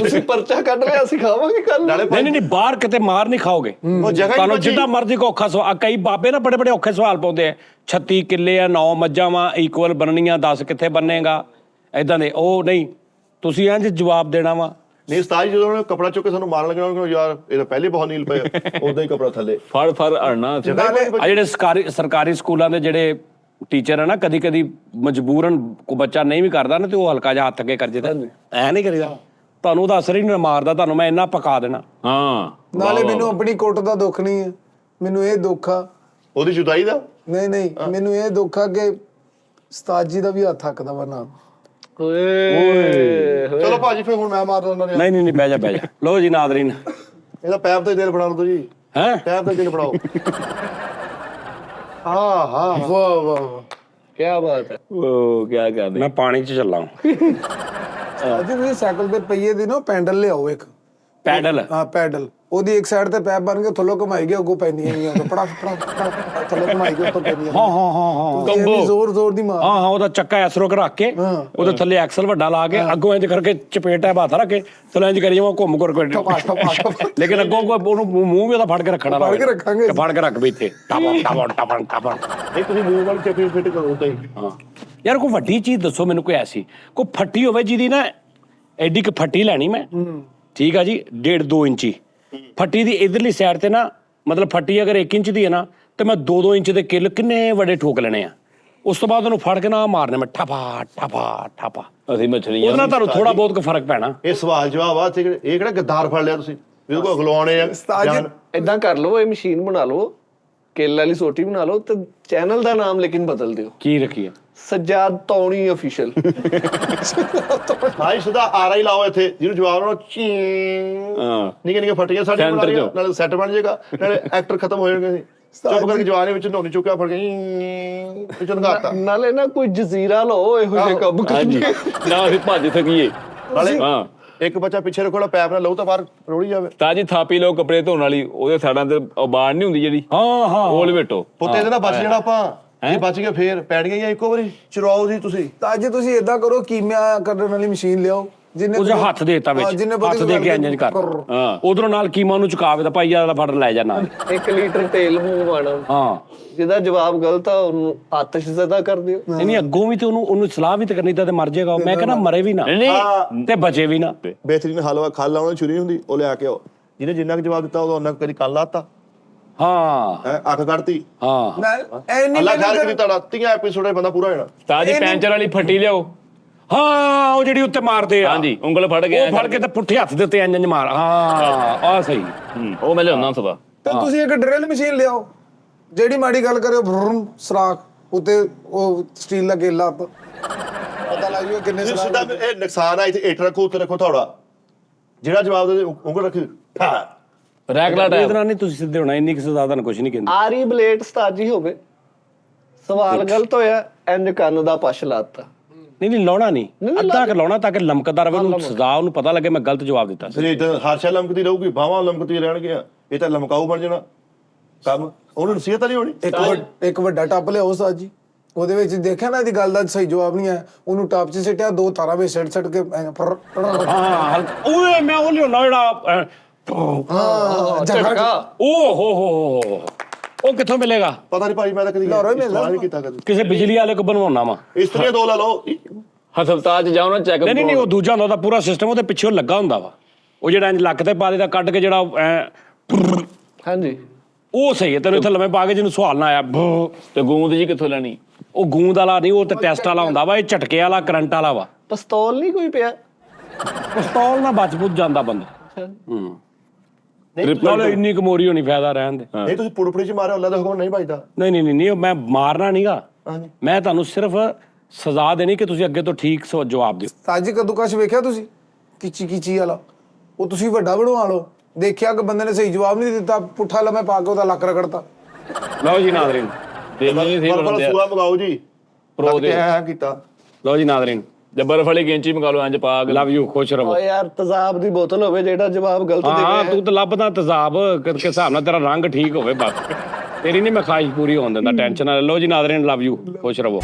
ਤੁਸੀਂ ਪਰਚਾ ਕੱਢ ਲਿਆ, ਅਸੀਂ ਖਾਵਾਂਗੇ ਕੱਲ। ਨਾਲੇ ਨਹੀਂ ਨਹੀਂ ਬਾਹਰ ਕਿਤੇ ਮਾਰ ਨਹੀਂ ਖਾਓਗੇ। ਉਹ ਜਗ੍ਹਾ ਹੀ ਤੁਹਾਨੂੰ ਬਚੀ। ਜਿੱਦਾਂ ਮਰਜ਼ੀ ਕੋ ਔਖਾ ਸਵਾਲ, ਕਈ ਬਾਬੇ ਨਾ ਬੜੇ ਬੜੇ ਔਖੇ ਸਵਾਲ ਪਾਉਂਦੇ ਆ, 36 ਕਿੱਲੇ ਆ, 9 ਮੱਝਾਂ ਵਾ, ਇਕੁਅਲ ਬਣਨੀਆਂ, 10 ਕਿੱਥੇ ਬੰਨੇਗਾ, ਐਦਾਂ ਦੇ। ਉਹ ਨਹੀਂ, ਤੁਸੀਂ ਇੰਜ ਜਵਾਬ ਦੇਣਾ ਵਾ। ਨਹੀਂ ਉਸਤਾਦ ਜੀ ਜਦੋਂ ਉਹਨੇ ਕਪੜਾ ਚੁੱਕ ਕੇ ਸਾਨੂੰ ਮਾਰਨ ਲੱਗੇ ਉਹਨਾਂ ਯਾਰ ਇਹ ਤਾਂ ਪਹਿਲੇ ਬਹੁਤ ਨੀਲ ਪਏ ਉਦਾਂ ਹੀ ਕਪੜਾ ਥੱਲੇ ਫੜ ਅੜਨਾ ਜਗ੍ਹਾ ਹੀ ਬੜੀ ਆ ਬਚੀ। ਜਿਹੜੇ ਸਰਕਾਰੀ ਸਕੂਲਾਂ ਦੇ ਜਿਹੜੇ ਟੀਚਰ ਆ ਨਾ, ਕਦੀ ਕਦੀ ਮਜਬੂਰਨ ਕੋ ਬੱਚਾ ਨਹੀਂ ਵੀ ਕਰਦਾ ਨਾ, ਤੇ ਉਹ ਹਲਕਾ ਜਿਹਾ ਹੱਥ ਅੱਗੇ ਕਰ ਜਿੱਦਾਂ ਐ ਨਹੀਂ ਕਰੀਦਾ। ਤੁਹਾਨੂੰ ਉਹਦਾ ਅਸਰ ਹੀ ਨਹੀਂ ਮਾਰਦਾ, ਤੁਹਾਨੂੰ ਮੈਂ ਇੰਨਾ ਪਕਾ ਦੇਣਾ। ਹਾਂ ਨਾਲੇ ਮੈਨੂੰ ਆਪਣੀ ਕੁੱਟ ਦਾ ਦੁੱਖ ਨਹੀਂ ਹੈ, ਮੈਨੂੰ ਇਹ ਦੁੱਖ ਆ। ਉਹਦੀ ਜੁਦਾਈ ਦਾ ਨਹੀਂ ਮੈਨੂੰ ਇਹ ਦੁੱਖ ਆ ਕਿ ਉਸਤਾਦ ਜੀ ਦਾ ਵੀ ਹੱਥ ਹੱਕਦਾ ਵਾ ਨਾਲ। ਓਏ ਚਲੋ ਭਾਜੀ ਫਿਰ ਹੁਣ ਮੈਂ ਮਾਰਦਾ ਉਹਨਾਂ ਨੇ ਨਹੀਂ ਬਹਿ ਜਾ ਲੋ ਜੀ ਨਾਦਰੀਨ। ਇਹਦਾ ਪੈਪ ਤੇ ਦਿਲ ਫੜਾ ਲਓ ਜੀ ਹੈ ਪੈਪ ਤੇ ਦਿਲ ਫੜਾਓ ਹਾਂ ਵਾਹ ਵਾਹ ਕੀ ਬਾਤ ਹੈ। ਉਹ ਕੀ ਕਰਦੇ ਮੈਂ ਪਾਣੀ 'ਚ ਚੱਲਾਂ। ਅੱਜ ਤੁਸੀਂ ਸਾਈਕਲ ਦੇ ਪਹੀਏ ਦੀ ਨਾ ਪੈਡਲ ਲਿਆਓ ਇੱਕ। ਪੈਡਲ ਹਾਂ ਪੈਡਲ, ਉਹਦੀ ਇੱਕ ਸਾਈਡ ਤੇ ਪੈਪ ਬਣ ਕੇ ਥੱਲੋਂ ਘੁਮਾਈ ਗਿਆ, ਅੱਗੋਂ ਪੈਂਦੀਆਂ ਨਹੀਂ ਉਹ ਪੜਾ ਥੱਲੋਂ ਘੁਮਾਈ ਗਿਆ, ਉੱਤੋਂ ਪੈਂਦੀਆਂ ਹਾਂ ਕੰਬੋ ਜ਼ੋਰ ਦੀ ਮਾਰ। ਹਾਂ ਉਹਦਾ ਚੱਕਾ ਐਸਰੋ ਕੇ ਰੱਖ ਕੇ ਉਹਦੇ ਥੱਲੇ ਐਕਸਲ ਵੱਡਾ ਲਾ ਕੇ ਅੱਗੋਂ ਇੰਜ ਕਰਕੇ ਚਪੇਟਾ ਹੱਥ ਰੱਖ ਕੇ ਚਲੋ ਇੰਜ ਕਰੀ ਜਾਵਾਂ ਘੁੰਮ ਕੇ। ਲੇਕਿਨ ਅੱਗੋਂ ਉਹਨੂੰ ਮੂੰਹ ਵੀ ਉਹਦਾ ਫੜ ਕੇ ਰੱਖਣਾ। ਫੜ ਕੇ ਰੱਖਾਂਗੇ। ਫੜ ਕੇ ਰੱਖ ਵੀ ਇੱਥੇ ਟਪਣ। ਨਹੀਂ ਤੁਸੀਂ ਮੂੰਹ ਵਾਲੀ ਚੱਪੀ ਫਿੱਟ ਕਰੋ ਉਦਾਂ ਹੀ ਹਾਂ ਯਾਰ ਕੋਈ ਵੱਡੀ ਚੀਜ਼ ਦੱਸੋ ਮੈਨੂੰ, ਕੋਈ ਐਸੀ ਕੋਈ ਫੱਟੀ ਹੋਵੇ ਜਿਹਦੀ ਨਾ ਐਡੀ ਕੁ ਫੱਟੀ ਲੈਣੀ ਮੈਂ, ਠੀਕ ਆ ਜੀ, 1.5-2 ਇੰਚੀ ਫੱਟੀ ਦੀ ਇਧਰਲੀ ਸਾਈਡ ਤੇ ਨਾ, ਮਤਲਬ ਫੱਟੀ ਅਗਰ 1 ਇੰਚ ਦੀ ਹੈ ਨਾ, ਤੇ ਮੈਂ 2-2 ਇੰਚ ਦੇ ਕਿੱਲ ਕਿੰਨੇ ਵੱਡੇ ਠੋਕ ਲੈਣੇ ਆ। ਉਸ ਤੋਂ ਬਾਅਦ ਉਹਨੂੰ ਫੜ ਕੇ ਨਾ ਮਾਰਨੇ ਮੈਂ ਠਾਪਾ। ਅਸੀਂ ਮਛਲੀਆਂ ਉਹਦੇ ਨਾਲ ਤੁਹਾਨੂੰ ਥੋੜਾ ਬਹੁਤ ਕੁ ਫਰਕ ਪੈਣਾ। ਇਹ ਸਵਾਲ ਜਵਾਬ ਆ ਇਹ ਕਿਹੜਾ ਗੱਦਾਰ ਫੜ ਲਿਆ ਤੁਸੀਂ ਇਹਦੇ ਕੋਲ ਅਗਲਾਉਣੇ ਆ ਉਸਤਾਦ ਜੀ ਏਦਾਂ ਕਰ ਲਓ, ਇਹ ਮਸ਼ੀਨ ਬਣਾ ਲਓ, ਕਿੱਲ ਵਾਲੀ ਸੋਟੀ ਬਣਾ ਲਓ, ਤੇ ਚੈਨਲ ਦਾ ਨਾਮ ਲੇਕਿਨ ਬਦਲ ਦਿਓ, ਕੀ ਰੱਖੀਏ? ਸੱਜਾਦ ਤੌਣੀ ਅਫੀਸ਼ੀਅਲ। ਹਾਂ ਸਿੱਧਾ ਆਰਾ ਹੀ ਲਾਓ ਇੱਥੇ ਜਿਹਨੂੰ ਜਵਾਬ ਨਾਲ ਚੀਂ ਨਿੱਕੇ ਫਟੀਆਂ ਸਾਡੇ ਬਣਾ ਲਈਆਂ, ਨਾਲੇ ਸੈੱਟ ਬਣ ਜਾਏਗਾ, ਨਾਲੇ ਐਕਟਰ ਖਤਮ ਹੋ ਜਾਣਗੇ। ਚੁੱਪ ਕਰਕੇ ਜਵਾਨ ਵਿੱਚ ਨੋਨੀ ਚੁੱਕਿਆ ਫੜ ਕੇ ਪਿੱਛੋਂ ਨਗਾਤਾ। ਨਾਲੇ ਨਾ ਕੋਈ ਜਜ਼ੀਰਾ ਲਓ ਇਹੋ ਜਿਹੇ ਕੰਮ ਹਾਂਜੀ ਨਾ ਅਸੀਂ ਭੱਜ ਸਕੀਏ। ਨਾਲੇ ਹਾਂ ਇੱਕ ਬੱਚਾ ਪਿੱਛੇ ਰੱਖੋ, ਪੈਪ ਨਾਲ ਲਊ ਤਾਂ ਬਾਹਰ ਰੋੜੀ ਜਾਵੇ। ਤਾਜੀ ਥਾਪੀ ਲਓ ਕੱਪੜੇ ਧੋਣ ਵਾਲੀ, ਉਹਦੇ ਸਾਈਡਾਂ ਤੇ ਬਾੜ ਨਹੀਂ ਹੁੰਦੀ ਜਿਹੜੀ, ਹਾਂ ਉਹ ਲਵੇਟੋ। ਪੁੱਤੇ ਇਹਦੇ ਨਾਲ ਬਚ ਜਾਣਾ ਆਪਾਂ, ਜੇ ਬਚ ਗਏ ਫੇਰ ਪੈੜ ਗਈਆਂ ਇੱਕੋ ਵਾਰੀ ਚੁਰਾਓ ਜੀ ਤੁਸੀਂ। ਤਾਂ ਜੇ ਤੁਸੀਂ ਏਦਾਂ ਕਰੋ, ਕੀਮਿਆ ਕਰਨ ਵਾਲੀ ਮਸ਼ੀਨ ਲਿਆਓ, ਜਿਹਨੇ ਉਹ ਹੱਥ ਦੇਤਾ ਵਿੱਚ, ਹੱਥ ਦੇ ਕੇ ਇੰਜ ਕਰ। ਹਾਂ ਉਧਰੋਂ ਨਾਲ ਕੀਮਾ ਨੂੰ ਚੁਕਾਵੇ ਤਾਂ ਭਾਈ ਜਿਆਦਾ ਫੜ ਲੈ ਜਾ ਨਾਲ। 1 ਲੀਟਰ ਤੇਲ ਮੂੰਹ ਮਾਣਾ, ਹਾਂ ਜਿਹਦਾ ਜਵਾਬ ਗਲਤ ਆ ਉਹਨੂੰ ਆਤਿਸ਼ ਜ਼ਦਾ ਕਰ ਦਿਓ। ਨਹੀਂ ਅੱਗੋਂ ਵੀ ਤੇ ਉਹਨੂੰ ਸਲਾਹ ਵੀ ਤੇ ਕਰਨੀ, ਤਾਂ ਮਰ ਜਾਏਗਾ। ਮੈਂ ਕਹਿੰਦਾ ਮਰੇ ਵੀ ਨਾ ਨਹੀਂ ਤੇ ਬਚੇ ਵੀ ਨਾ। ਬਿਹਤਰੀਨ ਹਲਵਾ ਖਾ ਲਾਉਣਾ ਛੁਰੀ ਹੁੰਦੀ, ਉਹ ਲਿਆ ਕੇ ਆਓ, ਜਿਹਨੇ ਜਿੰਨਾ ਕੁ ਜਵਾਬ ਦਿੱਤਾ ਉਹਦਾ ਉਹਨਾਂ ਕਰੀ ਕੱਲ ਲਾਤਾ ਹਾਂ ਅੱਖ ਕੱਢਤੀ। ਹਾਂ ਐਨੀ ਅੱਲਾ ਖੈਰ ਕਰੀ ਤੁਹਾਡਾ 30 ਐਪੀਸੋਡ ਬੰਦਾ ਪੂਰਾ ਹੋਣਾ। ਤਾਜੀ ਪੈਂਚਰ ਵਾਲੀ ਫੱਟੀ ਲਿਆਓ। ਹਾਂ ਉਹ ਜਿਹੜੀ ਉੱਤੇ ਮਾਰਦੇ ਆ, ਹਾਂਜੀ ਉਂਗਲ ਫੜ ਕੇ ਉਹ ਫੜ ਕੇ ਤੇ ਪੁੱਠੇ ਹੱਥ ਦੇ ਉੱਤੇ ਇੰਜ ਮਾਰ। ਹਾਂ ਆ ਸਹੀ। ਉਹ ਮੈਂ ਲਿਆਉਣਾ ਸਵਾ। ਤੇ ਤੁਸੀਂ ਇੱਕ ਡਰਿਲ ਮਸ਼ੀਨ ਲਿਆਓ, ਜਿਹੜੀ ਮਾੜੀ ਗੱਲ ਕਰਿਓ ਭਰਮ ਸਰਾਖ ਉੱਤੇ ਉਹ ਸਟੀਲ ਦਾ ਗੇਲਾ ਪਤਾ ਲੱਗ ਜੂ ਕਿੰਨੇ ਸਿੱਧਾ ਸਰਾਖ। ਇਹ ਨੁਕਸਾਨ ਆ, ਇੱਥੇ ਇੱਟ ਰੱਖੋ, ਉੱਤੇ ਰੱਖੋ ਥੋੜਾ, ਜਿਹੜਾ ਜਵਾਬ ਦੇ ਉਂਗਲ ਰੱਖੀ ਰੈਗਲਾ ਇਹਦੇ ਟਾਈਪ ਨਾਲ ਨਹੀਂ ਤੁਸੀਂ ਸਿੱਧੇ ਹੋਣਾ, ਇੰਨੀ ਕਿਸੇ ਜ਼ਿਆਦਾ ਕੁਝ ਨਹੀਂ ਕਹਿੰਦੇ। ਆਰੀ ਬਲੇਡ ਸਤਾਜੀ ਹੋਵੇ, ਸਵਾਲ ਗਲਤ ਹੋਇਆ, ਇੰਜ ਕੰਨ ਦਾ ਪਛ ਲਾਤਾ। ਨਹੀਂ ਲਾਉਣਾ ਨਹੀਂ, ਅੱਧਾ ਕਿ ਲਾਉਣਾ ਤਾਂ ਕਿ ਲਮਕਦਾ ਰਵੇ, ਉਹਨੂੰ ਸਜ਼ਾ, ਉਹਨੂੰ ਪਤਾ ਲੱਗੇ ਮੈਂ ਗਲਤ ਜਵਾਬ ਦਿੱਤਾ ਸੀ। ਫਿਰ ਇਦਾਂ ਹਰਸ਼ਾ ਲਮਕਦੀ ਰਹੂਗੀ, ਬਾਹਾਂ ਲਮਕਦੀ ਰਹਿਣਗੀਆਂ, ਇਹ ਤਾਂ ਲਮਕਾਊ ਬਣ ਜਾਣਾ ਕੰਮ। ਉਹਨੂੰ ਨਸੀਹਤ ਨਹੀਂ ਹੋਣੀ। ਇੱਕ ਵੱਡਾ ਟੱਪ ਲਿਆਓ ਉਸਤਾਦ ਜੀ, ਉਹਦੇ ਵਿੱਚ ਦੇਖਿਆ ਨਾ ਇਹਦੀ ਗੱਲ ਦਾ ਸਹੀ ਜਵਾਬ ਨਹੀਂ ਆਇਆ, ਉਹਨੂੰ ਟੱਪ 'ਚ ਸਿੱਟਿਆ, 2 ਤਾਰਾਂ ਵਿੱਚ ਸਿੱਟ ਕੇ ਹਾਂ ਓਏ ਮੈਂ ਉਹ ਲਿਆਉਣਾ ਜਿਹੜਾ ਝਟਕਾ। ਓ ਹੋ ਉਹ ਕਿੱਥੋਂ ਮਿਲੇਗਾ? ਪਤਾ ਨਹੀਂ ਭਾਈ, ਮੈਂ ਤਾਂ ਕਦੀ ਇਸਤੇਮਾਲ ਨਹੀਂ ਕੀਤਾ ਕਦੀ। ਕਿਸੇ ਬਿਜਲੀ ਵਾਲੇ ਕੋ ਬਣਵਾਉਣਾ ਵਾ। ਇਸਤਰੀਆਂ 2 ਲੈ ਲਓ। ਹਸਪਤਾਲ ਚ ਜਾਓ ਨਾ ਚੈੱਕਅਪ। ਨਹੀਂ ਉਹ ਦੂਜਾ ਹੁੰਦਾ, ਉਹਦਾ ਪੂਰਾ ਸਿਸਟਮ ਉਹਦੇ ਪਿੱਛੇ ਲੱਗਾ ਹੁੰਦਾ ਵਾ, ਉਹ ਜਿਹੜਾ ਇੰਜ ਲੱਕ ਤੇ ਪਾ ਦੇਦਾ ਕੱਢ ਕੇ, ਜਿਹੜਾ ਹਾਂਜੀ ਉਹ ਸਹੀ ਹੈ। ਤੈਨੂੰ ਇੱਥੇ ਲੰਮੇ ਪਾ ਕੇ ਜਿਹਨੂੰ ਸਵਾਲ ਨਾ ਆਇਆ ਤੇ ਗੂੰਦ ਜੀ ਕਿੱਥੋਂ ਲੈਣੀ? ਉਹ ਗੂੰਦ ਵਾਲਾ ਨਹੀਂ, ਉਹ ਤੇ ਟੈਸਟ ਵਾਲਾ ਹੁੰਦਾ ਵਾ, ਇਹ ਝਟਕੇ ਵਾਲਾ ਕਰੰਟ ਵਾਲਾ ਵਾ। ਪਿਸਤੌਲ ਨਹੀਂ ਕੋਈ ਪਿਆ? ਪਿਸਤੌਲ ਨਾਲ ਬਚ ਬੁੱਝ ਜਾਂਦਾ ਬੰਦਾ। ਨਾਲੇ ਇੰਨੀ ਕਮੋਰੀ ਹੋਣੀ, ਫਾਇਦਾ ਰਹਿਣ ਦੇ। ਨਹੀਂ ਤੁਸੀਂ ਪੁੜਪੜੀ 'ਚ ਮਾਰਿਆ, ਅੱਲਾ ਦਾ ਹੁਕਮ ਨਹੀਂ ਵੱਜਦਾ। ਨਹੀਂ ਉਹ ਮੈਂ ਮਾਰਨਾ ਨਹੀਂਗਾ, ਹਾਂਜੀ ਮੈਂ ਤੁਹਾਨੂੰ ਸਿਰਫ ਸਜ਼ਾ ਦੇਣੀ ਕਿ ਤੁਸੀਂ ਅੱਗੇ ਤੋਂ ਠੀਕ ਜਵਾਬ ਦਿਓ। ਤਾਜੀ ਕੱਦੂਕਸ਼ ਵੇਖਿਆ ਤੁਸੀਂ ਕੀਚੀ ਵਾਲਾ, ਉਹ ਤੁਸੀਂ ਵੱਡਾ ਬਣਵਾ ਲਓ। ਦੇਖਿਆ ਕਿ ਬੰਦੇ ਨੇ ਸਹੀ ਜਵਾਬ ਨਹੀਂ ਦਿੱਤਾ, ਪੁੱਠਾ ਲੰਮੇ ਪਾ ਕੇ ਉਹਦਾ ਲੱਕ ਰਗੜਤਾ। ਲਓ ਜੀ ਨਾਜ਼ਰੀਨ, ਦੇ ਨਹੀਂ ਸੀ ਪਰ ਸੂਆ ਮਗਾਓ ਜੀ ਪ੍ਰੋ ਦੇ ਹੈ ਕੀਤਾ। ਲਓ ਜੀ ਨਾਜ਼ਰੀਨ, ਜਬਰ ਵਾਲੀ ਕੈਂਚੀ ਮੰਗਾ ਲਓ ਇੰਜ ਪਾ ਕੇ। ਲਵ ਯੂ, ਖੁਸ਼ ਰਹੋ। ਓ ਯਾਰ ਤਜ਼ਾਬ ਦੀ ਬੋਤਲ ਹੋਵੇ ਜਿਹੜਾ ਜਵਾਬ ਗਲਤ ਦੇ ਹਾਂ ਗਿਆ। ਤੂੰ ਤਾਂ ਲੱਭਦਾ ਤਜ਼ਾਬ ਕਰਕੇ ਹਿਸਾਬ ਨਾਲ ਤੇਰਾ ਰੰਗ ਠੀਕ ਹੋਵੇ ਬਸ। ਤੇਰੀ ਨਹੀਂ ਮੈਂ ਖਾਹਿਸ਼ ਪੂਰੀ ਹੋਣ ਦਿੰਦਾ, ਟੈਨਸ਼ਨ ਨਾ ਲਓ ਜੀ ਨਾਜ਼ਰੀਨ, ਲਵ ਯੂ, ਖੁਸ਼ ਰਹੋ।